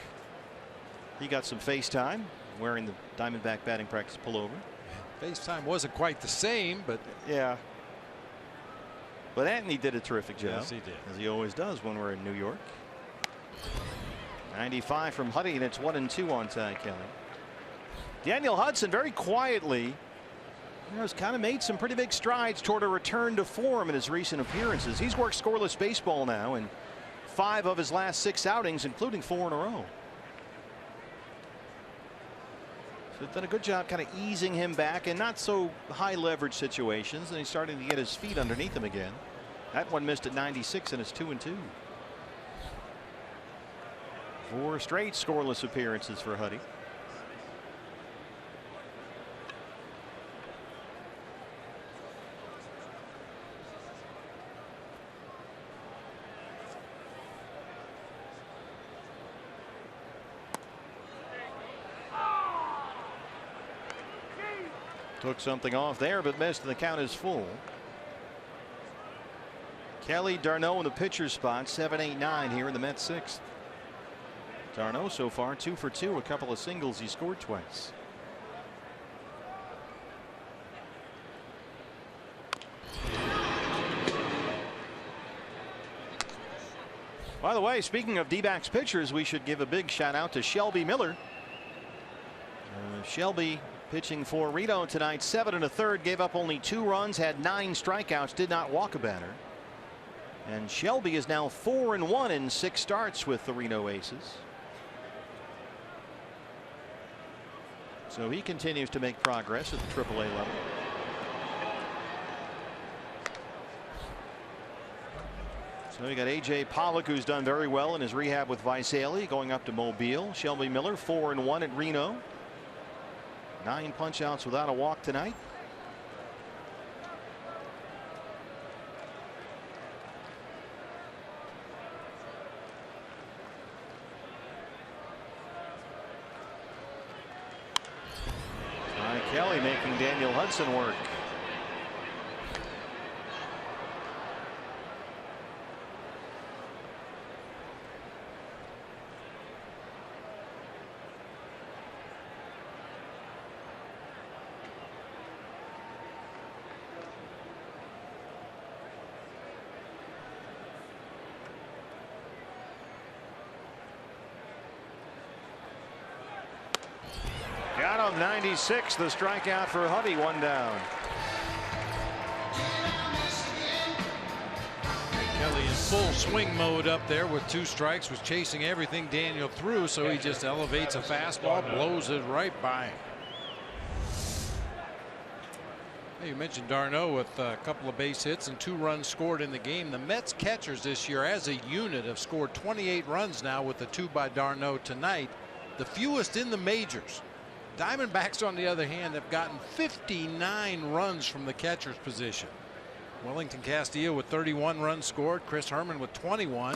He got some FaceTime wearing the Diamondback batting practice pullover. FaceTime wasn't quite the same, but yeah. But Anthony did a terrific job. Yes, he did. As he always does when we're in New York. 95 from Huddy, and it's 1-2 on Ty Kelly. Daniel Hudson very quietly has kind of made some pretty big strides toward a return to form in his recent appearances. He's worked scoreless baseball now in 5 of his last 6 outings, including 4 in a row. So they've done a good job kind of easing him back in not so high leverage situations, and he's starting to get his feet underneath him again. That one missed at 96, and it's 2-2. 4 straight scoreless appearances for Huddy. Took something off there, but missed, and the count is full. Kelly, d'Arnaud in the pitcher's spot, 7, 8, 9 here in the Mets 6th. d'Arnaud so far 2 for 2, a couple of singles. He scored twice. By the way, speaking of D-backs pitchers, we should give a big shout out to Shelby Miller. Shelby pitching for Reno tonight, 7 1/3, gave up only 2 runs, had 9 strikeouts, did not walk a batter. And Shelby is now 4-1 in 6 starts with the Reno Aces. So he continues to make progress at the AAA level. So you got A.J. Pollock, who's done very well in his rehab with Visalia, going up to Mobile. Shelby Miller 4-1 at Reno. 9 punch outs without a walk tonight. Kelly making Daniel Hudson work. Got him, 96, the strikeout for Huddy, 1 down. Kelly in full swing mode up there with 2 strikes, was chasing everything Daniel threw, so he just elevates a fastball, blows it right by him. You mentioned d'Arnaud with a couple of base hits and 2 runs scored in the game. The Mets catchers this year as a unit have scored 28 runs now with the 2 by d'Arnaud tonight, the fewest in the majors. Diamondbacks, on the other hand, have gotten 59 runs from the catcher's position. Wellington Castillo with 31 runs scored, Chris Herman with 21,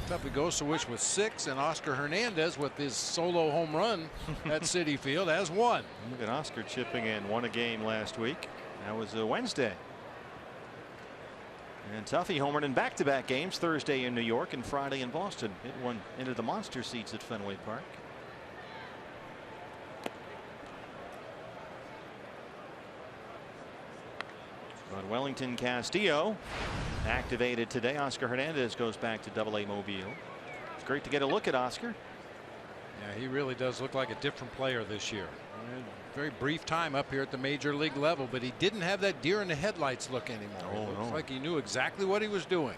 Tuffy Gosewich with 6, and Oscar Hernandez with his solo home run at Citi Field has 1. Look at Oscar chipping in, 1 a game last week. That was a Wednesday. And Tuffy homered in back-to-back games, Thursday in New York and Friday in Boston. Hit one into the monster seats at Fenway Park. But Wellington Castillo activated today. Oscar Hernandez goes back to Double-A Mobile. It's great to get a look at Oscar. Yeah, he really does look like a different player this year. Very brief time up here at the major league level, but he didn't have that deer in the headlights look anymore. Oh, it looks no. like he knew exactly what he was doing.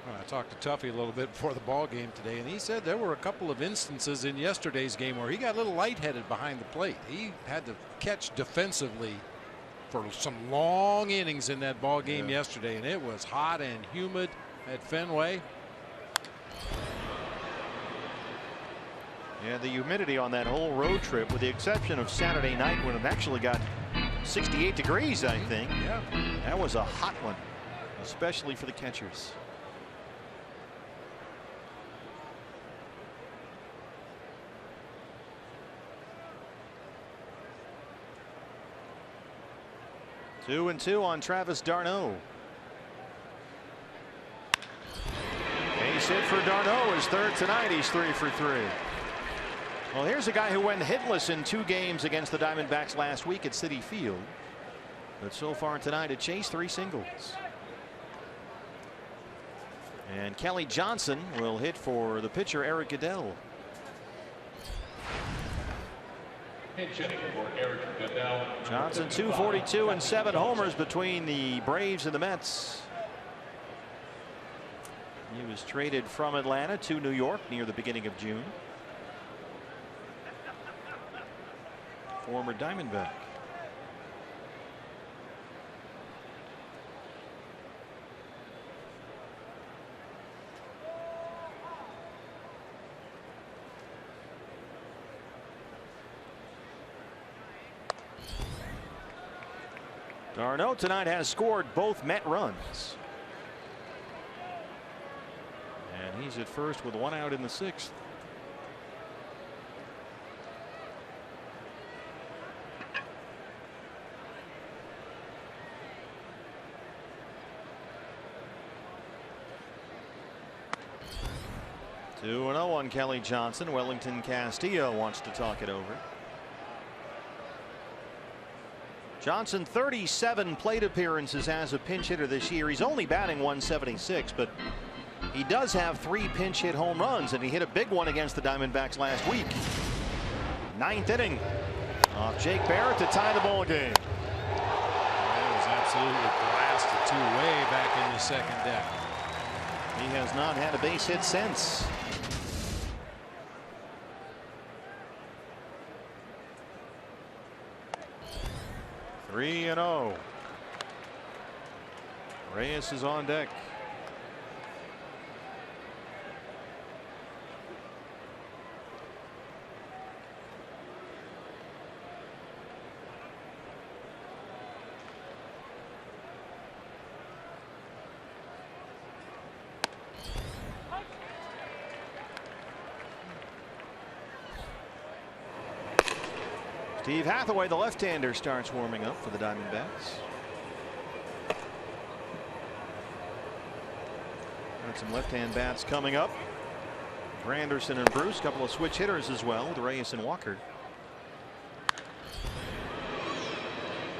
I talked to Tuffy a little bit before the ball game today, and he said there were a couple of instances in yesterday's game where he got a little lightheaded behind the plate. He had to catch defensively for some long innings in that ball game yesterday, and it was hot and humid at Fenway. Yeah, the humidity on that whole road trip, with the exception of Saturday night when it actually got 68 degrees, I think. Yeah, that was a hot one, especially for the catchers. Two and 2 on Travis d'Arnaud. Base hit for d'Arnaud, his 3rd tonight. He's 3 for 3. Well, here's a guy who went hitless in 2 games against the Diamondbacks last week at Citi Field. But so far tonight at Chase, 3 singles. And Kelly Johnson will hit for the pitcher Eric Goodell. Johnson 242 and 7 homers between the Braves and the Mets. He was traded from Atlanta to New York near the beginning of June. Former Diamondback. d'Arnaud tonight has scored both Met runs. And he's at first with 1 out in the 6th. Two and 0 on Kelly Johnson. Wellington Castillo wants to talk it over. Johnson 37 plate appearances as a pinch hitter this year. He's only batting 176, but he does have 3 pinch hit home runs, and he hit a big one against the Diamondbacks last week. 9th inning off Jake Barrett to tie the ball game. That was absolutely blasted to way back in the 2nd deck. He has not had a base hit since. Three and 0. Reyes is on deck. Steve Hathaway, the left-hander, starts warming up for the Diamondbacks. Got some left-hand bats coming up. Granderson and Bruce, couple of switch hitters as well with Reyes and Walker.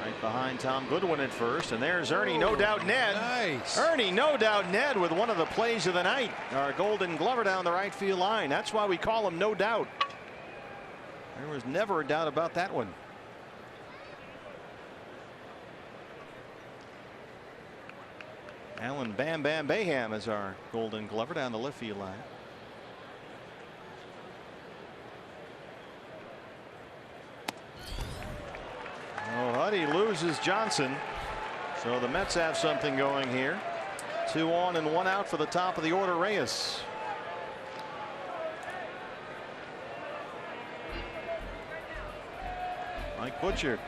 Right behind Tom Goodwin at first, and there's Ernie No Doubt Ned. Nice. Ernie No Doubt Ned with one of the plays of the night. Our Golden Glover down the right field line. That's why we call him No Doubt. There was never a doubt about that one. Alan Bam Bam Bayham is our Golden Glover down the left field line. Oh, Huddy loses Johnson. So the Mets have something going here. 2 on and 1 out for the top of the order, Reyes. Mike Butcher.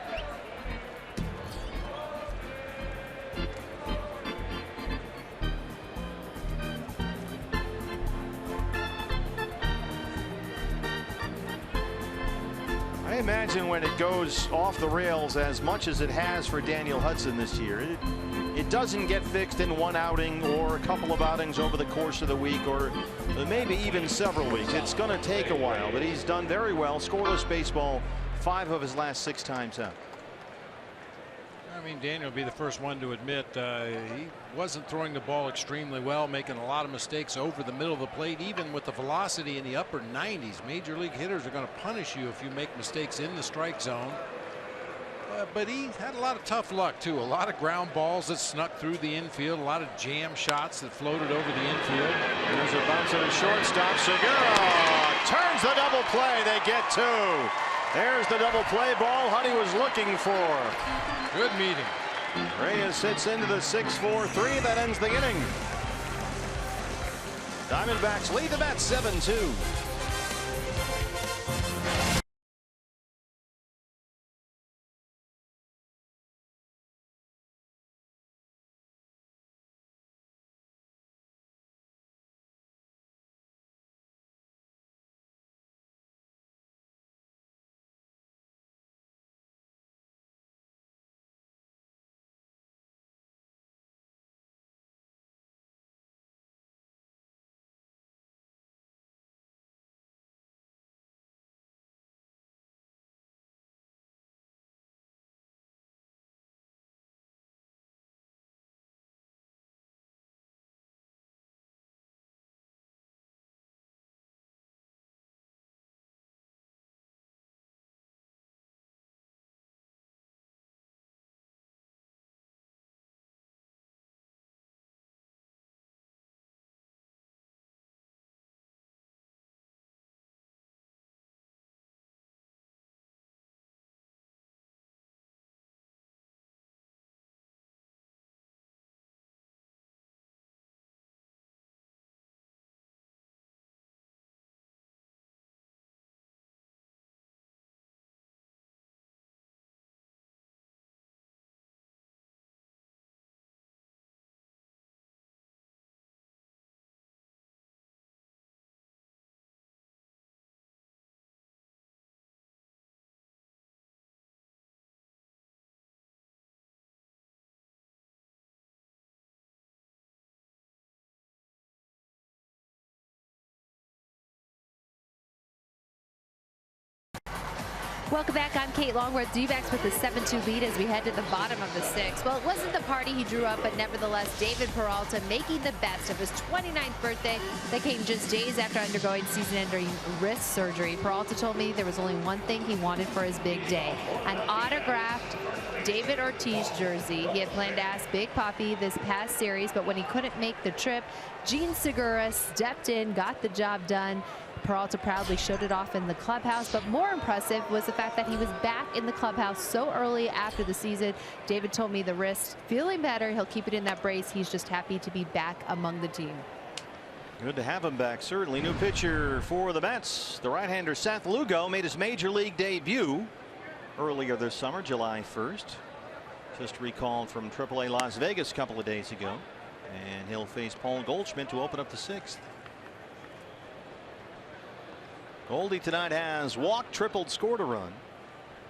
I imagine when it goes off the rails as much as it has for Daniel Hudson this year, it doesn't get fixed in one outing or a couple of outings over the course of the week, or maybe even several weeks. It's going to take a while, but he's done very well. Scoreless baseball 5 of his last 6 times out. I mean, Daniel will be the first one to admit he wasn't throwing the ball extremely well, making a lot of mistakes over the middle of the plate, even with the velocity in the upper 90s. Major league hitters are going to punish you if you make mistakes in the strike zone. But he had a lot of tough luck, too. A lot of ground balls that snuck through the infield, a lot of jam shots that floated over the infield. There's a bounce at a shortstop. Segura turns the double play. They get 2. There's the double play ball Huddy was looking for. Good meeting. Reyes hits into the 6-4-3. That ends the inning. Diamondbacks lead the Mets 7-2. Welcome back. I'm Kate Longworth. D-backs with the 7-2 lead as we head to the bottom of the 6th. Well, it wasn't the party he drew up, but nevertheless, David Peralta making the best of his 29th birthday that came just days after undergoing season-ending wrist surgery. Peralta told me there was only one thing he wanted for his big day: an autographed David Ortiz jersey. He had planned to ask Big Papi this past series, but when he couldn't make the trip, Gene Segura stepped in, got the job done. Peralta proudly showed it off in the clubhouse, but more impressive was the fact that he was back in the clubhouse so early after the season. David told me the wrist feeling better. He'll keep it in that brace. He's just happy to be back among the team. Good to have him back, certainly. New pitcher for the Mets. The right-hander Seth Lugo made his major league debut earlier this summer, July 1st. Just recalled from AAA Las Vegas a couple of days ago. And he'll face Paul Goldschmidt to open up the 6th. Goldie tonight has walked, tripled, scored a run.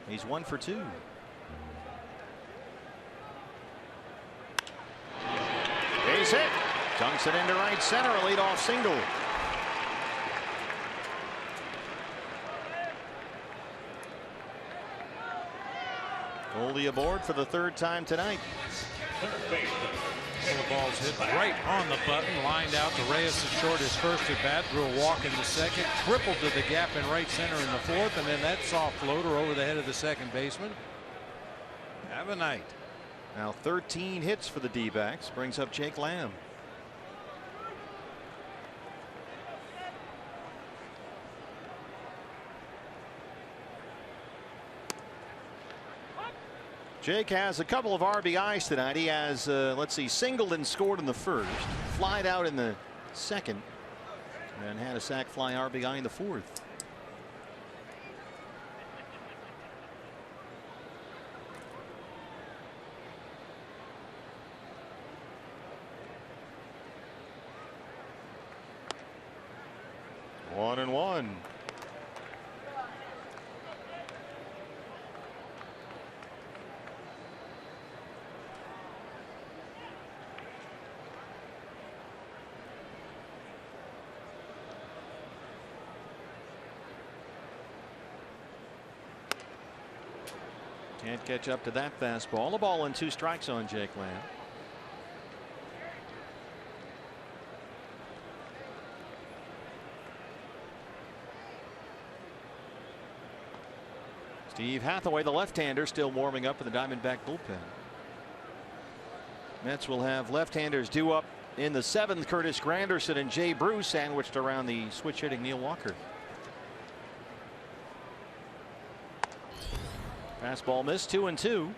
He's 1 for 2. Base hit. Dunks it into right center. A leadoff single. Goldie aboard for the 3rd time tonight. The ball's hit right on the button, lined out to Reyes at short his first at bat, drew a walk in the 2nd, tripled to the gap in right center in the 4th, and then that soft floater over the head of the 2nd baseman. Have a night. Now 13 hits for the D-backs, brings up Jake Lamb. Jake has a couple of RBIs tonight. He has, let's see, singled and scored in the 1st, flied out in the 2nd, and had a sac fly RBI in the 4th. One and one. Can't catch up to that fastball. A ball and 2 strikes on Jake Lamb. Steve Hathaway, the left-hander, still warming up in the Diamondback bullpen. Mets will have left-handers due up in the 7th. Curtis Granderson and Jay Bruce sandwiched around the switch-hitting Neil Walker. Fastball missed, 2-2.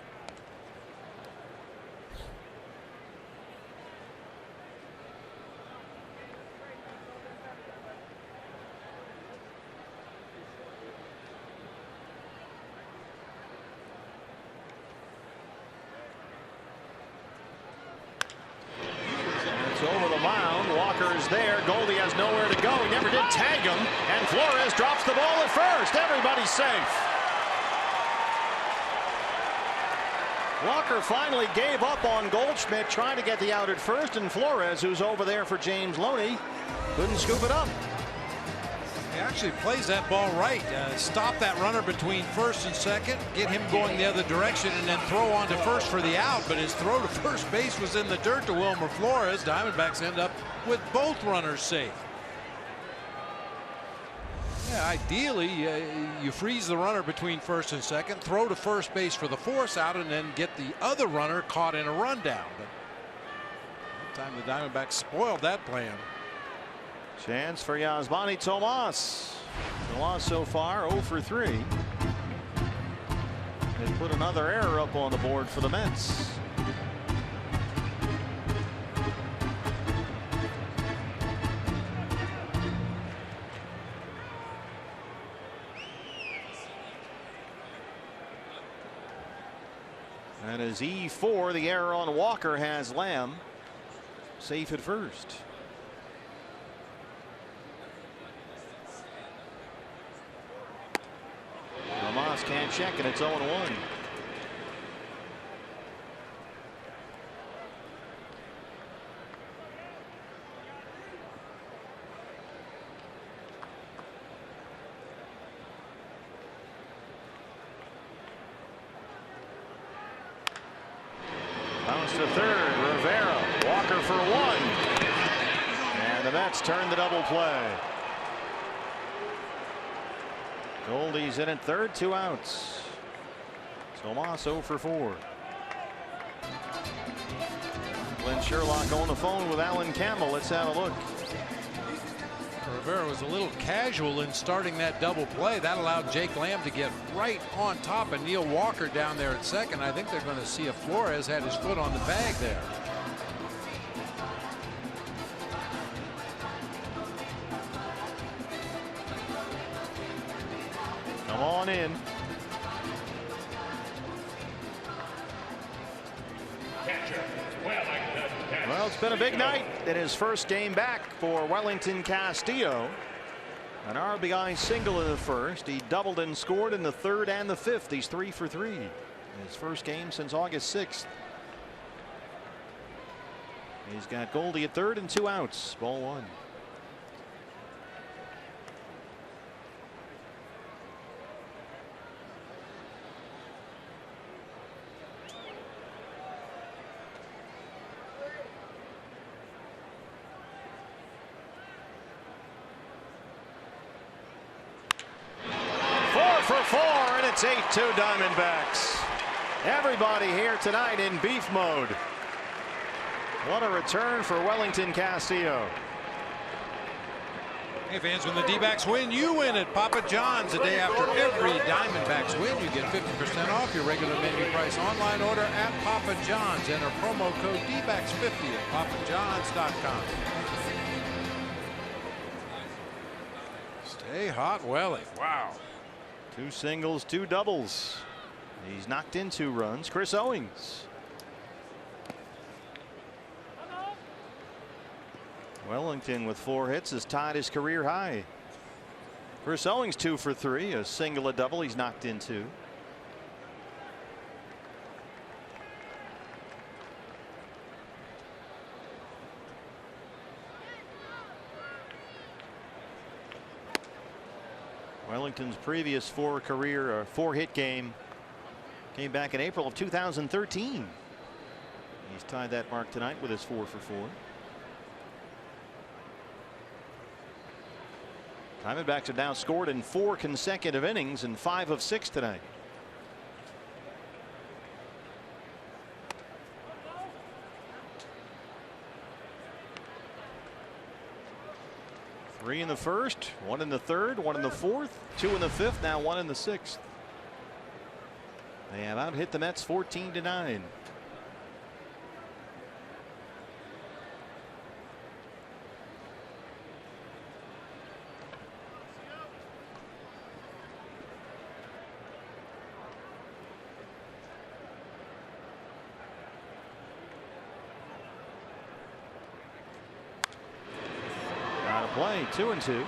It's over the mound. Walker's there. Goldie has nowhere to go. He never did tag him. And Flores drops the ball at first. Everybody's safe. Walker finally gave up on Goldschmidt, trying to get the out at first, and Flores, who's over there for James Loney, couldn't scoop it up. He actually plays that ball right. Stop that runner between 1st and 2nd, get him going the other direction, and then throw on to 1st for the out. But his throw to first base was in the dirt to Wilmer Flores. Diamondbacks end up with both runners safe. Yeah, ideally, you freeze the runner between 1st and 2nd, throw to first base for the force out, and then get the other runner caught in a rundown. But that time the Diamondbacks spoiled that plan. Chance for Yasmani Tomas. Tomas so far 0 for 3. They put another error up on the board for the Mets. And as E4, the error on Walker has Lamb safe at first. Tomas can't check, and it's 0-1. Pass to third. Rivera. Walker for one. And the Mets turn the double play. Goldie's in at third, 2 outs. Tomas 0 for 4. Glenn Sherlock on the phone with Alan Campbell. Let's have a look. Rivera was a little casual in starting that double play. That allowed Jake Lamb to get right on top of Neil Walker down there at second. I think they're going to see if Flores had his foot on the bag there. Come on in. Well, it's been a big night in his first game back for Wellington Castillo. An RBI single in the first. He doubled and scored in the third and the fifth. He's 3 for 3 in his first game since August 6th. He's got Goldie at third and 2 outs. Ball 1. For 4, and it's 8-2 Diamondbacks. Everybody here tonight in beef mode. What a return for Wellington Castillo. Hey fans, when the D-backs win, you win at Papa John's. The day after every Diamondbacks win, you get 50% off your regular menu price online order at Papa John's. Enter promo code D-backs50 at papajohns.com. Stay hot, Welly. Wow. 2 singles, 2 doubles. He's knocked in 2 runs. Chris Owings. Wellington with 4 hits has tied his career high. Chris Owings 2 for 3, a single, a double. He's knocked in 2. Wellington's previous 4-hit game came back in April of 2013. He's tied that mark tonight with his 4 for 4. Diamondbacks have now scored in 4 consecutive innings and 5 of 6 tonight. Three in the first, 1 in the third, 1 in the fourth, 2 in the fifth, now 1 in the sixth. They have out hit the Mets 14-9. Play 2-2.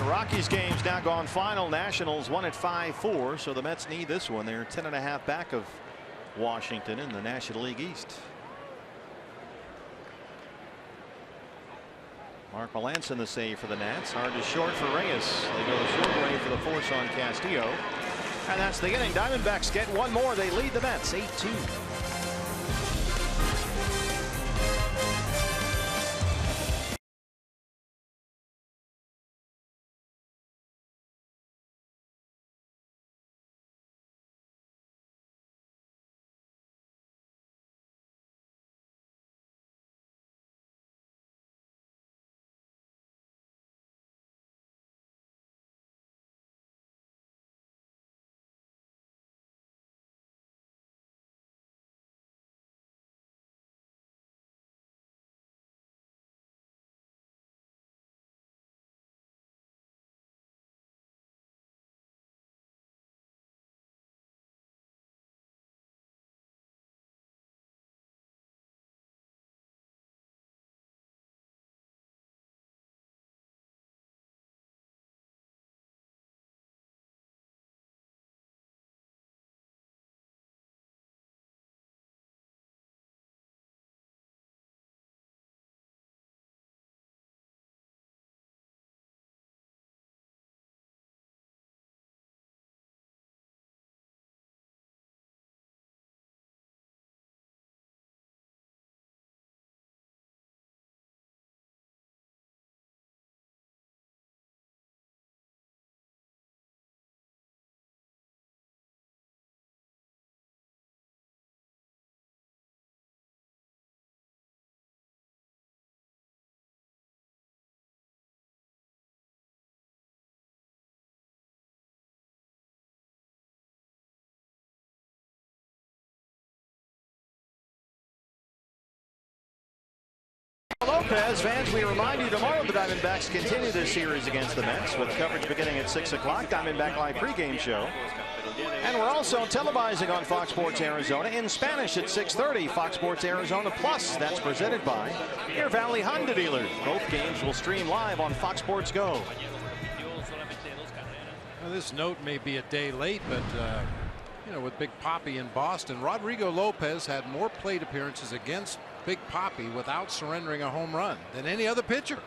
Rockies game's now gone final. Nationals won at 5-4, so the Mets need this one. They're 10.5 back of Washington in the National League East. Mark Melanson the save for the Nats. Hard to short for Reyes. They go short way for the force on Castillo. And that's the inning. Diamondbacks get one more. They lead the Mets 8-2. Lopez. Fans, we remind you tomorrow the Diamondbacks continue this series against the Mets with coverage beginning at 6 o'clock. Diamondback Live pregame show. And we're also televising on Fox Sports Arizona in Spanish at 6:30. Fox Sports Arizona Plus. That's presented by Deer Valley Honda Dealers. Both games will stream live on Fox Sports Go. Well, this note may be a day late, but you know, with Big Papi in Boston, Rodrigo Lopez had more plate appearances against Big Papi without surrendering a home run than any other pitcher.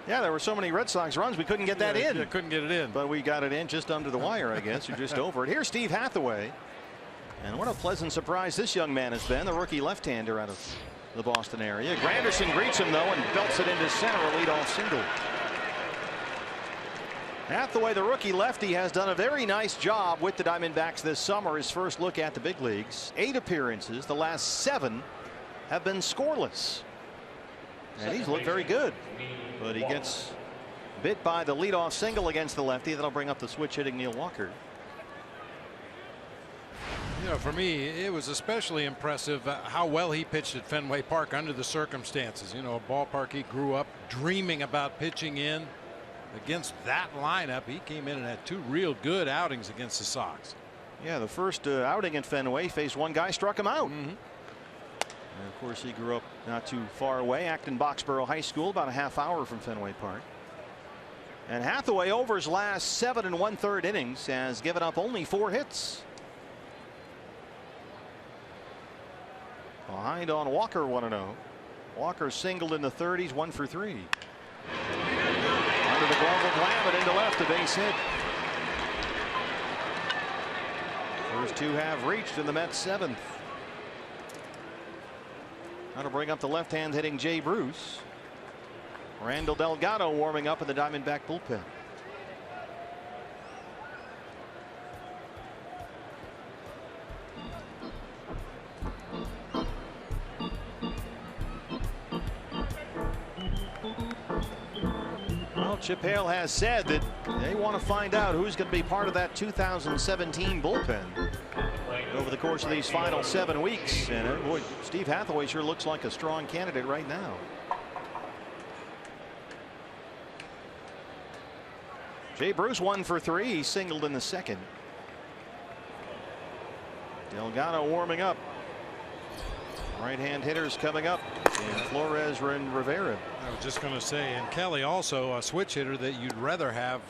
Yeah, there were so many Red Sox runs we couldn't get that in. Yeah, couldn't get it in. But we got it in just under the wire, I guess, or just over it. Here's Steve Hathaway. And what a pleasant surprise this young man has been, the rookie left-hander out of the Boston area. Granderson greets him, though, and belts it into center, a leadoff single. Hathaway, the rookie lefty, has done a very nice job with the Diamondbacks this summer. His first look at the big leagues. 8 appearances. The last 7 have been scoreless. And he's looked very good. But he gets bit by the leadoff single against the lefty. That'll bring up the switch hitting Neil Walker. You know, for me, it was especially impressive how well he pitched at Fenway Park under the circumstances. You know, a ballpark he grew up dreaming about pitching in. Against that lineup, he came in and had 2 real good outings against the Sox. Yeah, the first outing in Fenway, faced one guy, struck him out. And of course, he grew up not too far away, Acton Boxborough High School, about a half hour from Fenway Park. And Hathaway, over his last 7 1/3 innings, has given up only 4 hits. Behind on Walker, 1-0. Walker singled in the 30s, 1 for 3. Under the glove of Lamb and into left, a base hit. First 2 have reached in the Mets 7th. Now to bring up the left-hand hitting Jay Bruce. Randall Delgado warming up in the Diamondback bullpen. Chip Hale has said that they want to find out who's going to be part of that 2017 bullpen over the course of these final 7 weeks. And boy, Steve Hathaway sure looks like a strong candidate right now. Jay Bruce 1 for 3. He singled in the 2nd. Delgado warming up. Right-hand hitters coming up. And Flores and Rivera. I was just going to say, and Kelly also a switch hitter that you'd rather have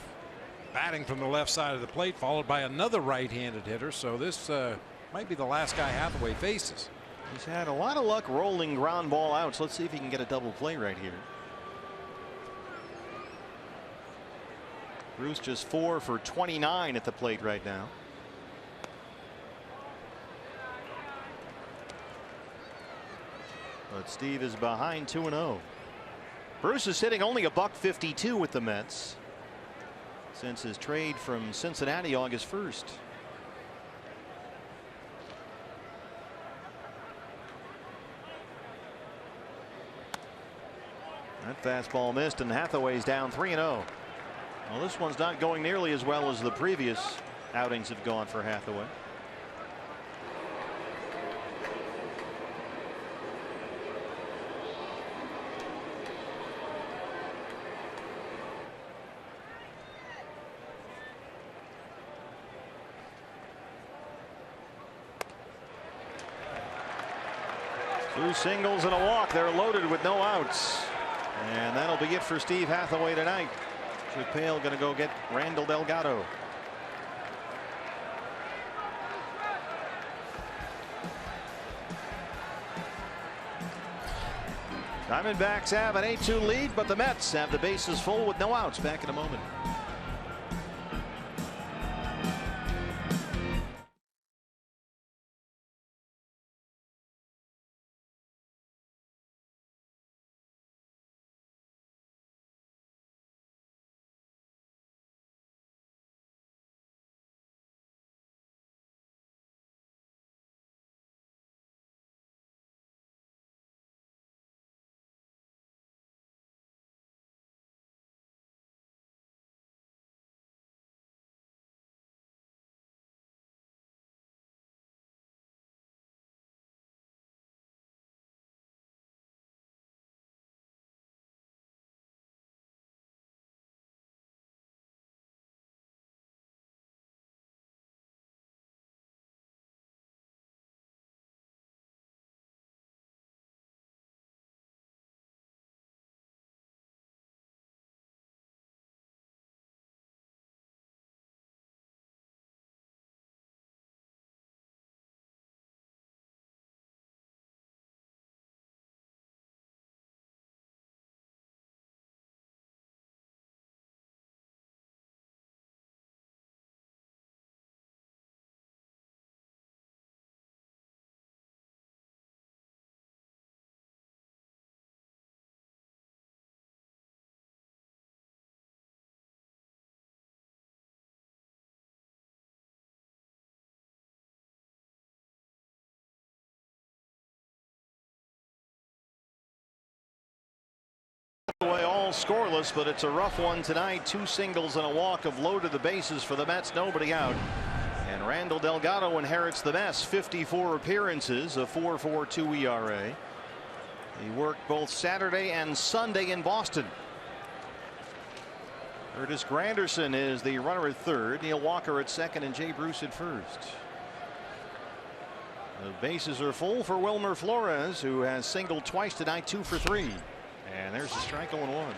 batting from the left side of the plate, followed by another right-handed hitter. So this might be the last guy Hathaway faces. He's had a lot of luck rolling ground ball outs. Let's see if he can get a double play right here. Bruce just 4 for 29 at the plate right now. But Steve is behind 2-0. Bruce is hitting only a .152 with the Mets since his trade from Cincinnati August 1st. That fastball missed, and Hathaway's down 3-0. Well, this one's not going nearly as well as the previous outings have gone for Hathaway. Two singles and a walk. They're loaded with no outs. And that'll be it for Steve Hathaway tonight. Chip Hale going to go get Randall Delgado. Diamondbacks have an 8-2 lead, but the Mets have the bases full with no outs. Back in a moment. all scoreless, but it's a rough one tonight. 2 singles and a walk of low to the bases for the Mets. Nobody out. And Randall Delgado inherits the Mets. 54 appearances, a 4.42 ERA. He worked both Saturday and Sunday in Boston. Curtis Granderson is the runner at third. Neil Walker at second and Jay Bruce at first. The bases are full for Wilmer Flores, who has singled twice tonight, 2 for 3. And there's the strike 0-1.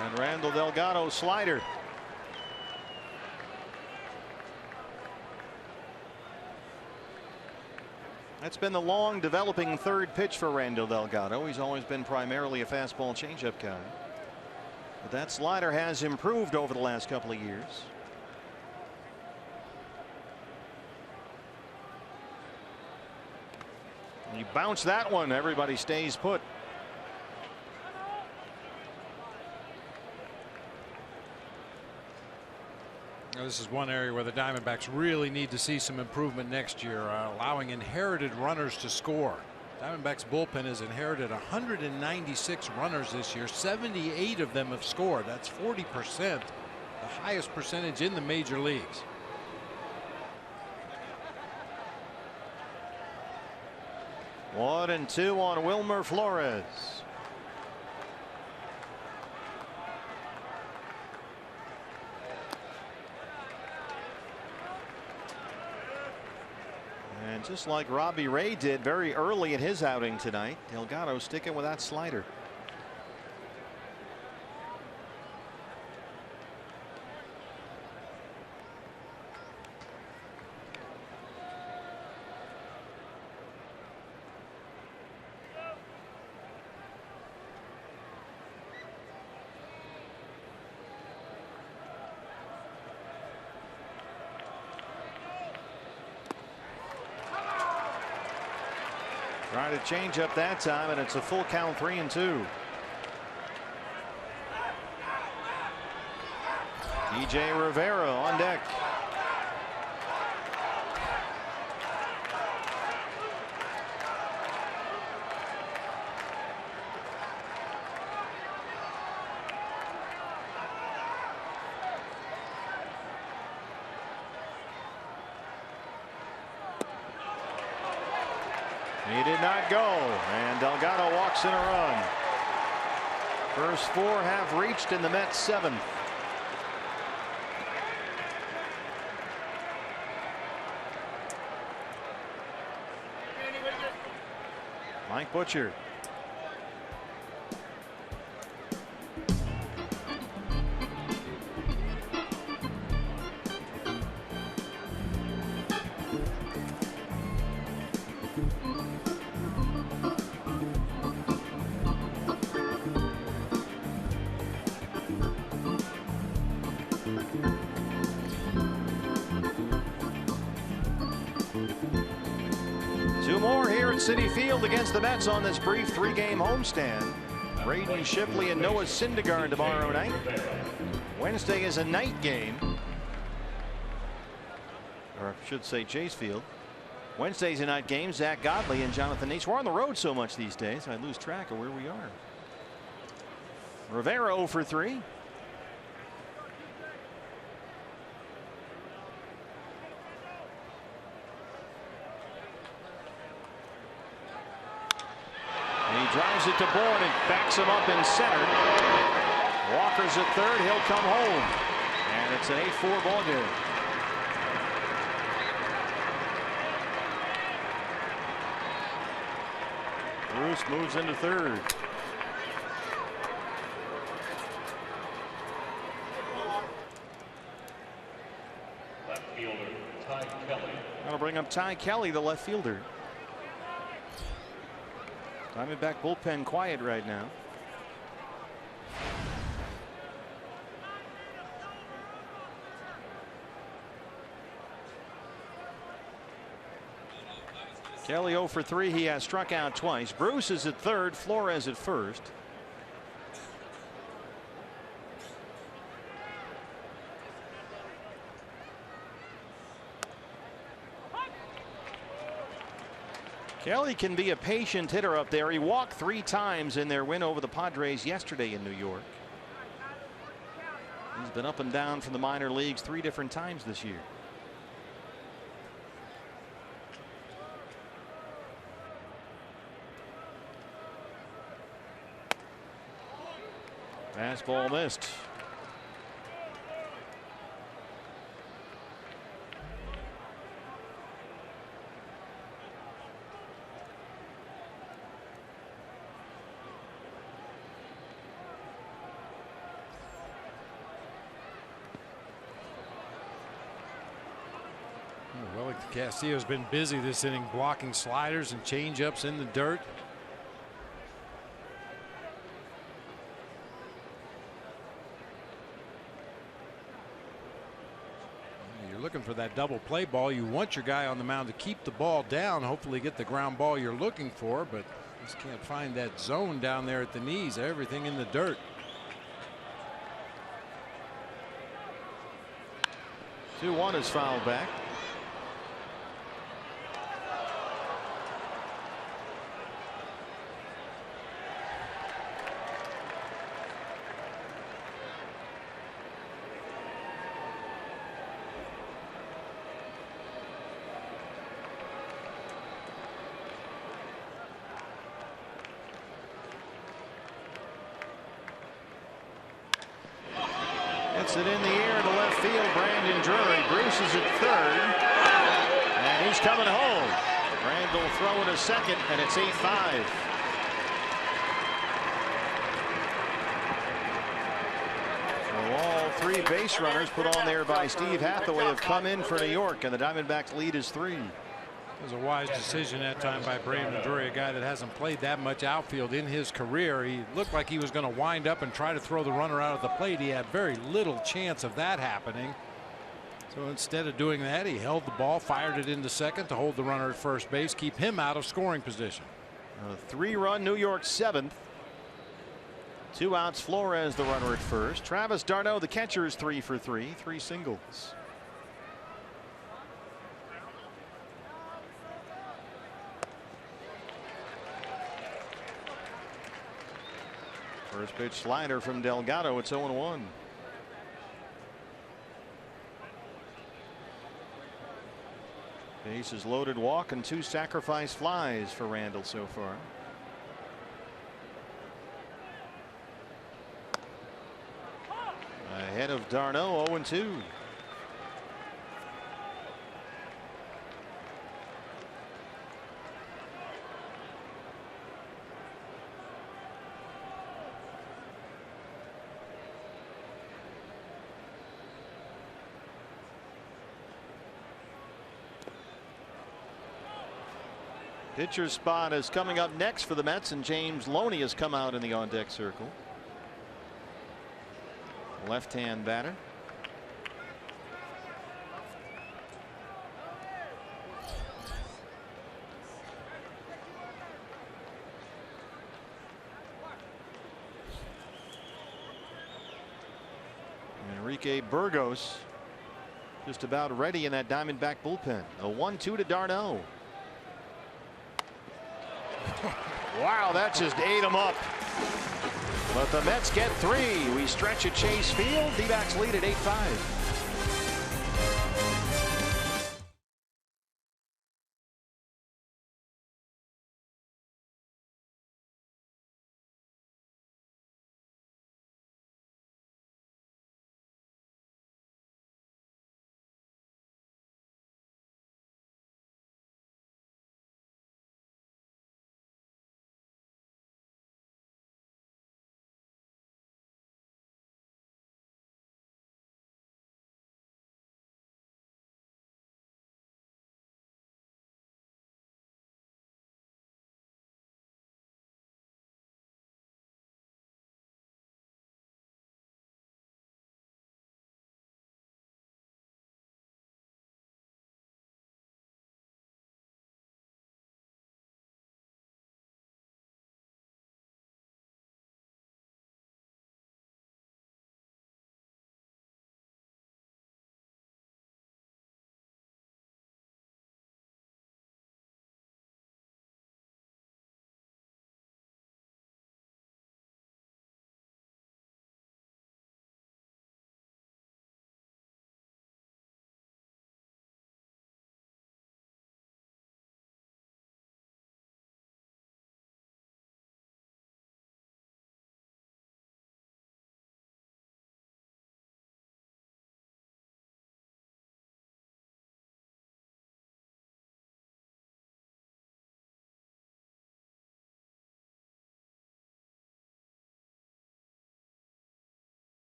And Randall Delgado slider. That's been the long developing third pitch for Randall Delgado. He's always been primarily a fastball changeup guy. But that slider has improved over the last couple of years. You bounce that one, everybody stays put. Now, this is one area where the Diamondbacks really need to see some improvement next year, allowing inherited runners to score. Diamondbacks bullpen has inherited 196 runners this year. 78 of them have scored. That's 40%, the highest percentage in the major leagues. One and two on Wilmer Flores. And just like Robbie Ray did very early in his outing tonight, Delgado sticking with that slider. Trying to change up that time, and it's a full count, 3-2. DJ Rivera on deck. He did not go, and Delgado walks in a run. First four have reached in the Mets' seventh. Mike Butcher. Two more here at Citi Field against the Mets on this brief three-game homestand. Braden Shipley and Noah Syndergaard tomorrow night. Wednesday is a night game. Or I should say Chase Field. Wednesday's a night game. Zach Godley and Jonathan Nates. We're on the road so much these days, I lose track of where we are. Rivera 0 for 3. Drives it to Bourne and backs him up in center. Walker's at third. He'll come home. And it's an 8-4 ball game. Bruce moves into third. Left fielder Ty Kelly. That'll bring up Ty Kelly, the left fielder. Diamondback bullpen quiet right now. Kelly 0 for 3. He has struck out twice. Bruce is at third. Flores at first. Kelly can be a patient hitter up there. He walked 3 times in their win over the Padres yesterday in New York. He's been up and down from the minor leagues 3 different times this year. Fastball missed. Castillo's been busy this inning blocking sliders and changeups in the dirt. You're looking for that double play ball. You want your guy on the mound to keep the ball down, hopefully get the ground ball you're looking for, but just can't find that zone down there at the knees. Everything in the dirt. 2-1 is fouled back. Hits it in the air to left field. Brandon Drury. Bruce is at third. And he's coming home. Randall throwing a second, and it's 8-5. So all 3 base runners put on there by Steve Hathaway have come in for New York, and the Diamondbacks lead is 3. It was a wise decision that time by Brandon Drury, a guy that hasn't played that much outfield in his career. He looked like he was going to wind up and try to throw the runner out of the plate. He had very little chance of that happening. So instead of doing that, he held the ball, fired it into second to hold the runner at first base, keep him out of scoring position. A 3-run New York 7th. 2 outs. Flores the runner at first. Travis d'Arnaud the catcher is 3 for 3. 3 singles. First pitch slider from Delgado. It's 0-1. Bases loaded, walk, and 2 sacrifice flies for Randall so far. Ahead of d'Arnaud, 0-2. Pitcher's spot is coming up next for the Mets, and James Loney has come out in the on-deck circle. Left-hand batter. Enrique Burgos just about ready in that Diamondback bullpen. A 1-2 to d'Arnaud. Wow, that just ate him up. But the Mets get 3. We stretch at Chase Field. D-backs lead at 8-5.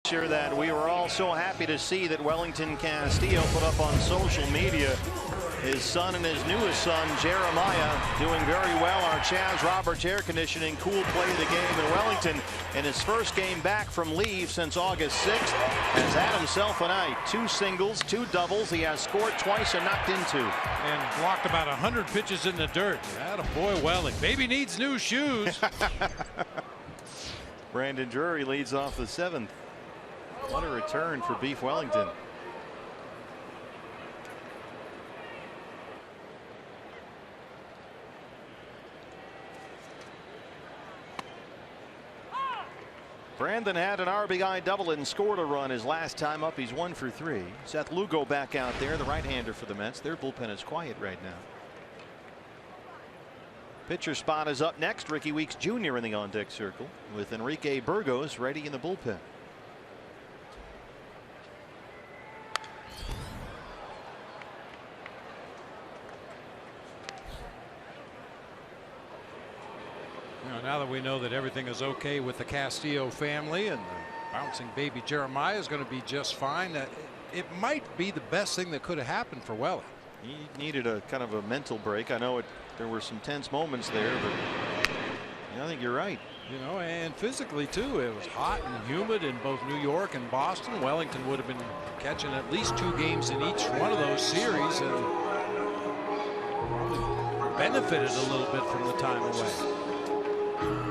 Sure that we were all so happy to see that Wellington Castillo put up on social media his son and his newest son Jeremiah doing very well. Our Chaz Roberts air conditioning cool play of the game in Wellington, in his first game back from leave since August 6th, has had himself a night. 2 singles, 2 doubles. He has scored twice and knocked into and blocked about 100 pitches in the dirt. Attaboy Welling. Baby needs new shoes. Brandon Drury leads off the 7th. What a return for Beef Wellington. Brandon had an RBI double and scored a run his last time up. He's 1 for 3. Seth Lugo back out there, the right-hander for the Mets. Their bullpen is quiet right now. Pitcher spot is up next. Ricky Weeks Jr. in the on-deck circle with Enrique Burgos ready in the bullpen. Now that we know that everything is okay with the Castillo family and the bouncing baby Jeremiah is going to be just fine, it might be the best thing that could have happened for Welling. He needed a kind of a mental break. I know there were some tense moments there, but I think you're right. You know, and physically too, it was hot and humid in both New York and Boston. Wellington would have been catching at least 2 games in each one of those series and probably benefited a little bit from the time away.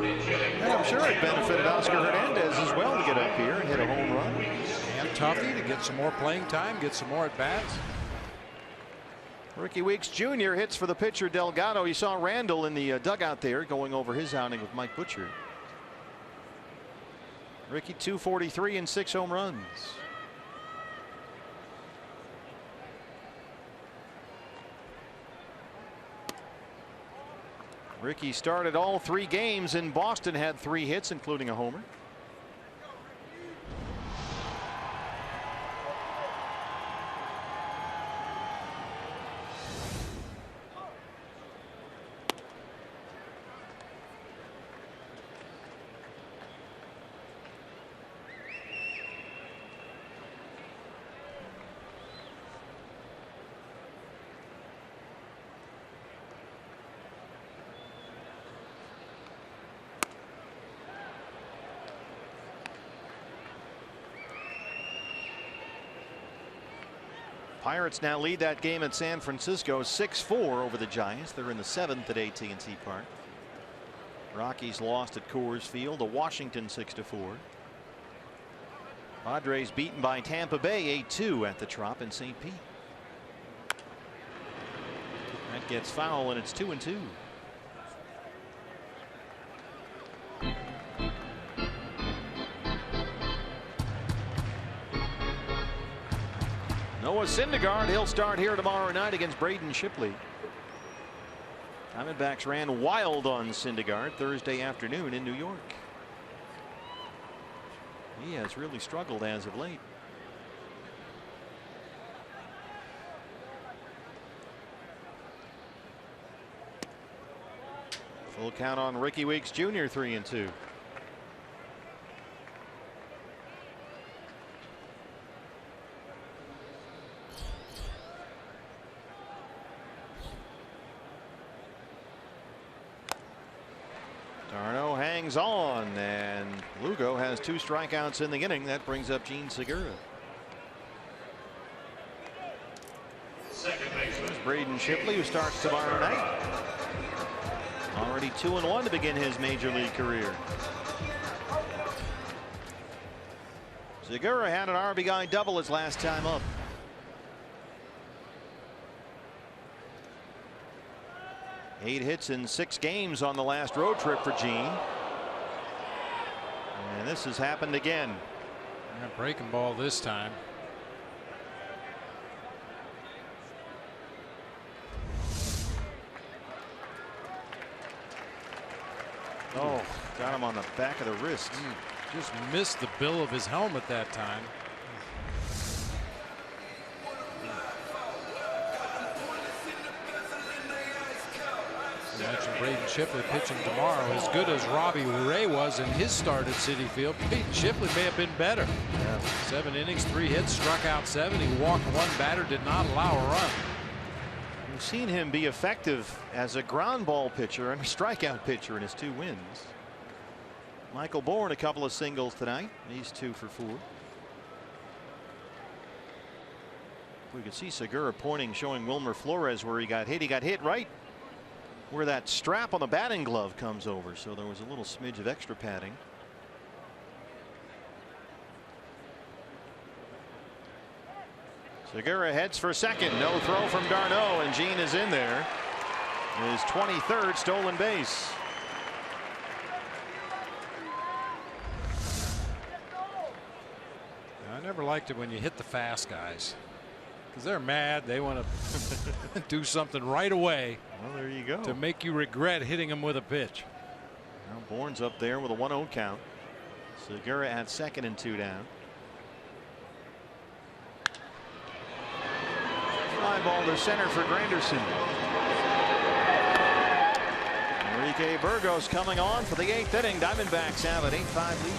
And I'm sure it benefited Oscar Hernandez as well to get up here and hit a home run. And Tuffy to get some more playing time, get some more at bats. Ricky Weeks Jr. hits for the pitcher Delgado. You saw Randall in the dugout there going over his outing with Mike Butcher. Ricky 243 and 6 home runs. Ricky started all 3 games in Boston, had 3 hits, including a homer. Pirates now lead that game at San Francisco 6-4 over the Giants. They're in the 7th at AT&T Park. Rockies lost at Coors Field to Washington 6-4. Padres beaten by Tampa Bay 8-2 at the Trop in St. Pete. That gets foul and it's 2-2. Noah Syndergaard, he'll start here tomorrow night against Braden Shipley. Diamondbacks ran wild on Syndergaard Thursday afternoon in New York. He has really struggled as of late. Full count on Ricky Weeks Jr. 3-2. Darno hangs on, and Lugo has 2 strikeouts in the inning. That brings up Gene Segura. There's Braden Shipley, who starts tomorrow night. Already 2-1 to begin his major league career. Segura had an RBI double his last time up. Eight hits in 6 games on the last road trip for Gene. And this has happened again. Yeah, breaking ball this time. Oh, got him on the back of the wrist. Just missed the bill of his helmet that time. mentioned Braden Shipley pitching tomorrow. As good as Robbie Ray was in his start at Citi Field, Braden Shipley may have been better. 7 innings, 3 hits, struck out 7. He walked 1 batter, did not allow a run. We've seen him be effective as a ground ball pitcher and a strikeout pitcher in his 2 wins. Michael Bourne a couple of singles tonight. He's 2 for 4. We can see Segura pointing, showing Wilmer Flores where he got hit. He got hit right where that strap on the batting glove comes over. So there was a little smidge of extra padding. Segura heads for second. No throw from d'Arnaud, and Jean is in there. His 23rd stolen base. I never liked it when you hit the fast guys, because they're mad. They want to do something right away. Well, there you go. To make you regret hitting them with a pitch. Now Bourne's up there with a 1-0 count. Segura at second and 2 down. Fly ball to center for Granderson. Enrique Burgos coming on for the 8th inning. Diamondbacks have an 8-5 lead.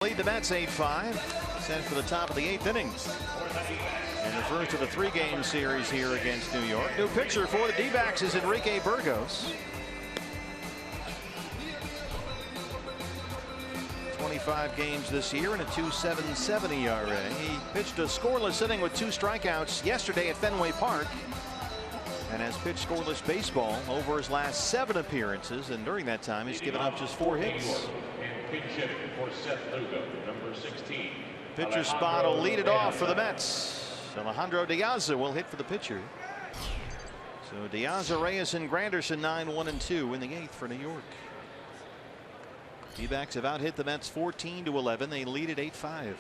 Lead the Mets 8-5. Set for the top of the 8th inning. And the first of the 3-game series here against New York. New pitcher for the D-backs is Enrique Burgos. 25 games this year and a 2.77 ERA. He pitched a scoreless inning with 2 strikeouts yesterday at Fenway Park, and has pitched scoreless baseball over his last 7 appearances, and during that time he's given up just 4 hits. Pitcher spot will lead it off for the Mets. Alejandro De Aza will hit for the pitcher. So De Aza, Reyes, and Granderson 9-1-2 in the 8th for New York. D-backs have out hit the Mets 14-11. They lead at 8-5.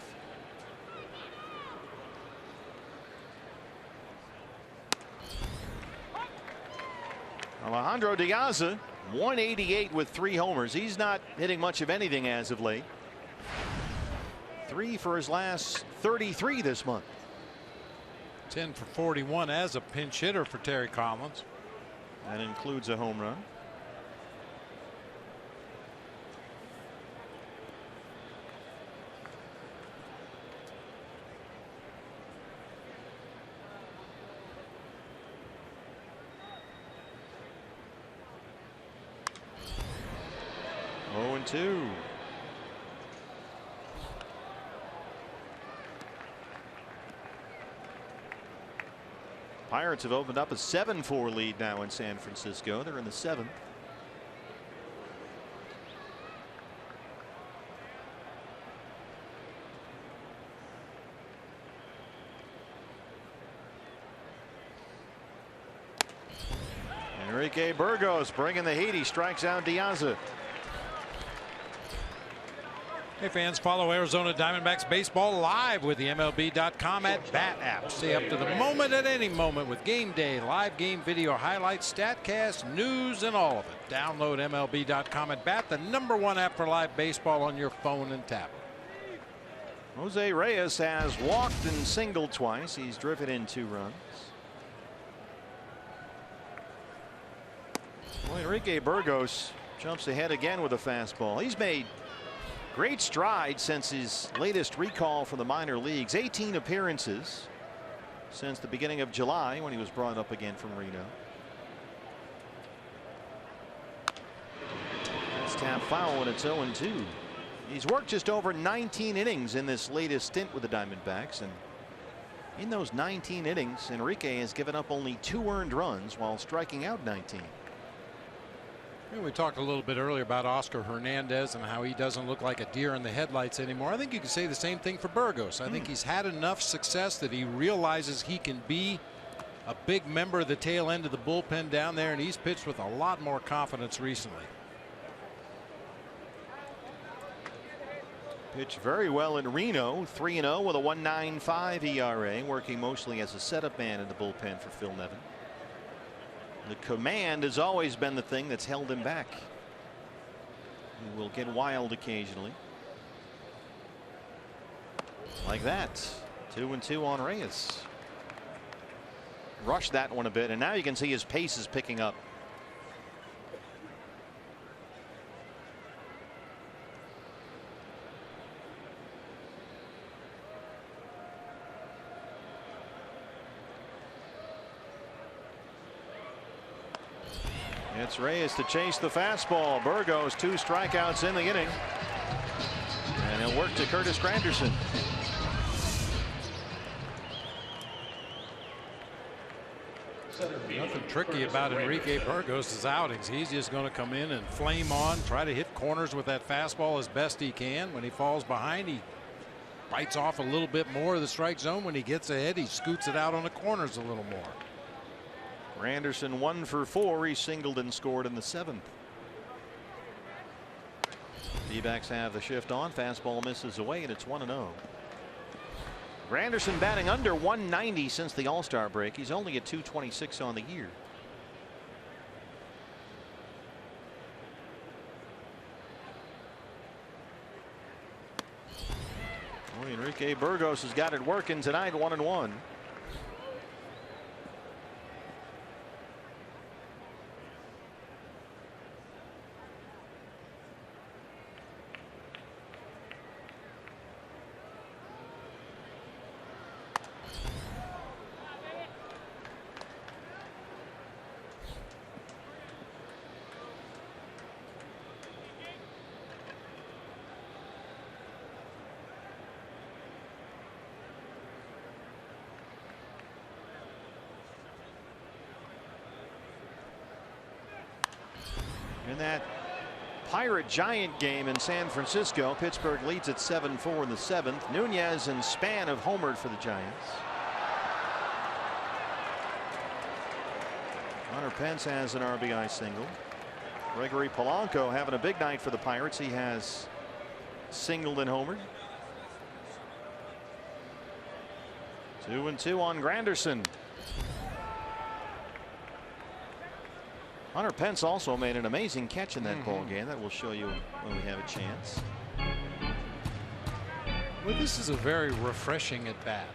Alejandro De Aza, 188 with 3 homers. He's not hitting much of anything as of late. 3 for his last 33 this month. 10 for 41 as a pinch hitter for Terry Collins. That includes a home run. Oh, 0-2. Pirates have opened up a 7-4 lead now in San Francisco. They're in the 7th. Enrique Burgos bringing the heat. He strikes out De Aza. Hey fans, follow Arizona Diamondbacks baseball live with the MLB.com at Bat app. Stay up to the moment at any moment with game day, live game video highlights, StatCast, news, and all of it. Download MLB.com at Bat, the #1 app for live baseball on your phone and tablet. Jose Reyes has walked and singled twice. He's driven in 2 runs. Well, Enrique Burgos jumps ahead again with a fastball. He's made great strides since his latest recall from the minor leagues. 18 appearances since the beginning of July when he was brought up again from Reno. It's tap foul and it's 0-2. He's worked just over 19 innings in this latest stint with the Diamondbacks, and in those 19 innings Enrique has given up only 2 earned runs while striking out 19. We talked a little bit earlier about Oscar Hernandez and how he doesn't look like a deer in the headlights anymore. I think you can say the same thing for Burgos. I think he's had enough success that he realizes he can be a big member of the tail end of the bullpen down there, and he's pitched with a lot more confidence recently. Pitched very well in Reno, 3-0 with a 1.95 ERA, working mostly as a setup man in the bullpen for Phil Nevin. The command has always been the thing that's held him back. He will get wild occasionally. Like that. 2-2 on Reyes. Rushed that one a bit, and now you can see his pace is picking up. It's Reyes to chase the fastball. Burgos 2 strikeouts in the inning. And he'll work to Curtis Granderson. Nothing tricky about Enrique Burgos' outings. He's just going to come in and flame on, try to hit corners with that fastball as best he can. When he falls behind, he bites off a little bit more of the strike zone. When he gets ahead, he scoots it out on the corners a little more. Granderson 1 for 4. He singled and scored in the 7th. D-backs have the shift on. Fastball misses away, and it's 1-0. Granderson batting under 190 since the All-Star break. He's only at 226 on the year. Well, Enrique Burgos has got it working tonight. 1-1. In that Pirate Giant game in San Francisco, Pittsburgh leads at 7-4 in the 7th. Nunez and Span have homered for the Giants. Hunter Pence has an RBI single. Gregory Polanco having a big night for the Pirates. He has singled and homered. 2-2 on Granderson. Hunter Pence also made an amazing catch in that ball game. That will show you when we have a chance. Well, this is a very refreshing at bat.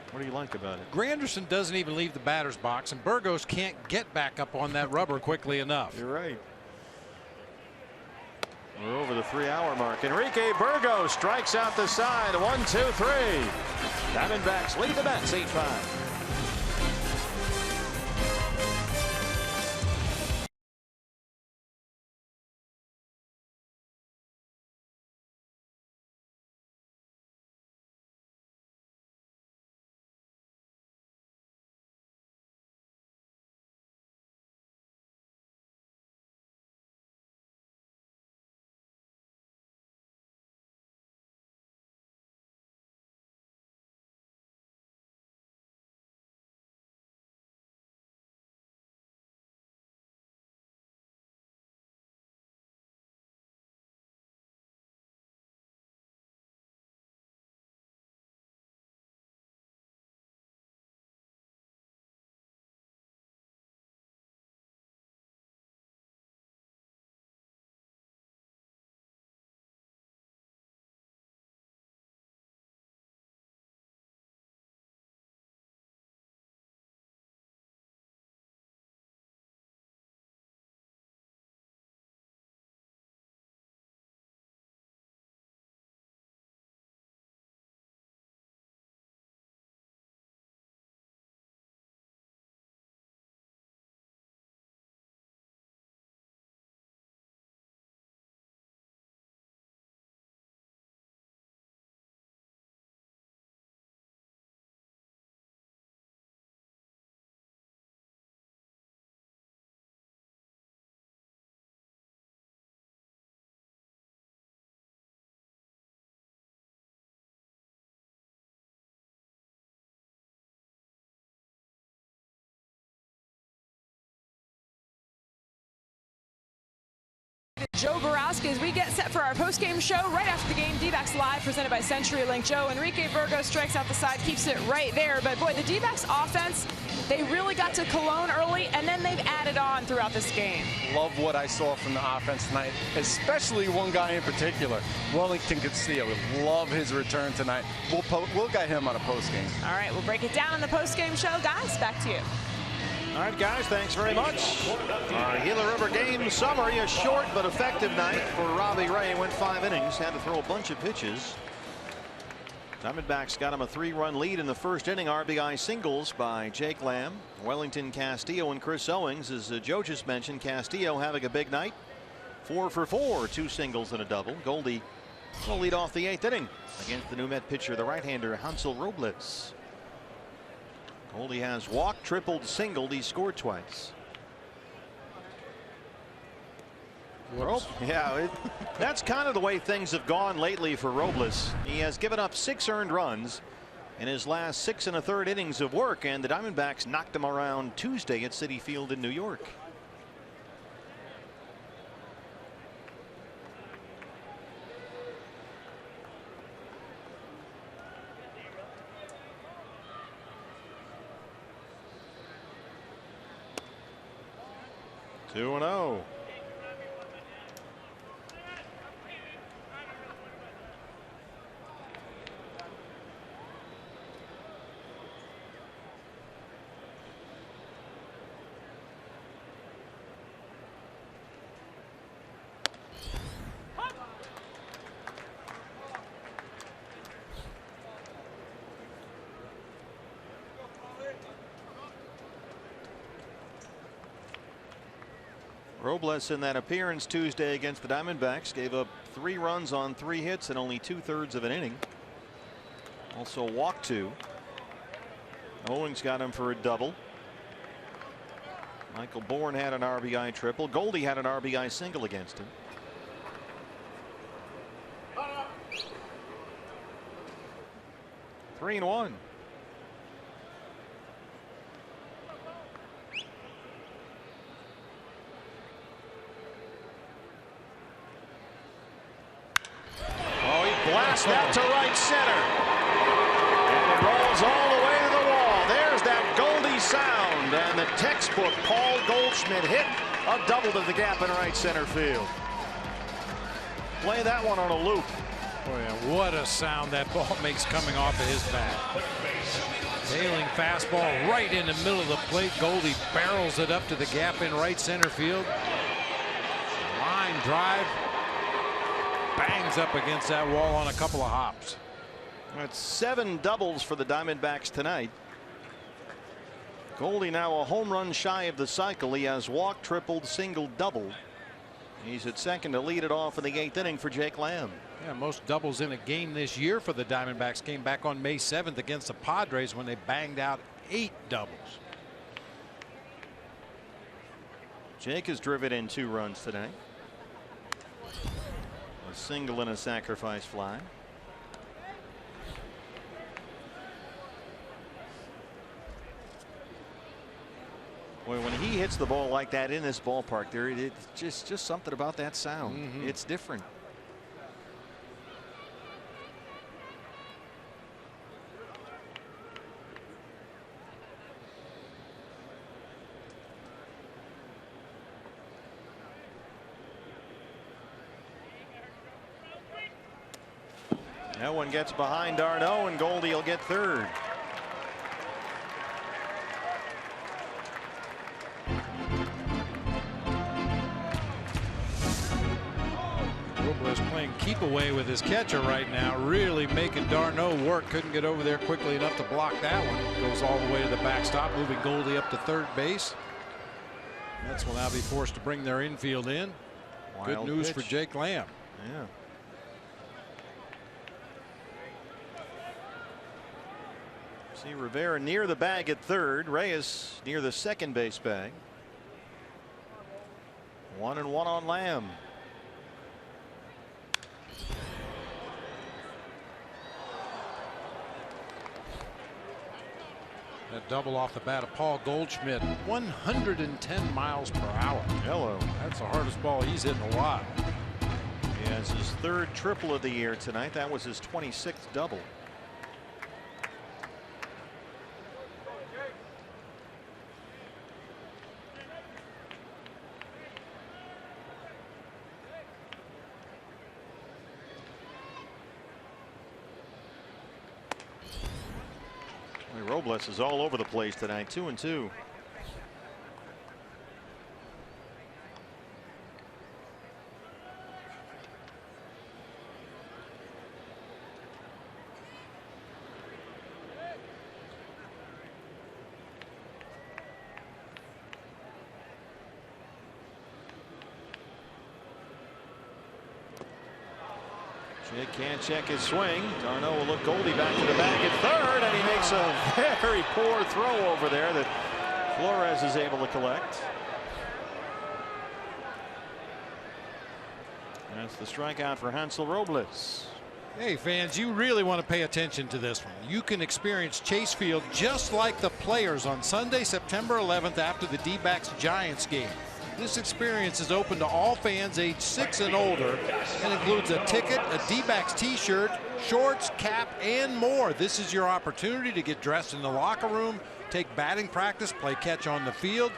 What do you like about it? Granderson doesn't even leave the batter's box, and Burgos can't get back up on that rubber quickly enough. You're right. We're over the 3-hour mark. Enrique Burgos strikes out the side. 1-2-3. Diamondbacks lead the Mets 8-5. Joe Borowski as we get set for our post-game show right after the game. D-backs Live presented by CenturyLink. Joe, Enrique Burgos strikes out the side, keeps it right there. But boy, the D-backs offense, they really got to Cologne early, and then they've added on throughout this game. Love what I saw from the offense tonight, especially one guy in particular, Wellington Castillo. Love his return tonight. We'll get him on a post-game. All right, we'll break it down in the post-game show. Guys, back to you. All right, guys, thanks very much. Our Gila River game summary, a short but effective night for Robbie Ray. Went 5 innings, had to throw a bunch of pitches. Diamondbacks got him a 3-run lead in the first inning. RBI singles by Jake Lamb, Wellington Castillo, and Chris Owings. As Joe just mentioned, Castillo having a big night. 4 for 4, 2 singles and a double. Goldie will lead off the 8th inning against the new Met pitcher, the right-hander Hansel Robles. Goldie has walked, tripled, singled. He scored twice. Yeah, that's kind of the way things have gone lately for Robles. He has given up 6 earned runs in his last 6 1/3 innings of work, and the Diamondbacks knocked him around Tuesday at Citi Field in New York. Two and 0. Robles in that appearance Tuesday against the Diamondbacks gave up 3 runs on 3 hits and only 2/3 of an inning. Also walked 2. Owings got him for a double. Michael Bourne had an RBI triple. Goldie had an RBI single against him. Three and 1. Blast that to right center. And it rolls all the way to the wall. There's that Goldie sound. And the textbook Paul Goldschmidt hit a double to the gap in right center field. Play that one on a loop. Oh yeah, what a sound that ball makes coming off of his bat. Tailing fastball right in the middle of the plate. Goldie barrels it up to the gap in right center field. Line drive. Bangs up against that wall on a couple of hops. That's 7 doubles for the Diamondbacks tonight. Goldie now a home run shy of the cycle. He has walked, tripled, singled, doubled. He's at second to lead it off in the 8th inning for Jake Lamb. Yeah, most doubles in a game this year for the Diamondbacks came back on May 7th against the Padres when they banged out 8 doubles. Jake has driven in 2 runs today. A single and a sacrifice fly. Boy, when he hits the ball like that in this ballpark, it's just something about that sound. It's different. That one gets behind d'Arnaud, and Goldie will get third. Robles playing keep away with his catcher right now, really making d'Arnaud work. Couldn't get over there quickly enough to block that one. Goes all the way to the backstop, moving Goldie up to third base. Mets will now be forced to bring their infield in. Good news for Jake Lamb. Yeah. See Rivera near the bag at third. Reyes near the second base bag. 1-1 on Lamb. That double off the bat of Paul Goldschmidt. 110 miles per hour. Hello. That's the hardest ball he's hit in a while. He has his 3rd triple of the year tonight. That was his 26th double. Robles is all over the place tonight. 2-2. Jake can't check his swing. Darno will look Goldie back to the bag at 3rd, and he makes a very poor throw over there that Flores is able to collect. That's the strikeout for Hansel Robles. Hey fans, you really want to pay attention to this one. You can experience Chase Field just like the players on Sunday, September 11th after the D-backs Giants game. This experience is open to all fans age 6 and older and includes a ticket, a D-backs t-shirt, shorts, cap, and more. This is your opportunity to get dressed in the locker room, take batting practice, play catch on the field.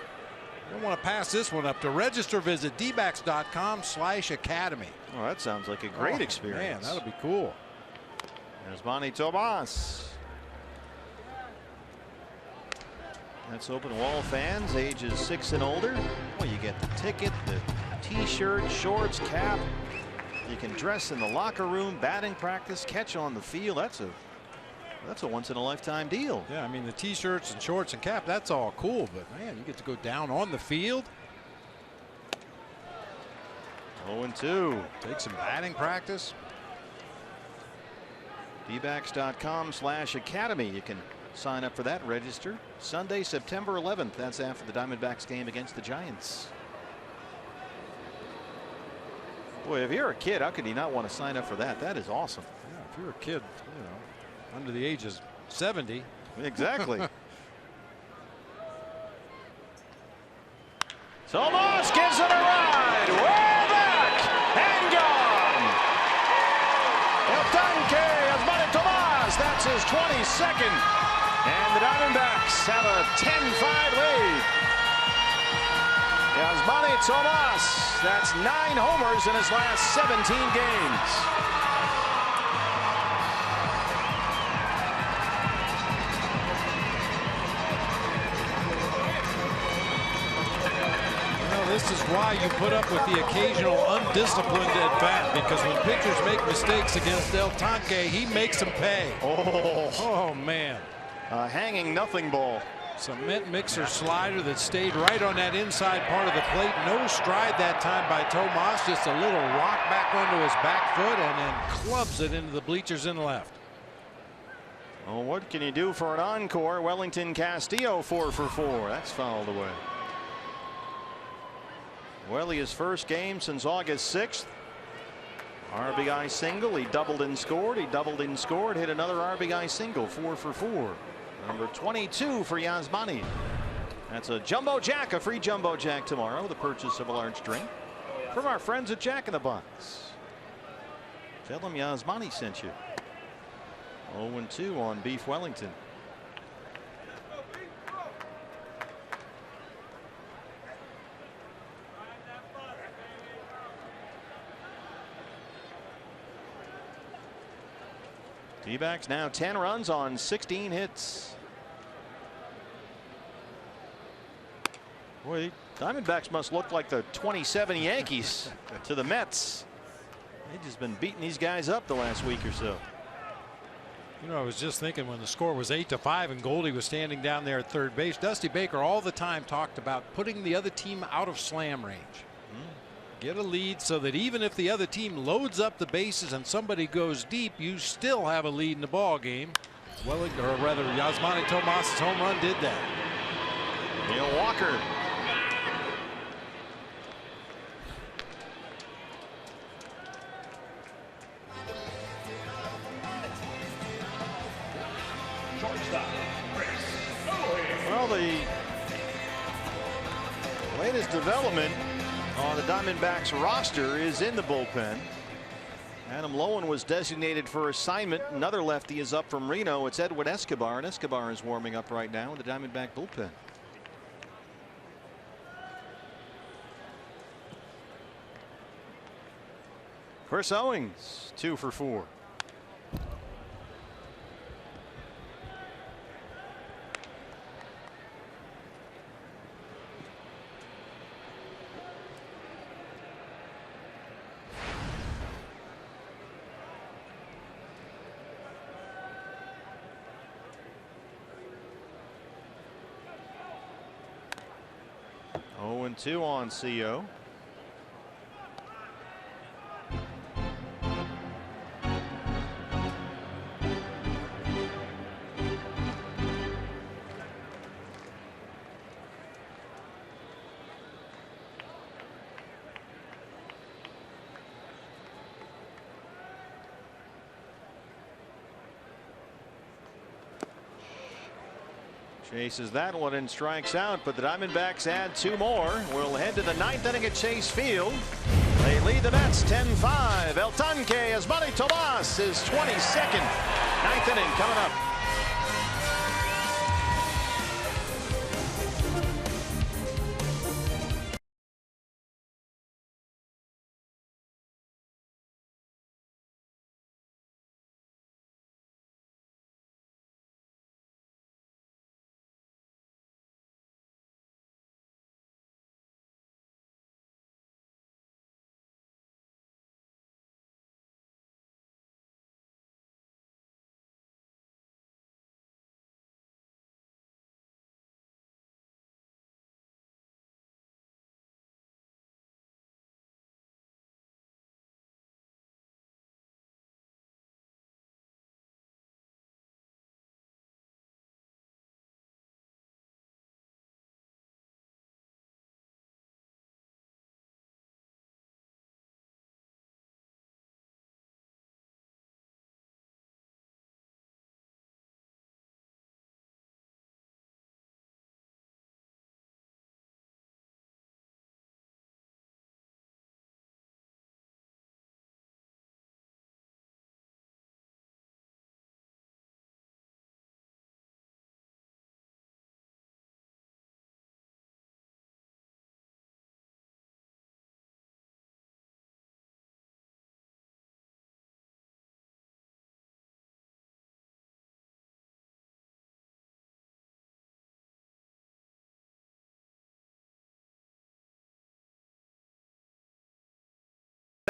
You don't want to pass this one up. To register, visit dbacks.com/academy. Oh, that sounds like a great experience. Man, that'll be cool. Yasmani Tomas. That's open to all fans ages 6 and older. Well, you get the ticket, the t-shirt, shorts, cap. You can dress in the locker room, batting practice, catch on the field. That's a once-in-a-lifetime deal. Yeah, I mean the t-shirts and shorts and cap, that's all cool, but man, you get to go down on the field. 0-2. Take some batting practice. dbacks.com/academy. You can sign up for that, register. Sunday, September 11th. That's after the Diamondbacks game against the Giants. Boy, if you're a kid, how could you not want to sign up for that? That is awesome. Yeah, if you're a kid, under the age of 70. Exactly. Tomas gives it a ride. Way back and gone. El Tanque Yasmani Tomas. That's his 22nd. And the Diamondbacks have a 10-5 lead. Yasmani Tomas. That's 9 homers in his last 17 games. This is why you put up with the occasional undisciplined at bat, because when pitchers make mistakes against El Tanque, he makes them pay. Oh man. A hanging nothing ball. Cement mixer slider that stayed right on that inside part of the plate. No stride that time by Tomas. Just a little rock back onto his back foot and then clubs it into the bleachers in left. Well, what can you do for an encore? Wellington Castillo 4 for 4. That's fouled away. Well, his first game since August 6th. RBI single. He doubled and scored. He doubled and scored. Hit another RBI single. 4 for 4. Number 22 for Yasmani. That's a jumbo jack, a free jumbo jack tomorrow. The purchase of a large drink from our friends at Jack in the Box. Tell them Yasmani sent you. 0-2 on Beef Wellington. D-backs now 10 runs on 16 hits. Boy, Diamondbacks must look like the 27 Yankees to the Mets. They've just been beating these guys up the last week or so. You know, I was just thinking when the score was 8-5 and Goldie was standing down there at third base, Dusty Baker all the time talked about putting the other team out of slam range. Get a lead so that even if the other team loads up the bases and somebody goes deep, you still have a lead in the ball game. Well, or rather, Yasmani Tomas' home run did that. Neil Walker. Well, the latest development on the Diamondbacks roster is in the bullpen. Adam Lowen was designated for assignment. Another lefty is up from Reno. It's Edwin Escobar, and Escobar is warming up right now in the Diamondback bullpen. Chris Owings, 2 for 4. Oh, and 2 on CO. Chases that one and strikes out, but the Diamondbacks add 2 more. We'll head to the 9th inning at Chase Field. They lead the Mets 10-5. El Tanque Yasmani Tomas, his 22nd. 9th inning coming up.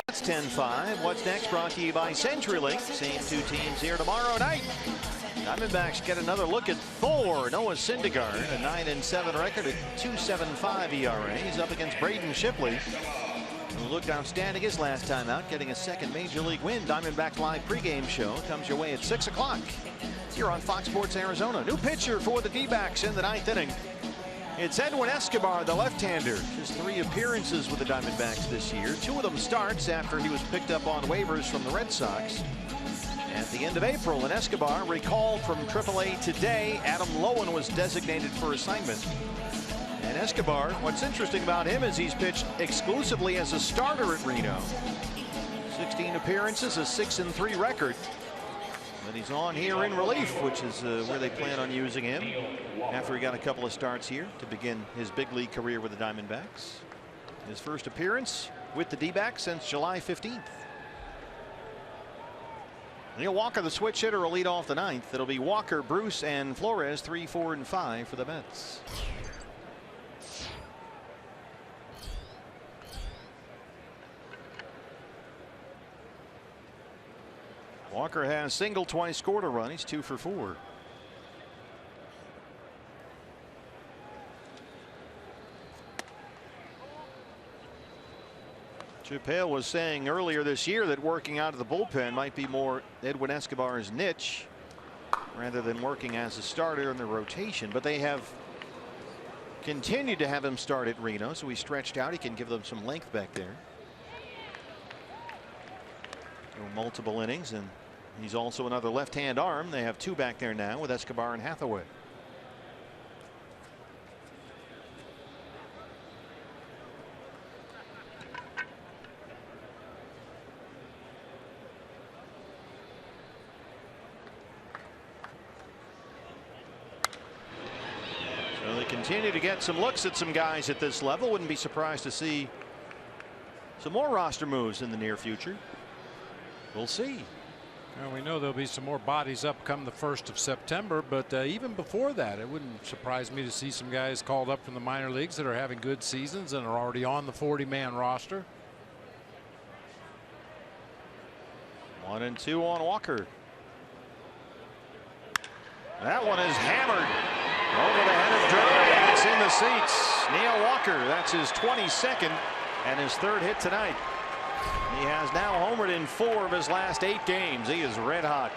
That's 10-5. What's next brought to you by CenturyLink. Same 2 teams here tomorrow night. Diamondbacks get another look at Thor. Noah Syndergaard, a 9-7 record, a 2.75 ERA. He's up against Braden Shipley, who looked outstanding his last time out, getting a second major league win. Diamondbacks live pregame show comes your way at 6 o'clock here on Fox Sports Arizona. New pitcher for the D-backs in the 9th inning. It's Edwin Escobar, the left-hander. Just 3 appearances with the Diamondbacks this year. 2 of them starts after he was picked up on waivers from the Red Sox at the end of April. And Escobar recalled from AAA today. Adam Lowen was designated for assignment. And Escobar, what's interesting about him is he's pitched exclusively as a starter at Reno. 16 appearances, a 6-3 record. But he's on here in relief, which is where they plan on using him after he got a couple of starts here to begin his big league career with the Diamondbacks. His first appearance with the D-backs since July 15th. Neil Walker, the switch hitter, will lead off the 9th. It'll be Walker, Bruce, and Flores, 3, 4, and 5 for the Mets. Walker has singled twice, scored a run. He's 2 for 4. Chip Hale was saying earlier this year that working out of the bullpen might be more Edwin Escobar's niche rather than working as a starter in the rotation. But they have continued to have him start at Reno, so he stretched out. He can give them some length back there. Multiple innings, and he's also another left-hand arm. They have 2 back there now with Escobar and Hathaway. continue to get some looks at some guys at this level. Wouldn't be surprised to see some more roster moves in the near future. We'll see. Well, we know there'll be some more bodies up come the 1st of September, but even before that, it wouldn't surprise me to see some guys called up from the minor leagues that are having good seasons and are already on the 40-man roster. 1-2 on Walker. That one is hammered over the head of Drury, and it's in the seats. Neil Walker, that's his 22nd and his 3rd hit tonight. He has now homered in 4 of his last 8 games. He is red hot.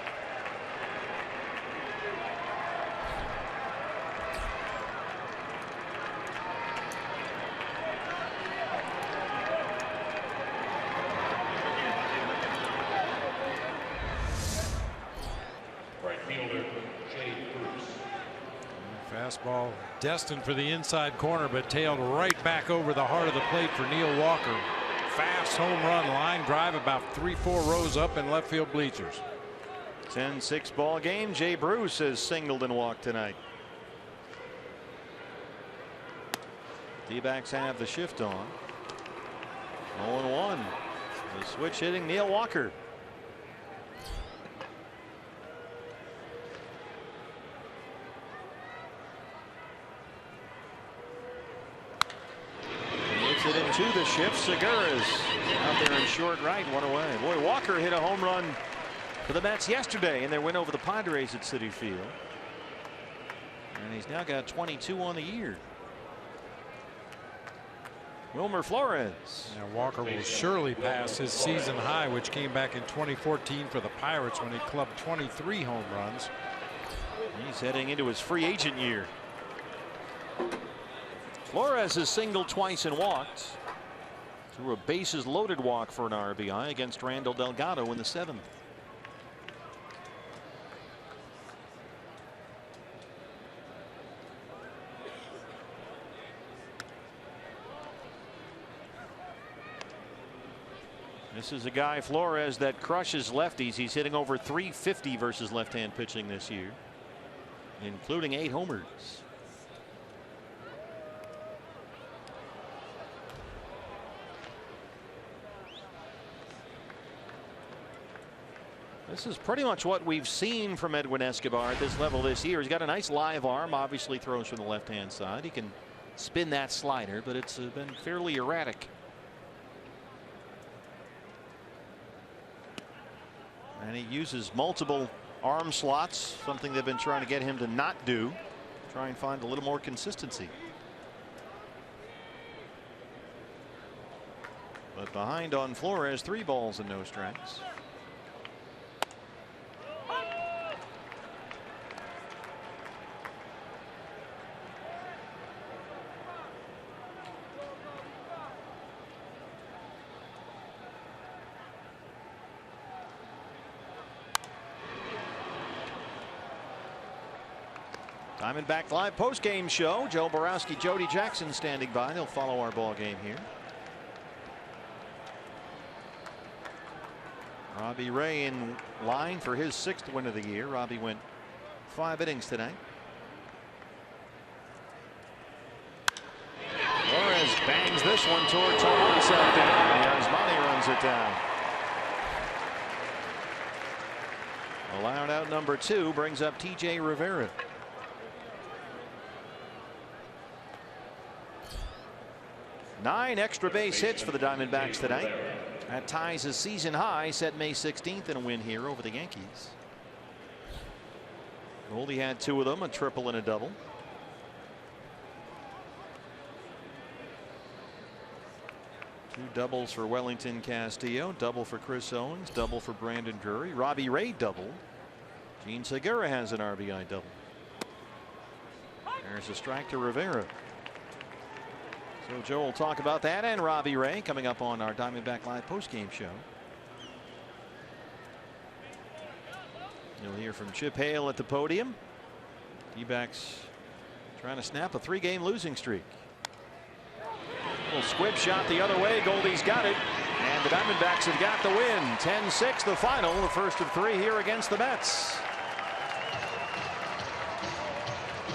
Right fielder, Jay Bruce. Fastball destined for the inside corner, but tailed right back over the heart of the plate for Neil Walker. Fast home run line drive about 3-4 rows up in left field bleachers. 10-6 ball game. Jay Bruce has singled and walked tonight. D-backs have the shift on. 0-1. The switch hitting Neil Walker. It into the shift. Segura's out there in short right, 1 away. Boy, Walker hit a home run for the Mets yesterday in their win over the Padres at Citi Field. And he's now got 22 on the year. Wilmer Flores. Now Walker will surely pass his season high, which came back in 2014 for the Pirates when he clubbed 23 home runs. He's heading into his free agent year. Flores has singled twice and walked. Threw a bases loaded walk for an RBI against Randall Delgado in the 7th. This is a guy, Flores, that crushes lefties. He's hitting over .350 versus left-hand pitching this year, including 8 homers. This is pretty much what we've seen from Edwin Escobar at this level this year. He's got a nice live arm, obviously throws from the left-hand side. He can spin that slider, but it's been fairly erratic. And he uses multiple arm slots, something they've been trying to get him to not do. Try and find a little more consistency. But behind on Flores, 3 balls and no strikes. Diamondback Live post-game show. Joe Borowski, Jody Jackson standing by. They'll follow our ball game here. Robbie Ray in line for his 6th win of the year. Robbie went 5 innings tonight. Flores bangs this one toward Tomas out there. Yasmani runs it down. Allowed out number 2 brings up TJ Rivera. 9 extra base hits for the Diamondbacks tonight. That ties his season high set May 16th in a win here over the Yankees. Goldie had 2 of them, a triple and a double. Two doubles for Wellington Castillo, double for Chris Owens, double for Brandon Drury. Robbie Ray doubled. Gene Segura has an RBI double. There's a strike to Rivera. So Joe will talk about that and Robbie Ray coming up on our Diamondback Live postgame show. You'll hear from Chip Hale at the podium. D-backs trying to snap a 3-game losing streak. Little squib shot the other way. Goldie's got it. And the Diamondbacks have got the win. 10-6 the final. The first of 3 here against the Mets.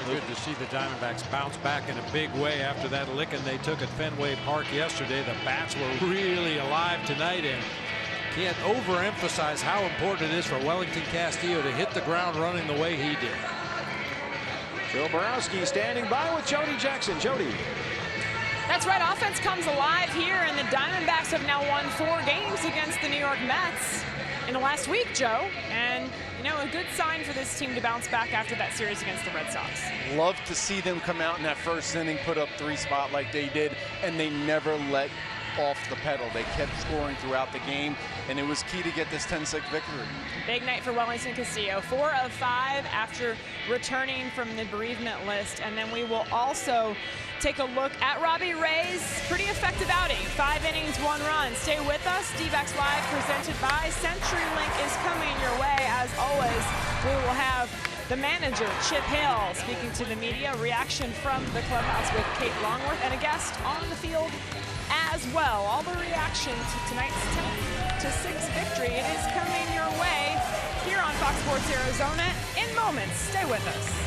Good to see the Diamondbacks bounce back in a big way after that licking they took at Fenway Park yesterday. The bats were really alive tonight, and can't overemphasize how important it is for Wellington Castillo to hit the ground running the way he did. Joe Borowski standing by with Jody Jackson. Jody. That's right, offense comes alive here, and the Diamondbacks have now won 4 games against the New York Mets in the last week, Joe. And, you know, a good sign for this team to bounce back after that series against the Red Sox. Love to see them come out in that first inning, put up 3 spot like they did, and they never let off the pedal. They kept scoring throughout the game, and it was key to get this 10-6 victory. Big night for Wellington Castillo. 4 of 5 after returning from the bereavement list. And then we will also take a look at Robbie Ray's pretty effective outing. 5 innings, 1 run. Stay with us. D-Backs Live presented by CenturyLink is coming your way. As always, we will have the manager, Chip Hale, speaking to the media. Reaction from the clubhouse with Kate Longworth and a guest on the field as well. All the reaction to tonight's 10-6 victory. It is coming your way here on Fox Sports Arizona in moments. Stay with us.